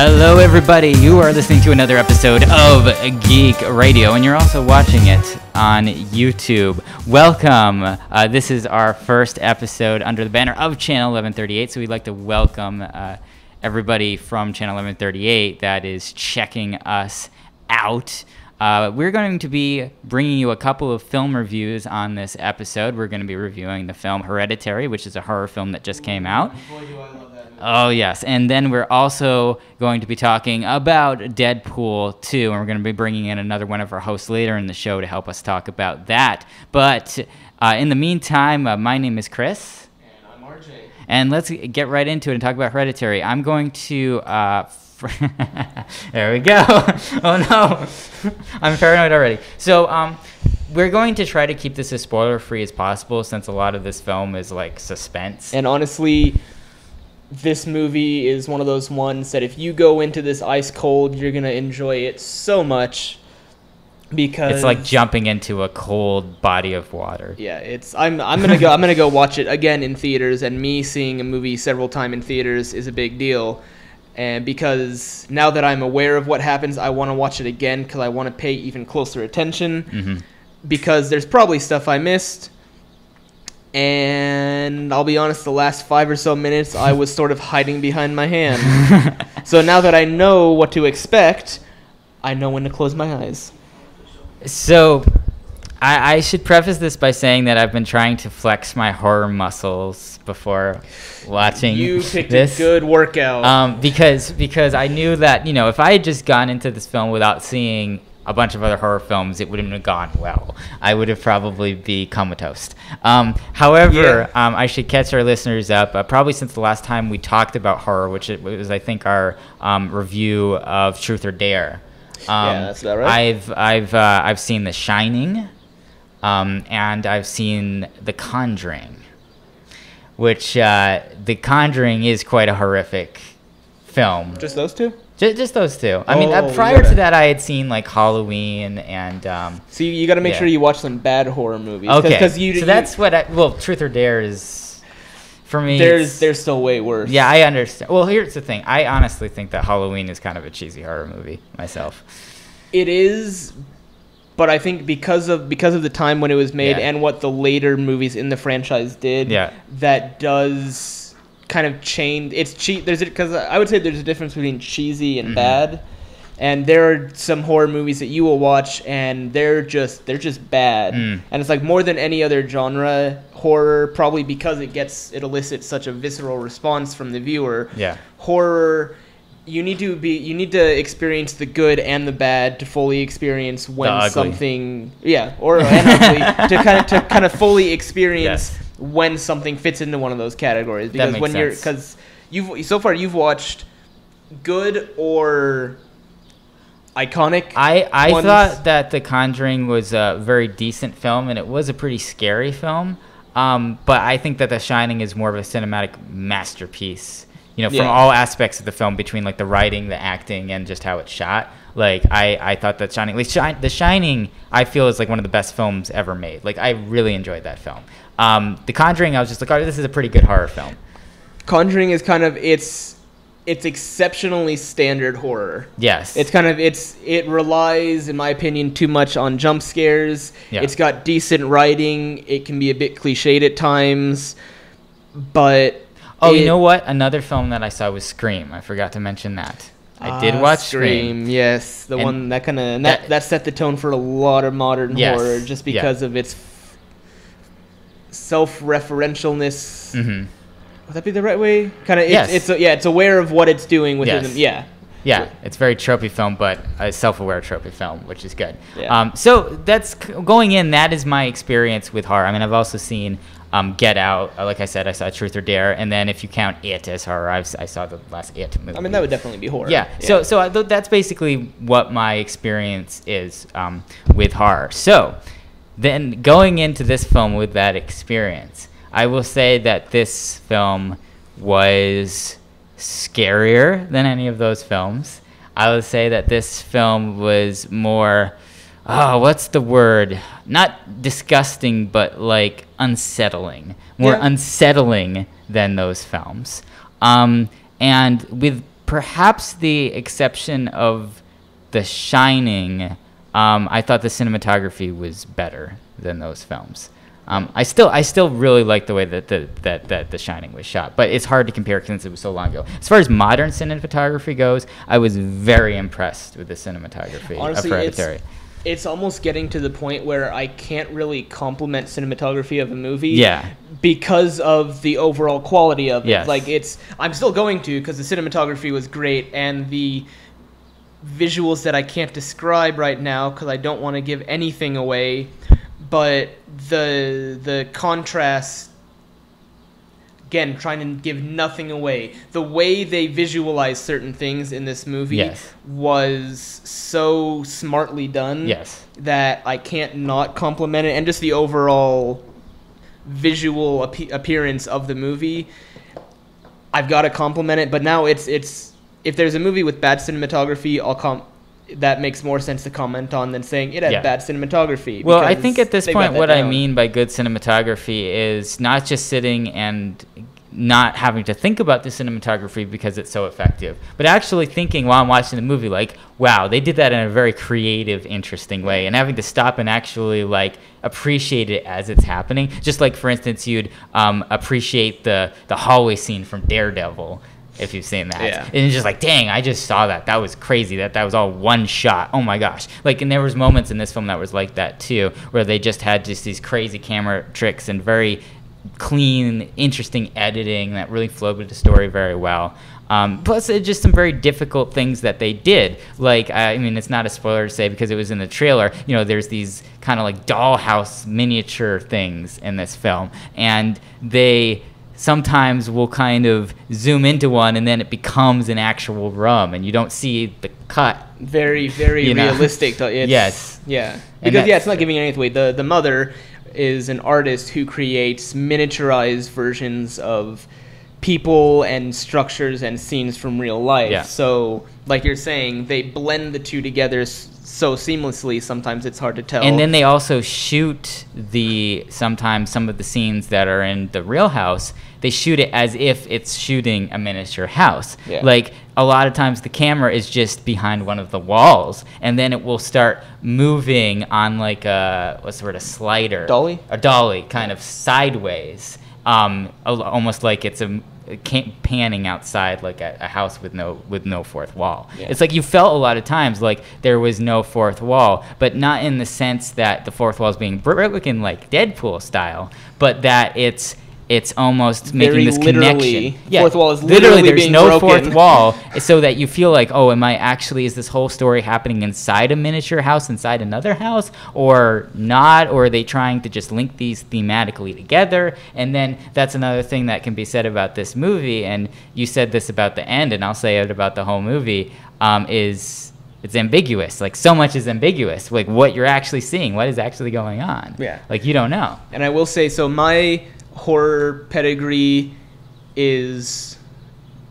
Hello, everybody. You are listening to another episode of Geek Radio, and you're also watching it on YouTube. Welcome. This is our first episode under the banner of Channel 1138, so we'd like to welcome everybody from Channel 1138 that is checking us out. We're going to be bringing you a couple of film reviews on this episode. We're going to be reviewing the film Hereditary, which is a horror film that just came out. Boy, do I love that movie. Oh, yes. And then we're also going to be talking about Deadpool 2, and we're going to be bringing in another one of our hosts later in the show to help us talk about that. But in the meantime, my name is Chris. And I'm RJ. And let's get right into it and talk about Hereditary. I'm going to... there we go. Oh, no. I'm paranoid already. So we're going to try to keep this as spoiler-free as possible since a lot of this film is, like, suspense. And honestly, this movie is one of those ones that if you go into this ice cold, you're going to enjoy it so much because... It's like jumping into a cold body of water. Yeah, I'm gonna go watch it again in theaters, and me seeing a movie several times in theaters is a big deal. And because now that I'm aware of what happens, I want to watch it again because I want to pay even closer attention. Mm-hmm. Because there's probably stuff I missed. And I'll be honest, the last 5 or so minutes, I was sort of hiding behind my hand. So now that I know what to expect, I know when to close my eyes. So I should preface this by saying that I've been trying to flex my horror muscles before watching You picked this. a good workout. Because I knew that, if I had just gone into this film without seeing a bunch of other horror films, it wouldn't have gone well. I would have probably be comatose. However, I should catch our listeners up. Probably since the last time we talked about horror, which it was, I think, our review of Truth or Dare. Yeah, that's about right. I've seen The Shining, and I've seen The Conjuring, which The Conjuring is quite a horrific film. Just those two? Just those two. I mean, Oh, prior yeah. to that, I had seen like Halloween and. So you got to make Yeah. sure you watch some bad horror movies. Okay. Cause That's what Truth or Dare is. For me, There's still way worse. Yeah, I understand. Well, here's the thing. I honestly think that Halloween is kind of a cheesy horror movie myself. It is, but I think because of the time when it was made Yeah. and what the later movies in the franchise did, Yeah. that does kind of change. It's cheap. Because I would say there's a difference between cheesy and bad, and there are some horror movies that you will watch and they're just bad, and it's like more than any other genre, horror, probably because it elicits such a visceral response from the viewer. Yeah. Horror. You need to experience the good and the bad to fully experience when ugly. something, or ugly to kind of fully experience Yes. when something fits into one of those categories. That Because makes because you've watched good or iconic. I ones. thought that The Conjuring was a very decent film, and it was a pretty scary film. But I think that The Shining is more of a cinematic masterpiece. From Yeah. all aspects of the film, between like the writing, the acting, and just how it's shot. Like I thought that The Shining, I feel is like one of the best films ever made. Like I really enjoyed that film. The Conjuring, I was just like, oh, this is a pretty good horror film. Conjuring is kind of it's exceptionally standard horror. Yes. It relies, in my opinion, too much on jump scares. Yeah. It's got decent writing. It can be a bit cliched at times, but you know what? Another film that I saw was Scream. I forgot to mention that. I did watch Scream. Yes, the And one that set the tone for a lot of modern Yes, horror just because of its self-referentialness. Mm-hmm. Would that be the right way? Kind of. Yes. It's aware of what it's doing within Yes. them. Yeah. Yeah, it's very tropey film, but a self-aware tropey film, which is good. Yeah. So that's going in. That is my experience with horror. I mean, I've also seen Get Out. Like I said, I saw Truth or Dare, and then if you count It as horror, I saw the last It movie. I mean, that would definitely be horror. Yeah. So that's basically what my experience is with horror. So then going into this film with that experience, I will say that this film was scarier than any of those films. I would say that this film was more, what's the word? Not disgusting, but like unsettling. More unsettling than those films. And with perhaps the exception of The Shining, I thought the cinematography was better than those films. I still really like the way that The Shining was shot, but it's hard to compare since it was so long ago. As far as modern cinematography goes, I was very impressed with the cinematography Honestly, of Hereditary. It's almost getting to the point where I can't really compliment cinematography of a movie. Yeah. Because of the overall quality of it. Yes. Like, I'm still going to, because the cinematography was great, and the visuals that I can't describe right now because I don't want to give anything away, but the contrast, again, trying to give nothing away, the way they visualize certain things in this movie was so smartly done that I can't not compliment it, and just the overall visual appearance of the movie, I've got to compliment it. But now it's if there's a movie with bad cinematography, that makes more sense to comment on than saying it had bad cinematography. Well, I think at this point what I mean by good cinematography is not just sitting and not having to think about the cinematography because it's so effective, but actually thinking while I'm watching the movie, like, wow, they did that in a very creative, interesting way, and having to stop and actually like appreciate it as it's happening. Just like, for instance, you'd appreciate the hallway scene from Daredevil, if you've seen that. Yeah. And it's just like, dang, I just saw that. That was crazy. That was all one shot. Oh my gosh. Like, and there was moments in this film that was like that too, where they just had just these crazy camera tricks and very clean, interesting editing that really flowed with the story very well. Plus, just some very difficult things that they did. Like, I mean, it's not a spoiler to say because it was in the trailer. You know, there's these kind of like dollhouse miniature things in this film, and they sometimes will kind of zoom into one and then it becomes an actual room and you don't see the cut. Very, very realistic. Yes. Yeah. Because, it's not giving anything away. The mother is an artist who creates miniaturized versions of people and structures and scenes from real life. Yeah. So, like you're saying, they blend the two together so seamlessly, sometimes it's hard to tell. And then they also shoot sometimes some of the scenes that are in the real house, they shoot it as if it's shooting a miniature house. Yeah. Like, a lot of times the camera is just behind one of the walls, and then it will start moving on like a slider. Dolly? A dolly, kind of sideways. Almost like it's panning outside like a house with no fourth wall. Yeah. It's like you felt a lot of times like there was no fourth wall, but not in the sense that the fourth wall is being broken like Deadpool style, but that it's almost making this connection. Yeah, fourth wall is literally there's being no broken. fourth wall, so that you feel like, oh, is this whole story happening inside a miniature house, inside another house, or not? Or are they trying to just link these thematically together? And then that's another thing that can be said about this movie, and you said this about the end, and I'll say it about the whole movie, is it's ambiguous. Like, so much is ambiguous. Like, what you're actually seeing, what is actually going on. Yeah. Like, you don't know. And I will say, so my horror pedigree is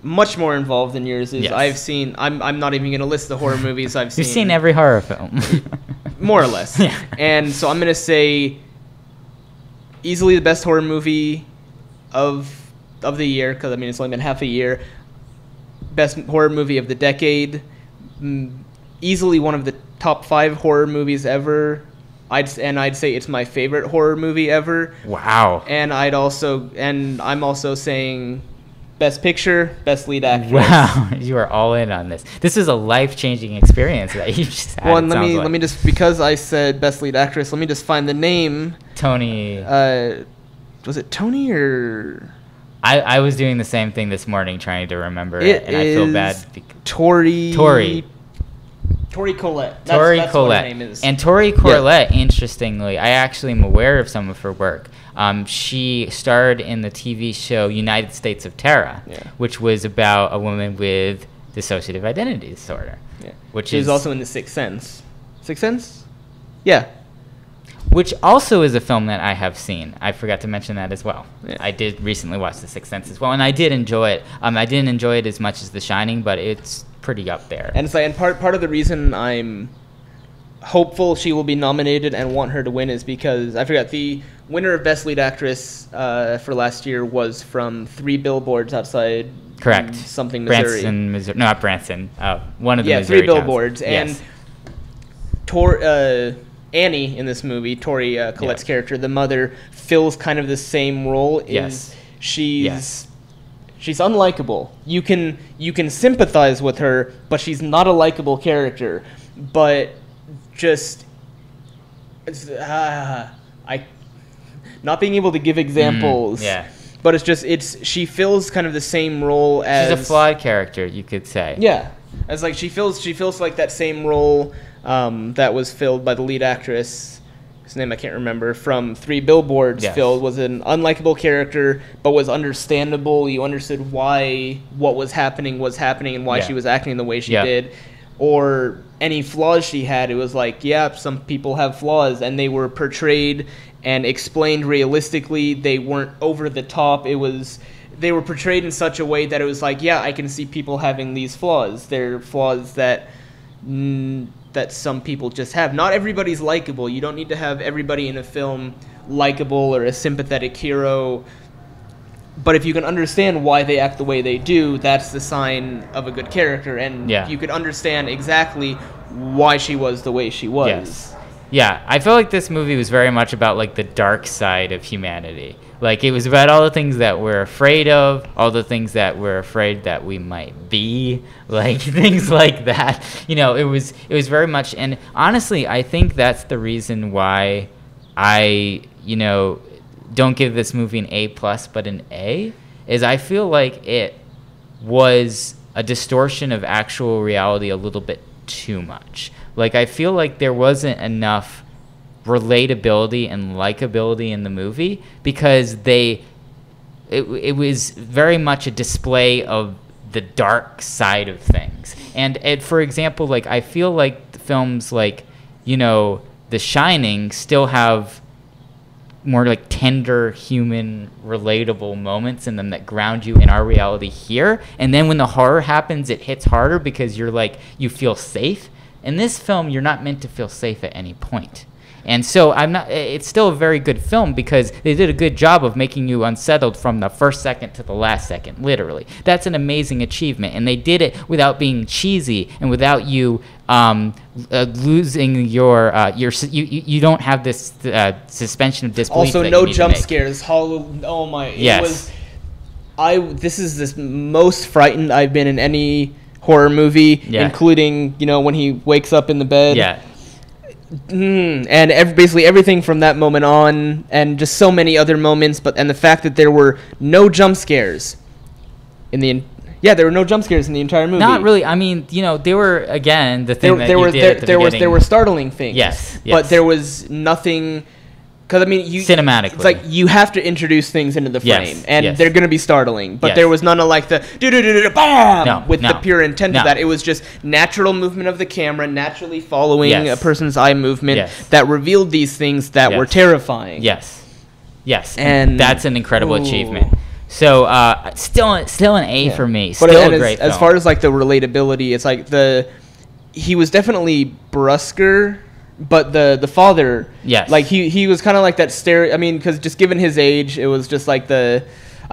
much more involved than yours is. Yes. I've seen, I'm not even going to list the horror movies I've seen. You've seen every horror film. More or less. Yeah. And so I'm going to say easily the best horror movie of the year, because I mean it's only been half a year. Best horror movie of the decade. Easily one of the top 5 horror movies ever. I'd say it's my favorite horror movie ever. Wow. And I'm also saying best picture, best lead actress. Wow, you are all in on this. This is a life-changing experience that you just had. Well, and let me just, because I said best lead actress, let me just find the name. Tony. Was it Tony or? I was doing the same thing this morning, trying to remember it, and I feel bad. Tori Collette. That's what her name is. And Tori Collette, interestingly, I actually am aware of some of her work. She starred in the TV show United States of Terror, which was about a woman with dissociative identity disorder. Yeah. She's also in The Sixth Sense. Sixth Sense? Yeah. Which also is a film that I have seen. I forgot to mention that as well. Yeah. I did recently watch The Sixth Sense as well, and I did enjoy it. I didn't enjoy it as much as The Shining, but it's pretty up there. And part of the reason I'm hopeful she will be nominated and want her to win is because I forgot the winner of Best Lead Actress for last year was from 3 Billboards Outside Correct. Something Missouri. Branson, Missouri. No, not Branson. One of the Missouri 3 billboards. towns. And Annie in this movie, Tori Collette's character, the mother, fills kind of the same role. She's unlikable. You can sympathize with her, but she's not a likable character. But just not being able to give examples. But she fills kind of the same role as... She's a flawed character, you could say. Yeah. As like she feels like that same role that was filled by the lead actress, whose name I can't remember, from 3 Billboards. Filled was an unlikable character, but was understandable. You understood why what was happening, and why she was acting the way she did. Or any flaws she had, it was like, some people have flaws, and they were portrayed and explained realistically. They weren't over the top. They were portrayed in such a way that it was like, I can see people having these flaws. They're flaws that some people just have. Not everybody's likable. You don't need to have everybody in a film likable or a sympathetic hero. But if you can understand why they act the way they do, that's the sign of a good character. And you could understand exactly why she was the way she was. Yeah, I feel like this movie was very much about like the dark side of humanity. Like it was about all the things that we're afraid of, all the things that we're afraid that we might be, like things like that. It was very much, and honestly, I think that's the reason why I, don't give this movie an A+ but an A, is I feel like it was a distortion of actual reality a little bit too much. Like, I feel like there wasn't enough relatability and likability in the movie because it was very much a display of the dark side of things. And for example, like, I feel like films like, The Shining still have more like tender, human, relatable moments in them that ground you in our reality here. And then when the horror happens, it hits harder because you feel safe. In this film, you're not meant to feel safe at any point. And so it's still a very good film because they did a good job of making you unsettled from the first second to the last second, literally. That's an amazing achievement. And they did it without being cheesy and without you losing you don't have this suspension of disbelief. Also, no jump scares. Oh my. Yes. This is the most frightened I've been in any horror movie, including, when he wakes up in the bed. And basically everything from that moment on, and just so many other moments, and the fact that there were no jump scares there were no jump scares in the entire movie. Not really. I mean, there were, again, the thing there were startling things. Yes. But there was nothing. Because, cinematically, it's like you have to introduce things into the frame, and they're going to be startling. But there was none of like the bam with the pure intent of that. It was just natural movement of the camera, naturally following a person's eye movement that revealed these things that were terrifying. Yes, and that's an incredible achievement. So still an A for me. Still a great film. As far as like the relatability, it's like he was definitely brusquer. But the father, like he was kind of like that because just given his age, it was just like I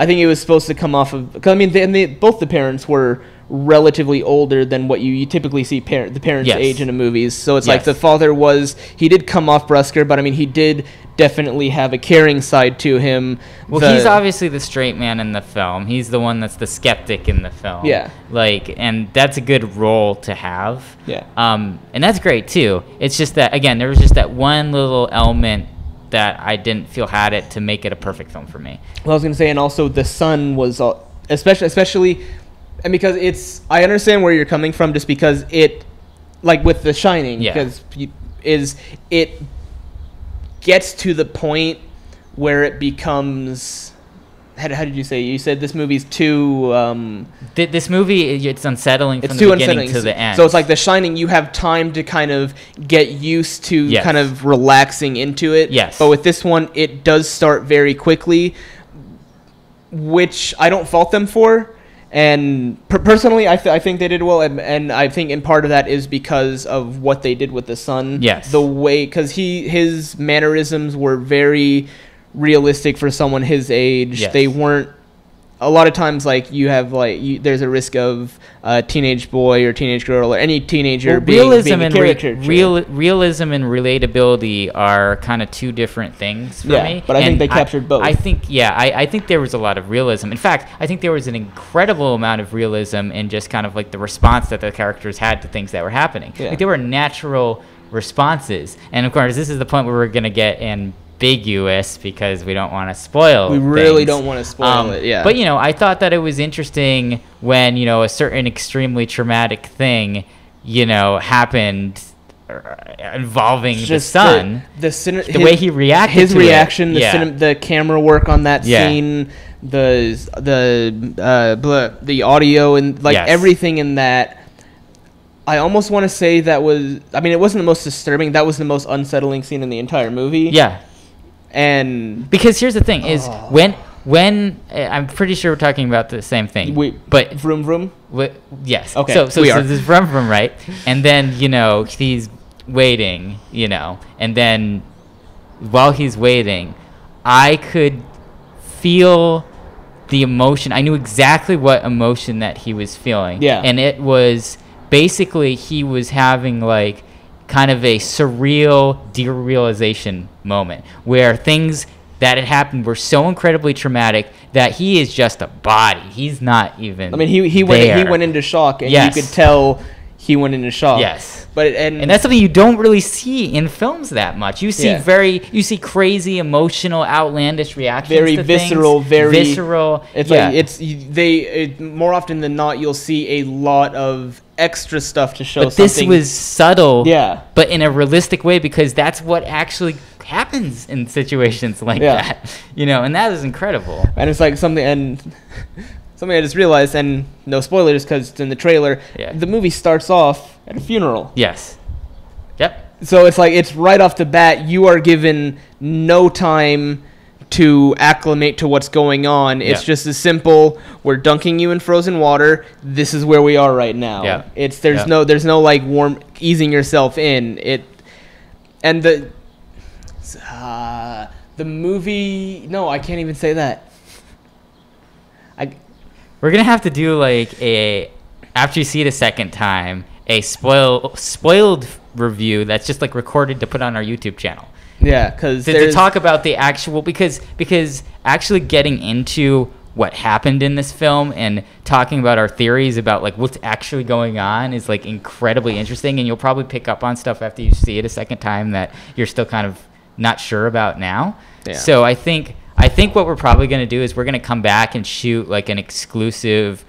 think it was supposed to come off of. Cause both the parents were relatively older than what you typically see the parents' age in the movies. So it's like the father he did come off brusquer, but he did definitely have a caring side to him. Well, he's obviously the straight man in the film. He's the one that's the skeptic in the film. Yeah. And that's a good role to have. Yeah. And that's great too. It's just that, again, there was just that one little element that I didn't feel had it to make it a perfect film for me. Well, I was going to say, and also the son was, especially, and because I understand where you're coming from, just because like with The Shining, because it gets to the point where it becomes. How did you say? You said this movie's too. This movie, it's unsettling from the beginning to the end. So it's like The Shining. You have time to kind of get used to kind of relaxing into it. Yes. But with this one, it does start very quickly, which I don't fault them for. And personally, I think they did well, and I think in part of that is because of what they did with the son. Yes. The way, because his mannerisms were very realistic for someone his age. Yes. They weren't a lot of times, like, you have, like, there's a risk of a teenage boy or teenage girl or any teenager being a caricature. Realism and relatability are kind of two different things for me. But I think they captured both. I think there was a lot of realism. In fact, I think there was an incredible amount of realism in just kind of like the response that the characters had to things that were happening. Yeah. Like, there were natural responses. And of course, this is the point where we're going to get ambiguous because we don't want to spoil. We really don't want to spoil it. Yeah. But I thought that it was interesting when a certain extremely traumatic thing happened involving the son. The way he reacted. His to reaction. it. The camera work on that scene. The audio and everything in that. I almost want to say that was. I mean, it wasn't the most disturbing. That was the most unsettling scene in the entire movie. Yeah. And because here's the thing is when I'm pretty sure we're talking about the same thing. But vroom vroom. Yes. Okay. So this vroom vroom, right? And then he's waiting, and then while he's waiting, I could feel the emotion. I knew exactly what emotion that he was feeling. Yeah. And it was basically he was having like kind of a surreal derealization moment where things that had happened were so incredibly traumatic that he is just a body. He's not even. I mean, he went into shock, and you could tell he went into shock. Yes. But and that's something you don't really see in films that much. You see crazy, emotional, outlandish reactions. Very to visceral, things. very visceral. It's more often than not you'll see a lot of extra stuff to show. But this was subtle. Yeah. But in a realistic way because that's what actually happens in situations like that. And that is incredible. And it's like something I just realized, and no spoilers because it's in the trailer. Yeah. The movie starts off at a funeral. Yes. Yep. So it's right off the bat, you are given no time to acclimate to what's going on. It's just as simple. We're dunking you in frozen water. This is where we are right now. Yeah. There's no like warm easing yourself in it, and the movie. No, I can't even say that. We're gonna have to do like after you see it a second time, a spoiled review that's just like recorded to put on our YouTube channel. Yeah, because to talk about the actual because actually getting into what happened in this film and talking about our theories about like what's actually going on is like incredibly interesting, and you'll probably pick up on stuff after you see it a second time that you're still kind of not sure about now. Yeah. So I think what we're probably going to do is we're going to come back and shoot like an exclusive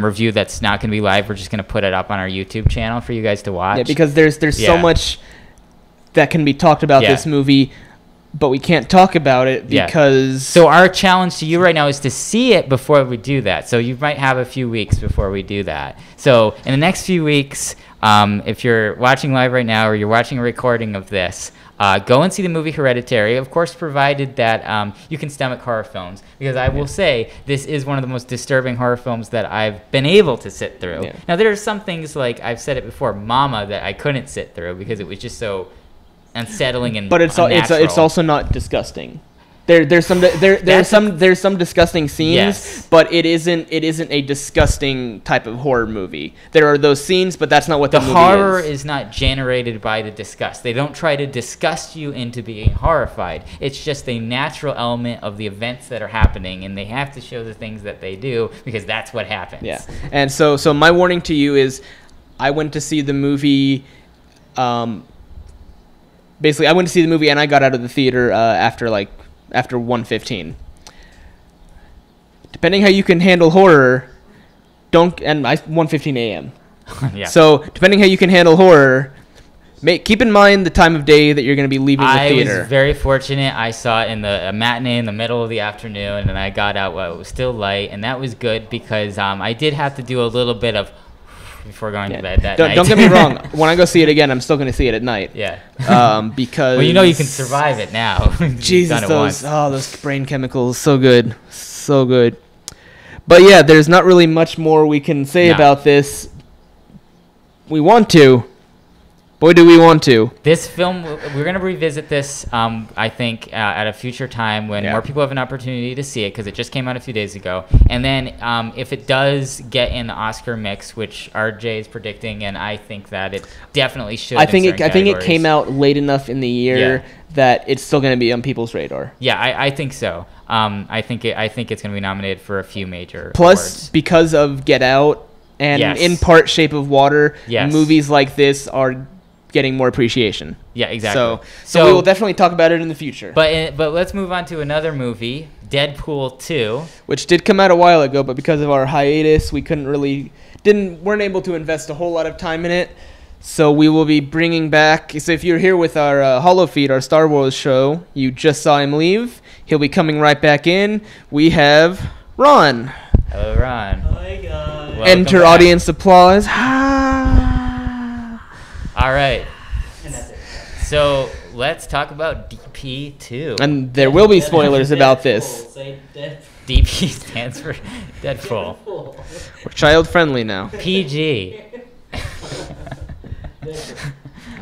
review that's not going to be live. We're just going to put it up on our YouTube channel for you guys to watch. Yeah, because there's so much that can be talked about this movie, but we can't talk about it because... So our challenge to you right now is to see it before we do that. So you might have a few weeks before we do that. So in the next few weeks, if you're watching live right now or you're watching a recording of this, go and see the movie Hereditary, of course, provided that you can stomach horror films. Because I will say, this is one of the most disturbing horror films that I've been able to sit through. Yeah. Now, there are some things, like I've said it before, Mama, that I couldn't sit through because it was just so unsettling and But it's also not disgusting. There's some disgusting scenes, but it isn't a disgusting type of horror movie. There are those scenes, but that's not what the movie is. The horror is not generated by the disgust. They don't try to disgust you into being horrified. It's just a natural element of the events that are happening, and they have to show the things that they do because that's what happens. Yeah. And so my warning to you is, I went to see the movie. Basically, I went to see the movie and I got out of the theater after 1:15. Depending how you can handle horror, 1:15 a.m. Yeah. So depending how you can handle horror, keep in mind the time of day that you're going to be leaving the theater. I was very fortunate. I saw it in the matinee in the middle of the afternoon, and I got out while it was still light, and that was good because I did have to do a little bit of before going to bed that night. Don't get me wrong. When I go see it again, I'm still going to see it at night. Yeah. Because well, you can survive it now. Jesus, those brain chemicals, so good, so good. But yeah, there's not really much more we can say about this. We want to, Boy, do we want to. This film, we're going to revisit this, I think, at a future time when more people have an opportunity to see it, because it just came out a few days ago. And then if it does get in the Oscar mix, which RJ is predicting, and I think that it definitely should. I think it came out late enough in the year that it's still going to be on people's radar. Yeah, I think so. I think it's going to be nominated for a few major Plus, awards. because of Get Out and in part Shape of Water, movies like this are getting more appreciation. Yeah, exactly. So we will definitely talk about it in the future. But let's move on to another movie, Deadpool 2, which did come out a while ago, but because of our hiatus, we weren't able to invest a whole lot of time in it. So we will be bringing back. So if you're here with our Hollow Feed, our Star Wars show, you just saw him leave. He'll be coming right back in. We have Ron. Hello, Ron. Hi guys. Welcome Enter back. audience applause. All right. And that's it. So let's talk about DP2. And there will be spoilers about this. Say Deadpool. DP stands for Deadpool. We're child friendly now. PG.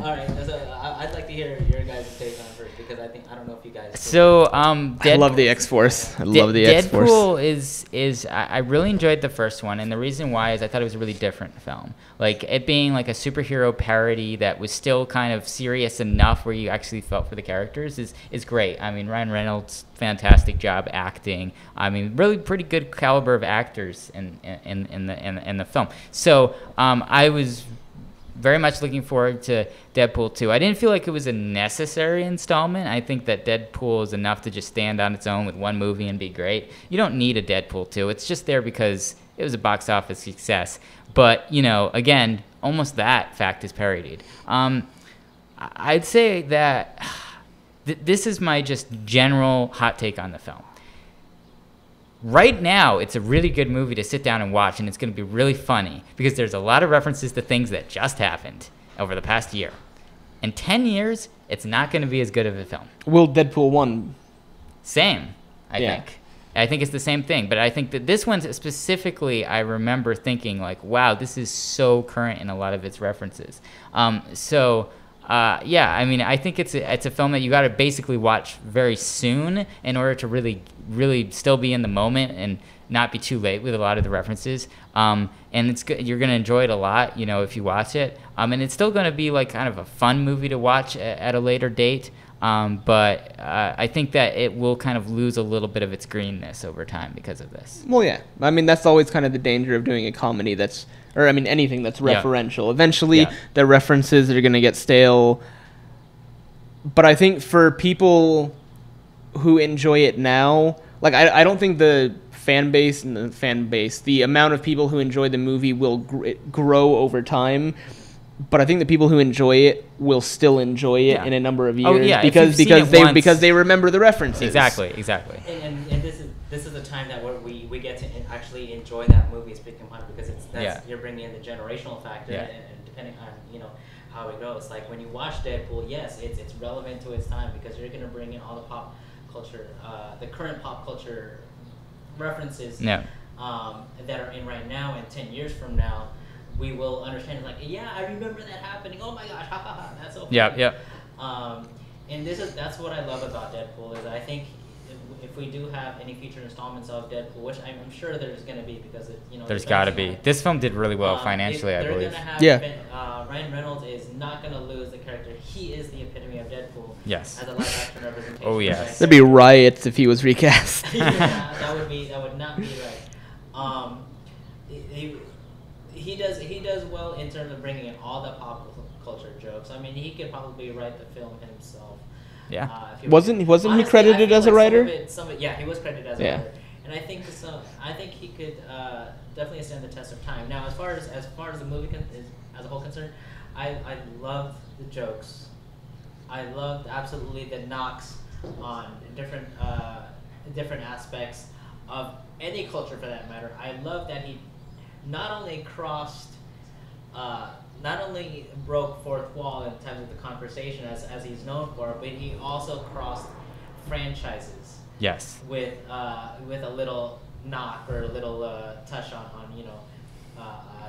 All right, so I'd like to hear your guys' take on it first, because I don't know if you guys. So I love the X-Force. I love the X-Force. Deadpool is I really enjoyed the first one, and the reason why is I thought it was a really different film. Like, it being like a superhero parody that was still kind of serious enough where you actually felt for the characters is great. I mean, Ryan Reynolds, fantastic job acting. I mean, really pretty good caliber of actors in the film. So I was very much looking forward to Deadpool 2. I didn't feel like it was a necessary installment. I think that Deadpool is enough to just stand on its own with one movie and be great. You don't need a Deadpool 2. It's just there because it was a box office success. But, you know, again, almost that fact is parodied. I'd say that this is my just general hot take on the film. Right now, it's a really good movie to sit down and watch, and it's going to be really funny because there's a lot of references to things that just happened over the past year. In 10 years, it's not going to be as good of a film. Will Deadpool 1? Same, I think. I think it's the same thing, but I think that this one specifically, I remember thinking like, wow, this is so current in a lot of its references. Yeah, I mean, I think it's a film that you got to basically watch very soon in order to really still be in the moment and not be too late with a lot of the references. And it's good. You're gonna enjoy it a lot, you know, if you watch it. And it's still gonna be like kind of a fun movie to watch at a later date. But I think that it will kind of lose a little bit of its greenness over time because of this. Well, yeah. I mean, that's always kind of the danger of doing a comedy anything that's referential. Eventually, the references are going to get stale. But I think for people who enjoy it now, like, I don't think the the amount of people who enjoy the movie will grow over time. But I think the people who enjoy it will still enjoy it in a number of years because they remember the references. Exactly. And this is the time that we get to actually enjoy that movie speaking upon, because you're bringing in the generational factor, and depending on how it goes. Like when you watch Deadpool, yes, it's relevant to its time because you're going to bring in all the pop culture, the current pop culture references that are in right now, and 10 years from now, we will understand, like, yeah, I remember that happening. Oh my gosh, ha ha ha, that's so funny. And that's what I love about Deadpool, is I think if we do have any future installments of Deadpool, which I'm sure there's going to be, because there's got to be. This film did really well financially, I believe. Ryan Reynolds is not going to lose the character. He is the epitome of Deadpool. Yes. As a live action representation. Oh yes. There'd be riots if he was recast. Yeah, that would not be right. He does well in terms of bringing in all the pop culture jokes. I mean, he could probably write the film himself. Yeah. Wasn't he credited as a writer? He was credited as a writer, and I think he could definitely stand the test of time. Now, as far as the movie as a whole concerned, I love the jokes. I loved absolutely the knocks on different aspects of any culture for that matter. I love that he not only broke fourth wall in terms of the conversation as he's known for, but he also crossed franchises. Yes. With a little knock or a little touch on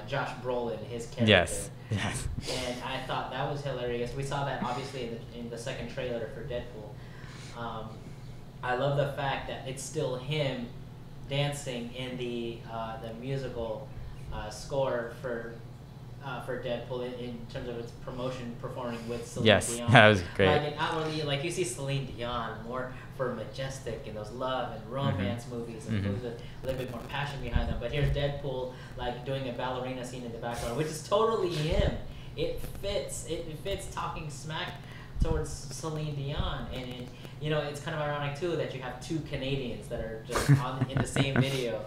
Josh Brolin, his character. Yes. Yes. And I thought that was hilarious. We saw that obviously in the second trailer for Deadpool. I love the fact that it's still him dancing in the musical score for Deadpool in terms of its promotion, performing with Celine Dion. That was great. Like, outwardly, like you see Celine Dion more for majestic in those love and romance movies and movies with a little bit more passion behind them. But here's Deadpool like doing a ballerina scene in the background, which is totally him. It fits. It fits talking smack towards Celine Dion, and it's kind of ironic too that you have two Canadians that are just in the same video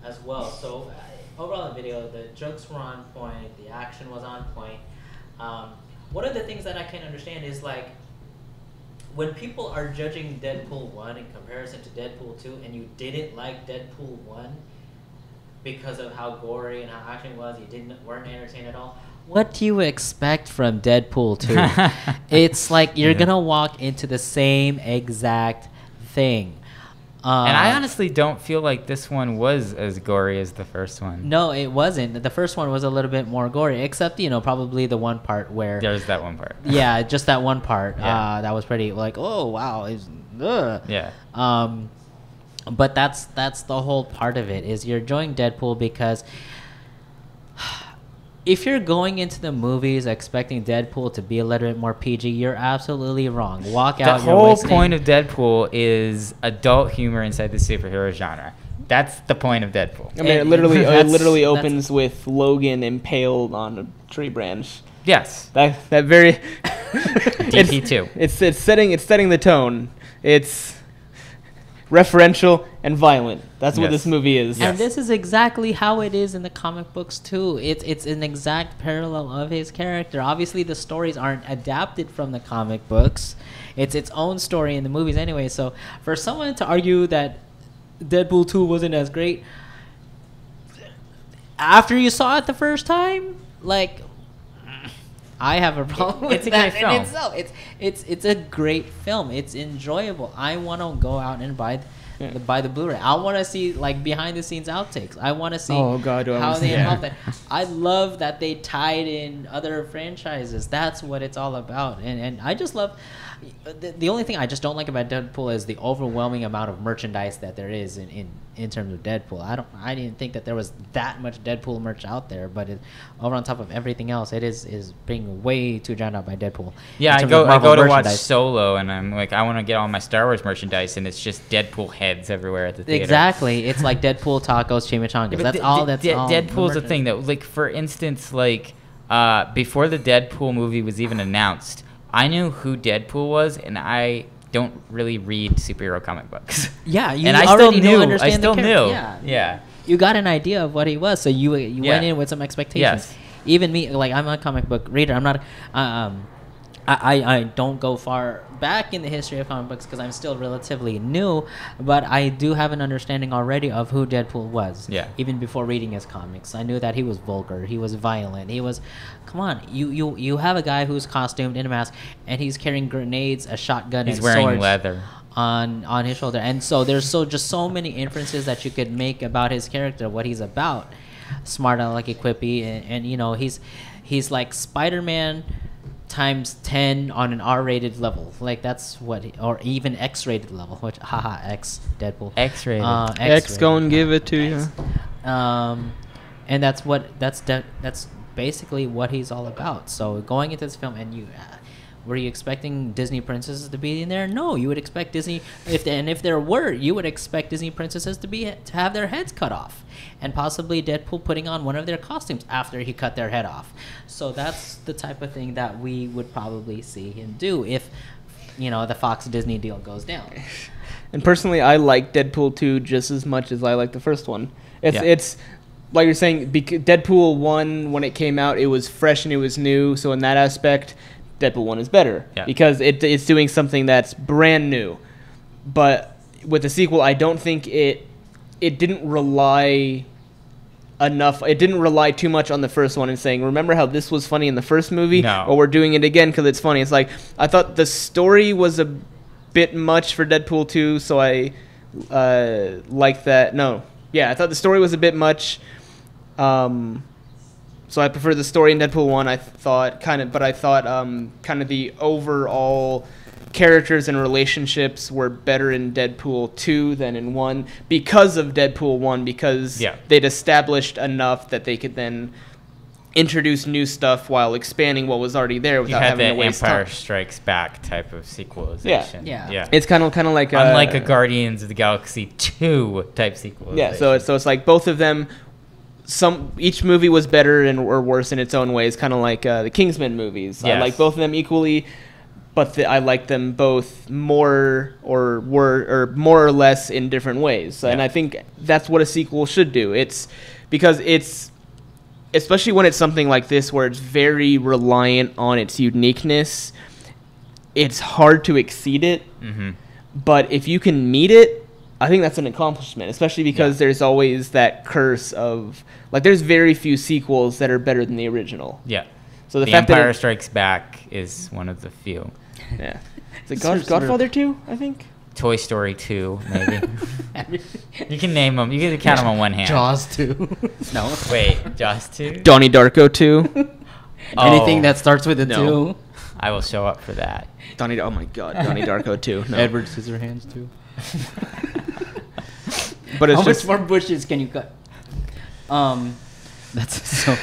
as well. So overall, the video, the jokes were on point, the action was on point. One of the things that I can't understand is like when people are judging Deadpool 1 in comparison to Deadpool 2, and you didn't like Deadpool 1 because of how gory and how action was, you weren't entertained at all. What do you expect from Deadpool 2? It's like you're gonna walk into the same exact thing. And I honestly don't feel like this one was as gory as the first one. No, it wasn't. The first one was a little bit more gory, except probably the one part where there's that one part. Yeah, just that one part. Yeah. That was pretty like, oh wow, Yeah. But that's the whole part of it, is you're enjoying Deadpool because if you're going into the movies expecting Deadpool to be a little bit more PG, you're absolutely wrong. Walk out. The whole point of Deadpool is adult humor inside the superhero genre. That's the point of Deadpool. I mean, it literally opens with Logan impaled on a tree branch. Yes. That very DP2. It's setting the tone. It's referential and violent. That's what this movie is. And this is exactly how it is in the comic books too. It's an exact parallel of his character. Obviously the stories aren't adapted from the comic books. It's its own story in the movies anyway. So for someone to argue that Deadpool 2 wasn't as great after you saw it the first time, like, I have a problem with that in itself. It's a great film. It's enjoyable. I want to go out and buy the Blu-ray. I want to see like behind the scenes outtakes. I want to see how they involved that. I love that they tied in other franchises. That's what it's all about. And I just love the only thing I just don't like about Deadpool is the overwhelming amount of merchandise that there is in terms of Deadpool. I didn't think that there was that much Deadpool merch out there, but over on top of everything else, it is being way too drowned out by Deadpool. Yeah, I go to watch Solo, and I'm like, I want to get all my Star Wars merchandise, and it's just Deadpool heads everywhere at the theater. Exactly, it's like Deadpool tacos, chimichangas. Yeah, that's all. Deadpool's a thing that, like, for instance, like before the Deadpool movie was even announced, I knew who Deadpool was, and I don't really read superhero comic books. Yeah, and I still knew. Yeah. You got an idea of what he was, so you went in with some expectations. Yes. Even me, like, I'm a comic book reader. I'm not. I don't go far back in the history of comic books because I'm still relatively new, but I do have an understanding already of who Deadpool was. Yeah. Even before reading his comics, I knew that he was vulgar, he was violent, he was. Come on, you have a guy who's costumed in a mask and he's carrying grenades, a shotgun, he's and wearing swords leather on his shoulder, and so there's so many inferences that you could make about his character, what he's about. Smart aleck equippy, and he's like Spider-Man times 10 on an R-rated level. Like, that's what or even X-rated level, which X Deadpool X-rated. X gonna give it to you. And that's basically what he's all about. So going into this film, and were you expecting Disney princesses to be in there? No, you would expect Disney, if there were, you would expect Disney princesses to have their heads cut off, and possibly Deadpool putting on one of their costumes after he cut their head off. So that's the type of thing that we would probably see him do if, the Fox Disney deal goes down. And personally, I like Deadpool 2 just as much as I like the first one. It's like you're saying, Deadpool 1, when it came out, it was fresh and it was new. So in that aspect, Deadpool 1 is better because it's doing something that's brand new. But with the sequel, I don't think it didn't rely enough. It didn't rely too much on the first one and saying, remember how this was funny in the first movie? No. Or we're doing it again because it's funny. It's like, I thought the story was a bit much for Deadpool 2, so I like that. No. Yeah, I thought the story was a bit much. So I prefer the story in Deadpool 1. I thought kind of the overall characters and relationships were better in Deadpool 2 than in 1 because of Deadpool 1, because they'd established enough that they could then introduce new stuff while expanding what was already there without having to waste time. Empire Strikes Back type of sequelization. Yeah. It's kind of like unlike a Guardians of the Galaxy 2 type sequelization. Yeah, so it's like both of them. Each movie was better or worse in its own ways, kind of like the Kingsman movies. Yes. I like both of them equally, but I like them both more or more or less in different ways. And I think that's what a sequel should do. It's because it's, especially when it's something like this where it's very reliant on its uniqueness, it's hard to exceed it. Mm-hmm. But if you can meet it, I think that's an accomplishment, especially because there's always that curse of, like, there's very few sequels that are better than the original. Yeah. So the fact Empire that Strikes Back is one of the few. Yeah. Is it Godfather 2, I think? Toy Story 2, maybe. You can name them. You can count them on one hand. Jaws 2. No. Wait, Jaws 2? Donnie Darko 2. Anything that starts with a 2. I will show up for that. Oh my God, Donnie Darko 2. No. Edward Scissorhands 2. But it's How just much more bushes can you cut? That's so.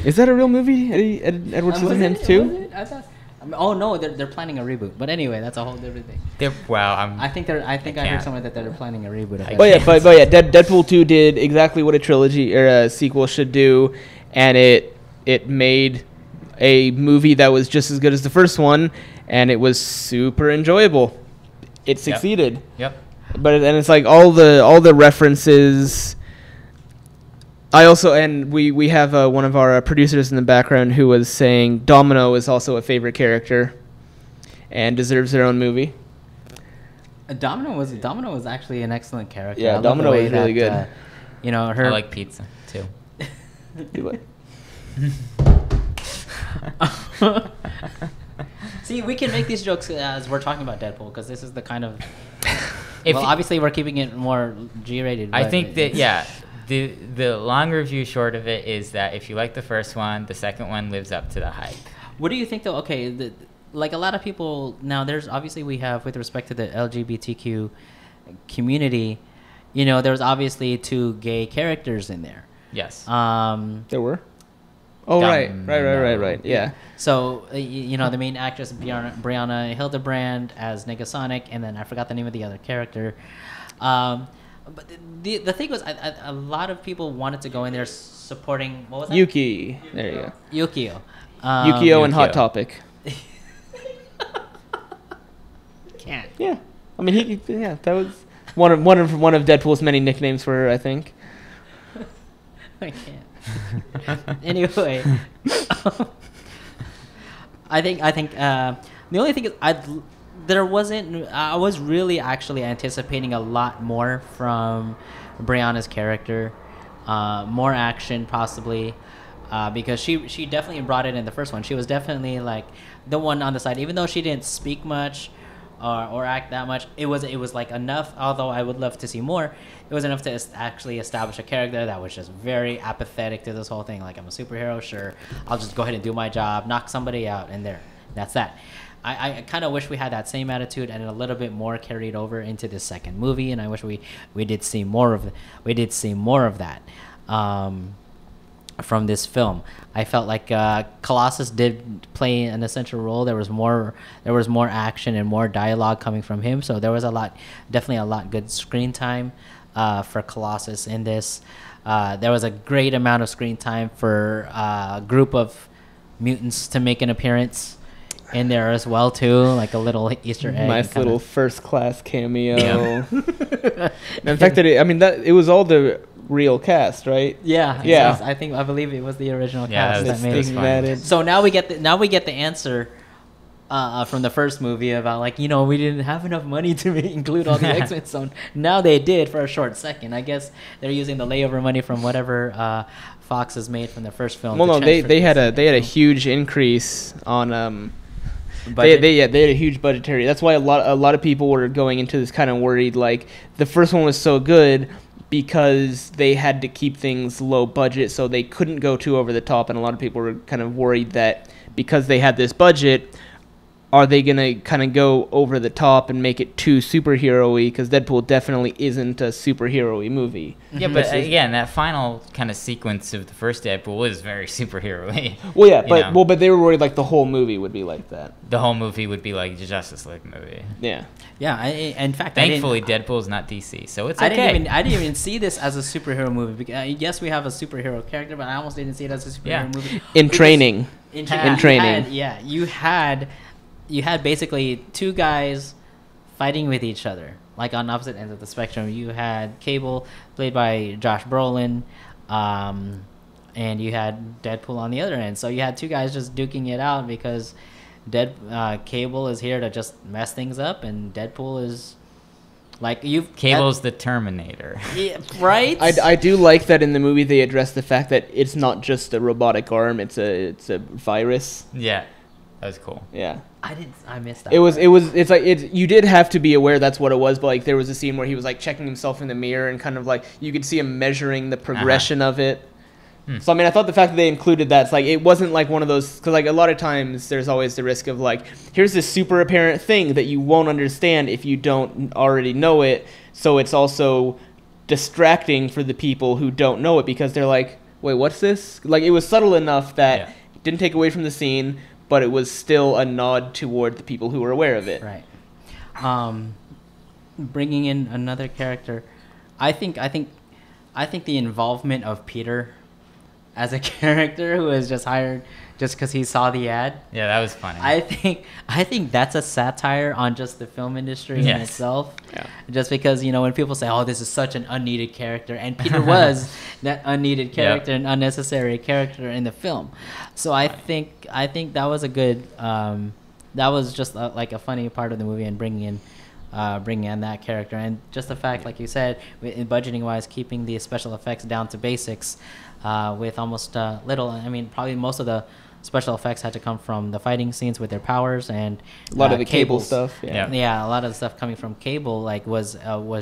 Is that a real movie? Edward Scissorhands 2? I thought. Oh no, they're planning a reboot. But anyway, that's a whole different thing. I heard somewhere that they're planning a reboot. Of it. But yeah, Deadpool 2 did exactly what a trilogy or a sequel should do, and it made a movie that was just as good as the first one, and it was super enjoyable. It succeeded. Yep. But it's like all the references. We have one of our producers in the background who was saying Domino is also a favorite character, and deserves their own movie. Domino was actually an excellent character. Yeah, Domino was really good. I like pizza too. See, we can make these jokes as we're talking about Deadpool because this is the kind of. Obviously we're keeping it more G-rated. I think that the long review short of it is that if you like the first one, the second one lives up to the hype. What do you think though? Okay, like a lot of people now, there's obviously we have with respect to the LGBTQ community, there's obviously 2 gay characters in there. Yes. There were. Oh, right. Yeah. So, the main actress, Brianna Hildebrand as Negasonic, and then I forgot the name of the other character. But the thing was, a lot of people wanted to go in there supporting, what was that? Yuki. There you go. Yukio. Yukio and Hot Topic. Can't. Yeah. I mean, that was one of Deadpool's many nicknames for her, I think. I can't. Anyway, I think the only thing is I was really actually anticipating a lot more from Brianna's character, more action possibly, because she definitely brought it in the first one. She was definitely like the one on the side, even though she didn't speak much or act that much. It was like enough. Although I would love to see more, it was enough to actually establish a character that was just very apathetic to this whole thing. Like, I'm a superhero, sure, I'll just go ahead and do my job, knock somebody out, and that's that. I kind of wish we had that same attitude and a little bit more carried over into the second movie, and I wish we did see more of that from this film. I felt like Colossus did play an essential role. There was more action and more dialogue coming from him, so there was definitely a lot good screen time for Colossus in this. There was a great amount of screen time for a group of mutants to make an appearance in there as well too, like a little Easter egg. Nice little first class cameo. Yeah. In fact, it was all the real cast, right? Yeah. Yeah. I believe it was the original yeah, cast that made it. So now we get the answer from the first movie about, like, we didn't have enough money to include all the X-Men. So now they did for a short second. I guess they're using the layover money from whatever Fox has made from the first film. Well, no, they had a huge increase on they had a huge budgetary. That's why a lot of people were going into this kind of worried, like, the first one was so good, because they had to keep things low budget, so they couldn't go too over the top, and a lot of people were kind of worried that because they had this budget, are they going to kind of go over the top and make it too superhero-y? Because Deadpool definitely isn't a superhero-y movie. Yeah, but again, that final kind of sequence of the first Deadpool is very superhero-y. Well, yeah, but they were worried like the whole movie would be like that. The whole movie would be like the Justice League movie. Yeah. Yeah, in fact, thankfully Deadpool's not DC, so it's okay. I didn't even see this as a superhero movie. Because, yes, we have a superhero character, but I almost didn't see it as a superhero movie. In training. You had basically two guys fighting with each other, like on opposite ends of the spectrum. You had Cable, played by Josh Brolin, and you had Deadpool on the other end. So you had two guys just duking it out because Cable is here to just mess things up, and Deadpool is like Cable's the Terminator. Yeah, right? I do like that in the movie they address the fact that it's not just a robotic arm; it's a virus. Yeah, that was cool. Yeah. I missed that. You did have to be aware that's what it was, but like there was a scene where he was like checking himself in the mirror and kind of like you could see him measuring the progression of it. So I mean, I thought the fact that they included that, it's like it wasn't like one of those, because like a lot of times there's always the risk of like, here's this super apparent thing that you won't understand if you don't already know it. So it's also distracting for the people who don't know it because they're like, wait, what's this? Like it was subtle enough that it didn't take away from the scene, but it was still a nod toward the people who were aware of it. Right. Bringing in another character, I think the involvement of Peter as a character who was just hired just because he saw the ad. Yeah, that was funny. I think that's a satire on just the film industry in itself. Yeah. Just because, you know, when people say, "Oh, this is such an unneeded character," and Peter was that unneeded character and unnecessary character in the film. So I think that was a good. That was just like a funny part of the movie, and bringing in that character, and just the fact, like you said, in budgeting wise, keeping the special effects down to basics, with almost little. I mean, probably most of the special effects had to come from the fighting scenes with their powers, and a lot of the Cable cables. stuff. Yeah, a lot of the stuff coming from Cable like was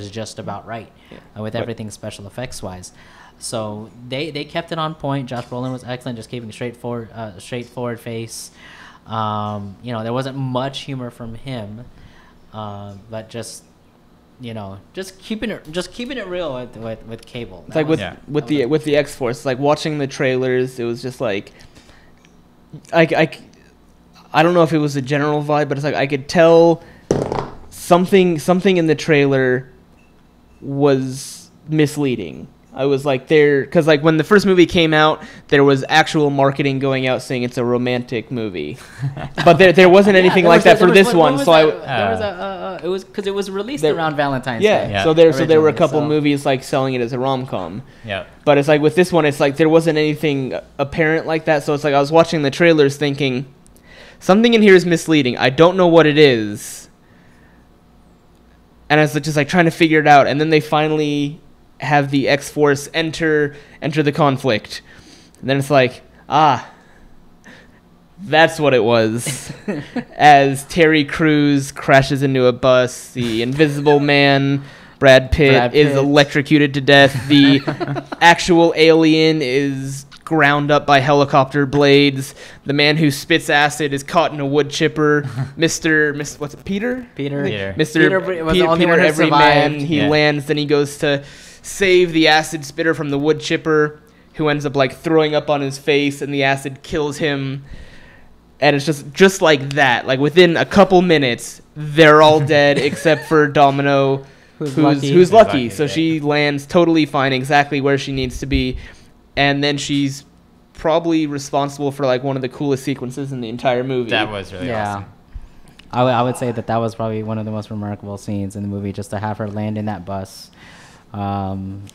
just about right with everything special effects wise. So they kept it on point. Josh Brolin was excellent, just keeping a straightforward face. You know, there wasn't much humor from him, but just, you know, just keeping it real with Cable. It's like with the X-Force, like watching the trailers, it was just like, I don't know if it was a general vibe, but it's like I could tell something in the trailer was misleading. I was like because like when the first movie came out, there was actual marketing going out saying it's a romantic movie, but there wasn't anything like that for this one. So it was because it was released around Valentine's Day. Yeah. So there were a couple movies like selling it as a rom-com. Yeah. But it's like with this one, it's like there wasn't anything apparent like that. So it's like I was watching the trailers thinking something in here is misleading. I don't know what it is, and I was just like trying to figure it out. And then they finally have the X-Force enter the conflict, and then it's like, that's what it was. As Terry Crews crashes into a bus, the Invisible Man, Brad Pitt is electrocuted to death. The actual alien is ground up by helicopter blades. The man who spits acid is caught in a wood chipper. Peter? Peter Peter Everyman. He lands, then he goes to save the acid spitter from the wood chipper, who ends up like throwing up on his face, and the acid kills him. And it's just like that. Like within a couple minutes, they're all dead except for Domino, who's lucky. So she lands totally fine, exactly where she needs to be, and then she's probably responsible for like one of the coolest sequences in the entire movie. That was really awesome. I would say that was probably one of the most remarkable scenes in the movie, just to have her land in that bus. And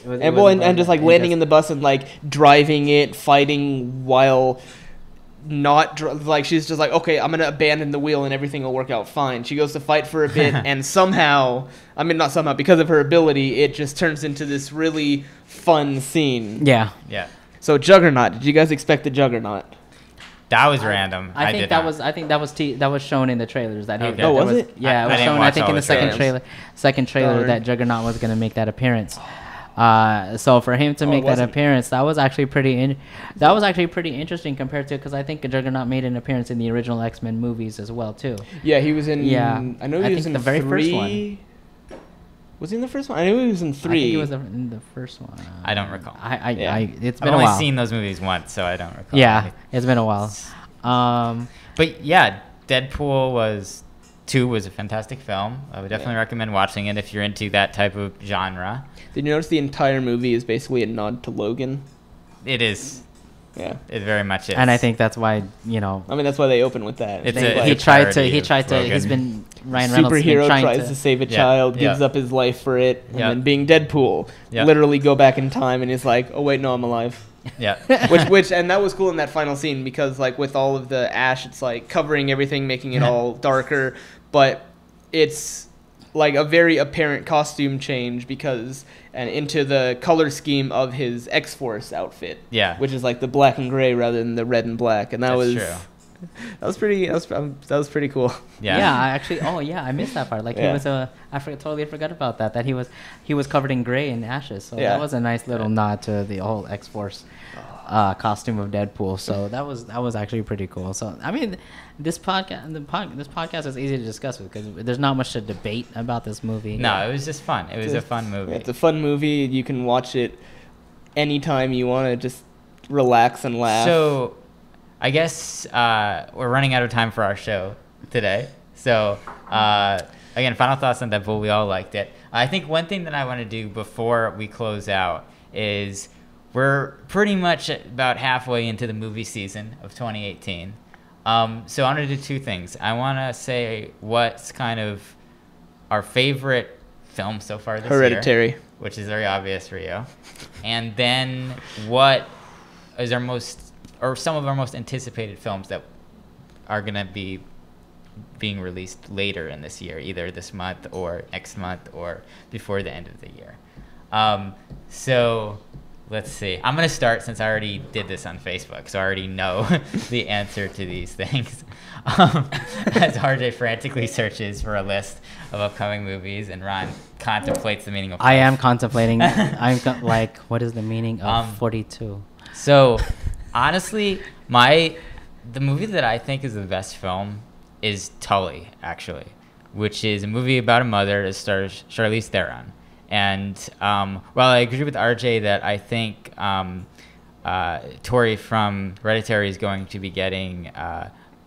just like landing in the bus and like driving it, fighting while not like she's just like, okay, I'm gonna abandon the wheel and everything will work out fine. She goes to fight for a bit and because of her ability, it just turns into this really fun scene. Yeah. So Juggernaut, did you guys expect the Juggernaut? That was random. I think that was shown in the trailers. That was it? Yeah, it was shown. I think in the second trailer that Juggernaut was going to make that appearance. So for him to make that wasn't. appearance, that was actually pretty interesting compared to, because I think Juggernaut made an appearance in the original X-Men movies as well too. Yeah, he was in. Yeah, I know he was in the very first 3. one. Was he in the first one? I knew he was in 3. I think he was in the first one. I don't recall. It's I've been a only while. seen those movies once, so I don't recall. Yeah, it's been a while. But yeah, Deadpool 2 was a fantastic film. I would definitely recommend watching it if you're into that type of genre. Did you notice the entire movie is basically a nod to Logan? It is. Yeah. It very much is. And I think that's why, you know, I mean, that's why they open with that. It's They, a- he like, tried to. Logan. He's been Ryan Reynolds. has been superhero trying tries to save a child, gives up his life for it, and then being Deadpool, literally go back in time and is like, oh wait, no, I'm alive. Yeah. which and that was cool in that final scene because like with all of the ash, it's like covering everything, making it all darker, but it's like a very apparent costume change because and into the color scheme of his X-Force outfit. Yeah. Which is like the black and gray rather than the red and black, and that was true. That was pretty cool. Yeah. Yeah, I actually. Oh yeah, I missed that part. Like he was totally forgot about that. That he was covered in gray and ashes. So that was a nice little nod to the whole X-Force costume of Deadpool. So that was actually pretty cool. So I mean, this podcast is easy to discuss with because there's not much to debate about this movie. No, it was just fun. It was a fun movie. It's a fun movie. You can watch it anytime you want to just relax and laugh. So, I guess we're running out of time for our show today. So, again, final thoughts on Deadpool. We all liked it. I think one thing that I want to do before we close out is we're pretty much about halfway into the movie season of 2018. So I want to do two things. I want to say what's kind of our favorite film so far this year. Hereditary. Which is very obvious for you. And then what is our some of our most anticipated films that are going to be being released later in this year, either this month or next month or before the end of the year. So let's see. I'm going to start since I already did this on Facebook, so I already know the answer to these things. As RJ frantically searches for a list of upcoming movies and Ron contemplates the meaning of life. I am contemplating. Like, what is the meaning of 42? So, honestly, the movie that I think is the best film is Tully, actually, which is a movie about a mother that stars Charlize Theron. And while I agree with RJ that I think Tori from Hereditary is going to be getting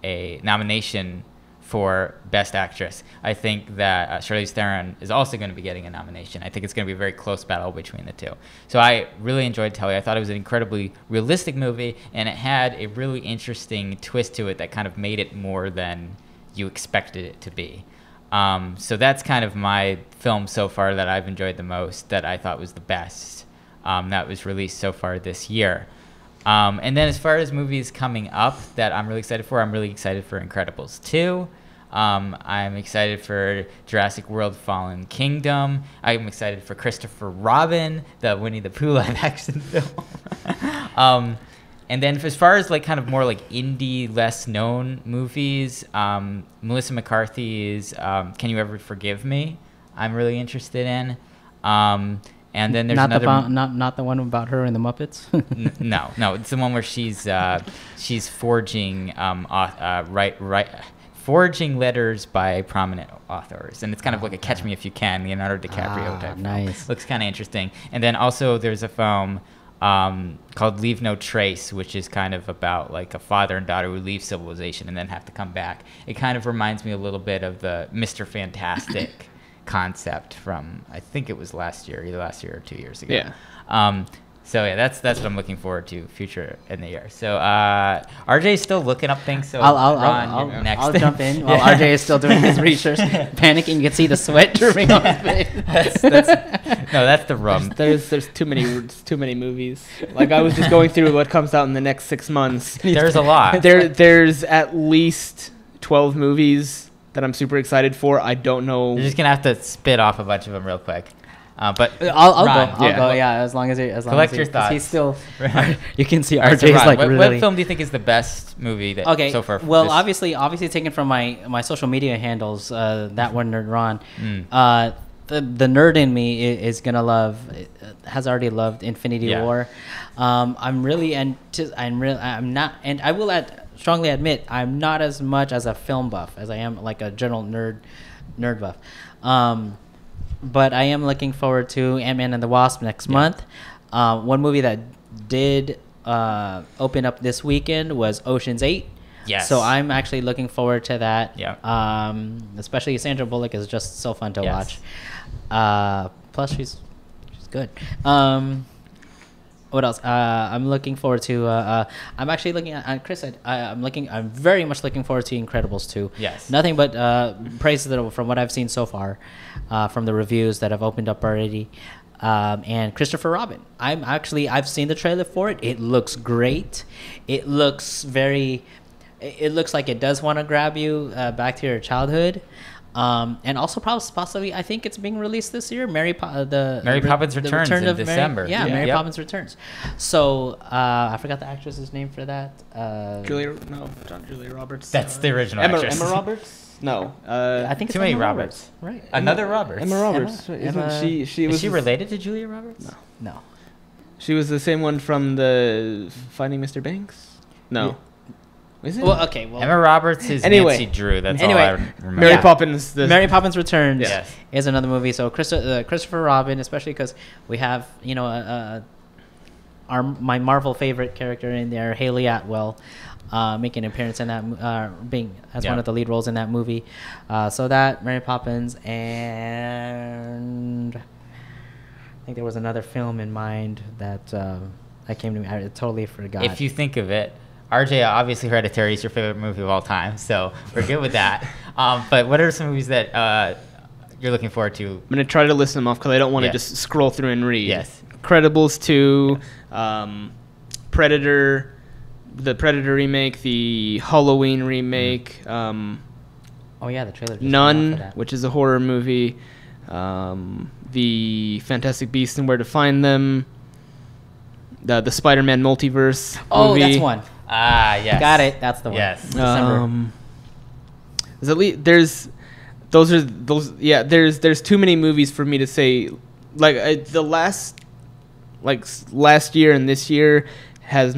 a nomination for Best Actress, I think that Charlize Theron is also going to be getting a nomination. I think it's going to be a very close battle between the two. So I really enjoyed Tully. I thought it was an incredibly realistic movie, and it had a really interesting twist to it that kind of made it more than you expected it to be. So that's kind of my film so far that I've enjoyed the most, that I thought was the best, that was released so far this year. And then as far as movies coming up that I'm really excited for Incredibles 2. I'm excited for Jurassic World Fallen Kingdom. I'm excited for Christopher Robin, the Winnie the Pooh live action film. And then as far as like kind of more like indie, less known movies, Melissa McCarthy's Can You Ever Forgive Me? I'm really interested in. And then there's not the one about her and the Muppets. No, it's the one where she's forging forging letters by prominent authors, and it's kind of like a Catch Me If You Can, Leonardo DiCaprio type film. Nice. Looks kind of interesting. And then also there's a film called Leave No Trace, which is kind of about like a father and daughter who leave civilization and then have to come back. It kind of reminds me a little bit of the Mr. Fantastic concept from, I think it was either last year or 2 years ago. Yeah. So yeah, that's what I'm looking forward to future in the year. So RJ's still looking up things. So I'll next. I'll jump in while RJ is still doing his research, panicking. You can see the sweat dripping on his face. That's the rum. There's too many movies. Like I was just going through what comes out in the next 6 months. There's a lot. There's at least 12 movies that I'm super excited for. I don't know. You're just gonna have to spit off a bunch of them real quick. But I'll Ron, go. Yeah, as long as collect your thoughts. He's still. You can see Right, so RJ's Ron, like what really. film do you think is the best movie that so far? Well, obviously taken from my social media handles. That one, Nerd Ron. the nerd in me is gonna love, has already loved Infinity War. I'm really I'm not, and I will strongly admit I'm not as much as a film buff as I am like a general nerd buff. But I am looking forward to Ant-Man and the Wasp next month. One movie that did open up this weekend was Ocean's 8. Yes. So I'm actually looking forward to that. Yeah. Especially Sandra Bullock is just so fun to watch. Plus she's good. What else? I'm looking forward to. I'm actually looking at Chris. I'm very much looking forward to Incredibles 2. Yes. Nothing but praises from what I've seen so far, from the reviews that have opened up already. And Christopher Robin. I've seen the trailer for it. It looks great. It looks like it does want to grab you back to your childhood. And also possibly, I think it's being released this year. Mary Poppins Returns in December. Mary Poppins Returns. So I forgot the actress's name for that. Not Julia Roberts. That's the original actress. Emma Roberts. No, I think it's too many Emma Roberts. Right. Another Roberts. Emma Roberts. Is she related to Julia Roberts? No. She was the same one from the Finding Mr. Banks. No. Yeah. Is it? Well, okay. Well, Emma Roberts is Nancy Drew. That's all I remember. Mary Poppins. Mary Poppins Returns Yes. is another movie. So Christopher Robin, especially because we have my Marvel favorite character in there, Haley Atwell, making an appearance in that, being as one of the lead roles in that movie. So that Mary Poppins, and I think there was another film in mind that came to me. I totally forgot. If you think of it. RJ, obviously Hereditary is your favorite movie of all time, so we're good with that. But what are some movies that you're looking forward to? I'm going to try to list them off because I don't want to just scroll through and read. Yes. Incredibles 2, Predator, the Predator remake, the Halloween remake. The trailer. Nun, which is a horror movie. The Fantastic Beasts and Where to Find Them. The Spider-Man multiverse movie. Oh, that's one. Yes. Got it. That's the one. Yes. There's too many movies for me to say. The last year and this year has,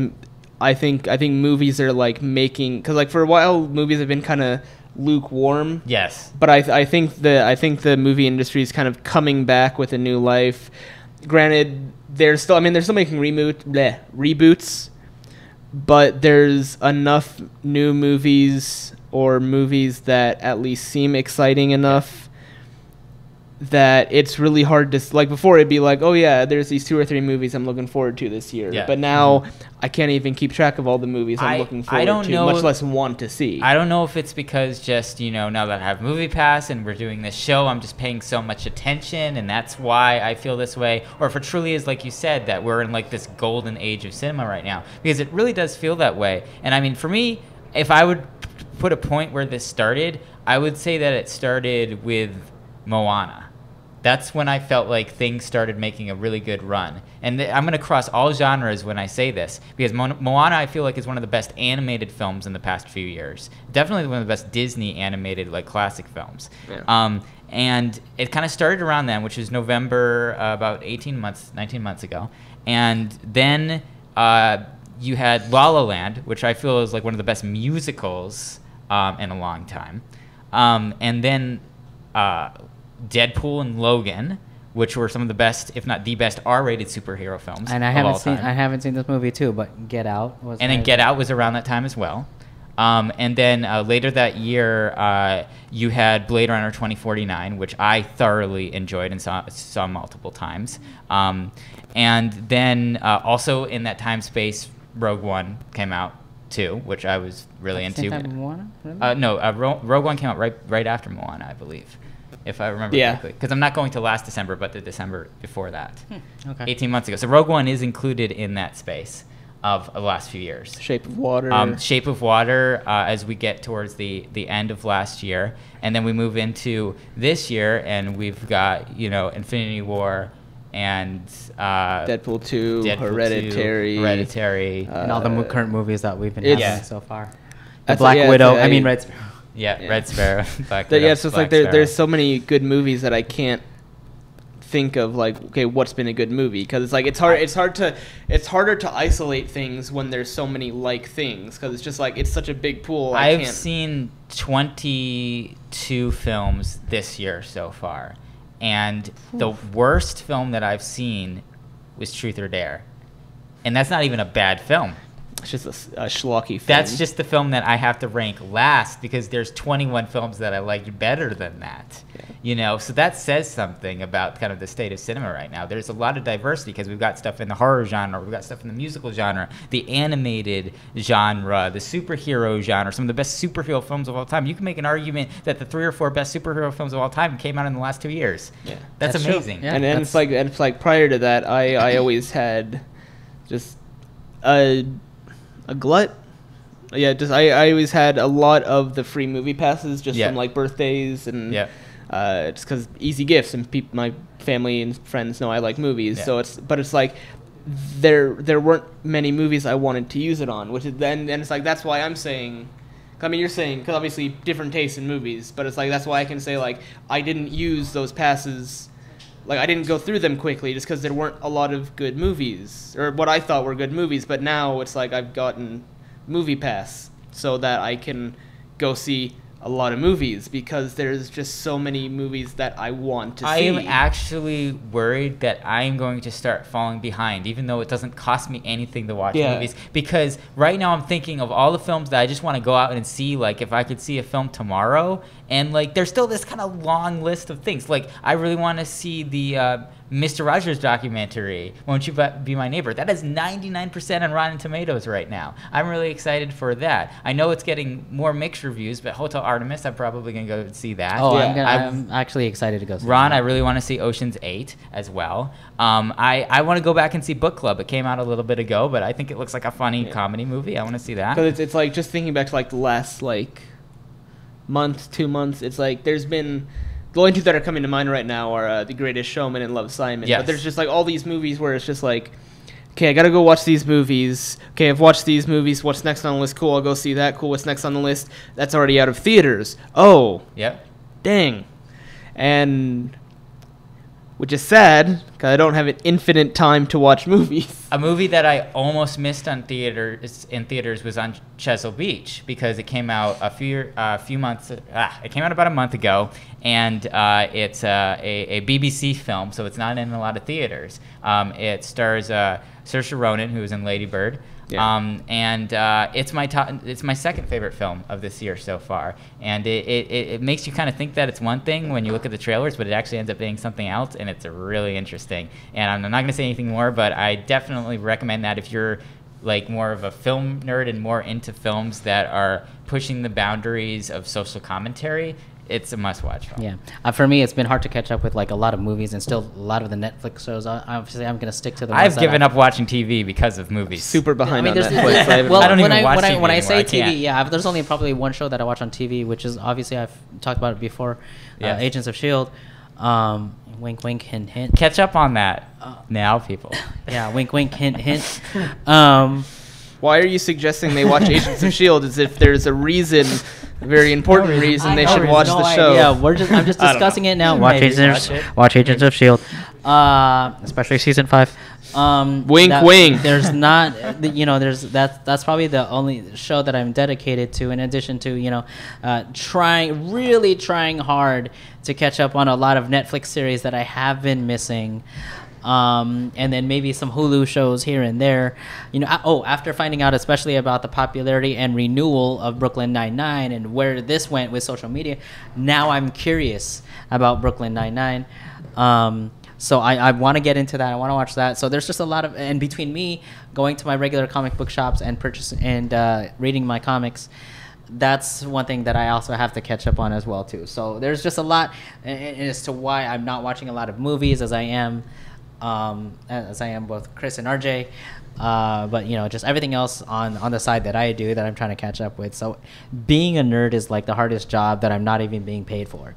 I think movies are like making, because for a while movies have been kind of lukewarm. Yes. But I think the movie industry is kind of coming back with a new life. Granted, they're still making reboots, but there's enough new movies or movies that at least seem exciting enough that it's really hard to, before it'd be like, oh yeah, there's these 2 or 3 movies I'm looking forward to this year. Yeah. But now I can't even keep track of all the movies I'm looking forward to, much less want to see. I don't know if it's because just, now that I have Movie Pass and we're doing this show, I'm just paying so much attention and that's why I feel this way. Or if it truly is, like you said, that we're in this golden age of cinema right now. Because it really does feel that way. And for me, if I would put a point where this started, I would say that it started with Moana. That's when I felt like things started making a really good run. And I'm going to cross all genres when I say this, because Moana, I feel like, is one of the best animated films in the past few years. Definitely one of the best Disney animated, classic films. Yeah. And it kind of started around then, which is November, about 19 months ago. And then you had La La Land, which I feel is one of the best musicals in a long time. And then Deadpool and Logan, which were some of the best, if not the best, R-rated superhero films. And I haven't seen this movie too, but Get Out was. And then Get Out was around that time as well. And then later that year, you had Blade Runner 2049, which I thoroughly enjoyed and saw multiple times. And then also in that time space, Rogue One came out too, which I was really into. Same time Moana? Really? No, Rogue One came out right after Moana, I believe, if I remember correctly. Because I'm not going to last December, but the December before that. Okay. 18 months ago. So Rogue One is included in that space of the last few years. Shape of Water. Shape of Water as we get towards the end of last year. And then we move into this year, and we've got, Infinity War and Deadpool 2, Hereditary. And all the current movies that we've been having so far. The Black Widow. Red Sparrow. Yeah, Red Sparrow. Black Widow. Yeah, so it's there's so many good movies that I can't think of like, okay, what's been a good movie? Because it's like it's harder to isolate things when there's so many like things, because it's just like it's such a big pool. I've seen 22 films this year so far, and the worst film that I've seen was Truth or Dare, and that's not even a bad film. It's just a schlocky film. That's just the film that I have to rank last, because there's 21 films that I like better than that. Yeah. You know, so that says something about kind of the state of cinema right now. There's a lot of diversity, because we've got stuff in the horror genre, we've got stuff in the musical genre, the animated genre, the superhero genre, some of the best superhero films of all time. You can make an argument that the 3 or 4 best superhero films of all time came out in the last 2 years. Yeah, that's amazing. Yeah, and it's like prior to that, I always had just a glut. Yeah, just I always had a lot of the free movie passes just from like birthdays and just because easy gifts, and my family and friends know I like movies. So it's like there weren't many movies I wanted to use it on, which is then and it's like that's why I'm saying. I mean, you're saying because obviously different tastes in movies, but it's like that's why I can say like I didn't use those passes. Like, I didn't go through them quickly just because there weren't a lot of good movies, or what I thought were good movies, but now it's like I've gotten Movie Pass so that I can go see a lot of movies, because there's just so many movies that I want to see. I am actually worried that I am going to start falling behind, even though it doesn't cost me anything to watch movies. Because right now I'm thinking of all the films that I just want to go out and see, like if I could see a film tomorrow, and like there's still this kind of long list of things. Like I really want to see the Mr. Rogers documentary, Won't You Be My Neighbor? That has 99% on Rotten Tomatoes right now. I'm really excited for that. I know it's getting more mixed reviews, but Hotel Artemis, I'm probably going to go see that. Oh, I'm actually excited to go see Ron, that. I really want to see Ocean's 8 as well. I want to go back and see Book Club. It came out a little bit ago, but I think it looks like a funny comedy movie. I want to see that. Because it's like, just thinking back to like the last like month, 2 months, it's like there's been... The only two that are coming to mind right now are The Greatest Showman and Love, Simon. Yes. But there's just like all these movies where it's just like, okay, I gotta go watch these movies. Okay, I've watched these movies. What's next on the list? Cool, I'll go see that. Cool, what's next on the list? That's already out of theaters. Oh. Yep. Dang. And... which is sad, because I don't have an infinite time to watch movies. A movie that I almost missed in theaters was on Chesil Beach, because it came out a few months. It came out about a month ago, and it's a BBC film, so it's not in a lot of theaters. It stars Saoirse Ronan, who was in Lady Bird. Yeah. It's my second favorite film of this year so far, and it makes you kind of think that it's one thing when you look at the trailers, but it actually ends up being something else, and it's really interesting. And I'm not going to say anything more, but I definitely recommend that if you're like more of a film nerd and more into films that are pushing the boundaries of social commentary. It's a must-watch film. Yeah, for me, it's been hard to catch up with like a lot of movies and still a lot of the Netflix shows. Obviously, I'm gonna stick to the. I've given up watching TV because of movies. Super behind on Netflix. I don't even watch TV when I say anymore. TV, there's only probably one show that I watch on TV, which is obviously I've talked about it before, Agents of S.H.I.E.L.D. Wink, wink, hint, hint. Catch up on that now, people. Yeah, wink, wink, hint, hint. Why are you suggesting they watch Agents of S.H.I.E.L.D. as if there's a reason, a very important reason they should watch the show? Yeah, I'm just discussing it now. Watch Agents of S.H.I.E.L.D. Especially season 5. Wink, wink. There's not, that's probably the only show that I'm dedicated to, in addition to, really trying hard to catch up on a lot of Netflix series that I have been missing. And then maybe some Hulu shows here and there. After finding out especially about the popularity and renewal of Brooklyn Nine-Nine and where this went with social media, now I'm curious about Brooklyn Nine-Nine. So I want to get into that. I want to watch that. So there's just a lot of, and between me going to my regular comic book shops and purchasing and reading my comics, that's one thing that I also have to catch up on as well too. So there's just a lot as to why I'm not watching a lot of movies as I am both Chris and RJ. But just everything else on the side that I do that I'm trying to catch up with. So being a nerd is like the hardest job that I'm not even being paid for.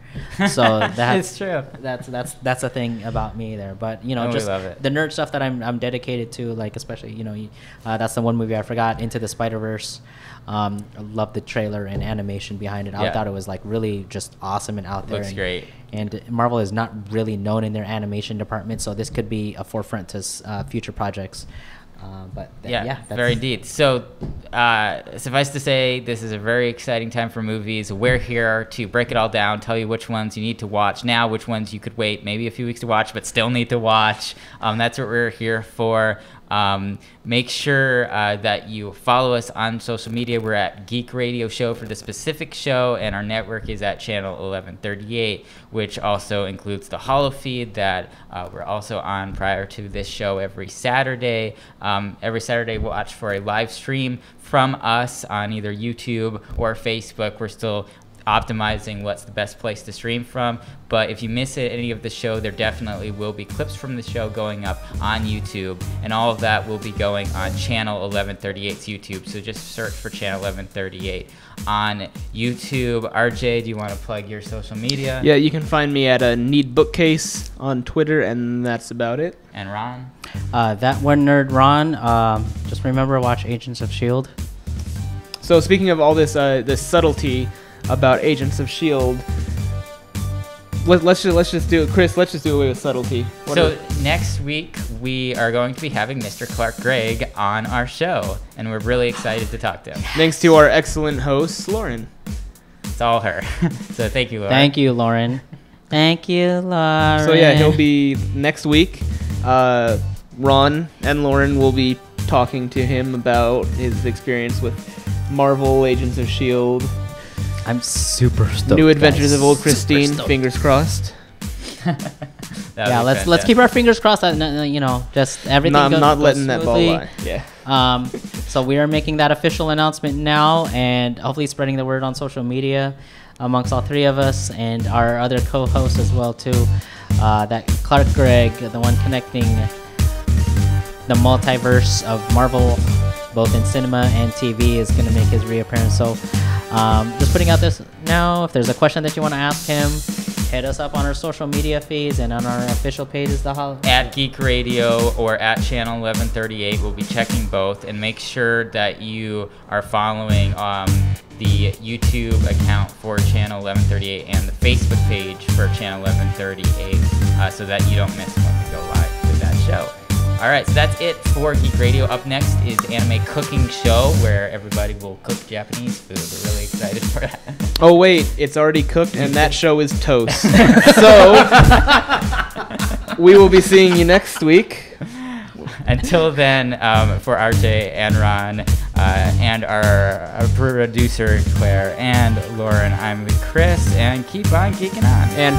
So it's true. That's a thing about me there. But just love it. the nerd stuff that I'm dedicated to, like especially that's the one movie I forgot, Into the Spider-Verse. I love the trailer and animation behind it. I thought it was like really just awesome and out there. Looks great. And Marvel is not really known in their animation department, so this could be a forefront to future projects. That's very indeed. So suffice to say, this is a very exciting time for movies. We're here to break it all down, tell you which ones you need to watch now, which ones you could wait maybe a few weeks to watch, but still need to watch. That's what we're here for. Make sure that you follow us on social media. We're at Geek Radio Show for the specific show, and our network is at Channel 1138, which also includes the Holo feed that we're also on prior to this show every Saturday. Every Saturday, we'll watch for a live stream from us on either YouTube or Facebook. We're still optimizing what's the best place to stream from, but if you miss any of the show, there definitely will be clips from the show going up on YouTube, and all of that will be going on Channel 1138's YouTube. So just search for Channel 1138 on YouTube. RJ, do you want to plug your social media? Yeah, you can find me at Need Bookcase on Twitter, and that's about it. And Ron? That one nerd Ron. Just remember, watch Agents of S.H.I.E.L.D. So speaking of all this subtlety about Agents of S.H.I.E.L.D., let's just do it, Chris. Let's just do away with subtlety. Next week we are going to be having Mr. Clark Gregg on our show, and we're really excited to talk to him. Thanks to our excellent host, Lauren. It's all her. So thank you, Lauren. Thank you, Lauren. Thank you, Lauren. So yeah, he'll be next week. Ron and Lauren will be talking to him about his experience with Marvel, Agents of S.H.I.E.L.D. I'm super stoked. New Adventures of Old Christine. Fingers crossed. Yeah, let's keep our fingers crossed that just everything. I'm goes, not goes letting smoothly. that ball lie. Yeah. So we are making that official announcement now, and hopefully spreading the word on social media amongst all three of us and our other co-hosts as well too. That Clark Gregg, the one connecting the multiverse of Marvel, both in cinema and TV, is going to make his reappearance. So just putting out this now. If there's a question that you want to ask him, hit us up on our social media feeds and on our official pages. At Geek Radio or at Channel 1138. We'll be checking both, and make sure that you are following the YouTube account for Channel 1138 and the Facebook page for Channel 1138 so that you don't miss when we go live with that show. All right, so that's it for Geek Radio. Up next is Anime Cooking Show, where everybody will cook Japanese food. We're really excited for that. Oh, wait, it's already cooked, and that show is toast. So, we will be seeing you next week. Until then, for RJ and Ron and our producer, Claire, and Lauren, I'm Chris, and keep on geeking on. And...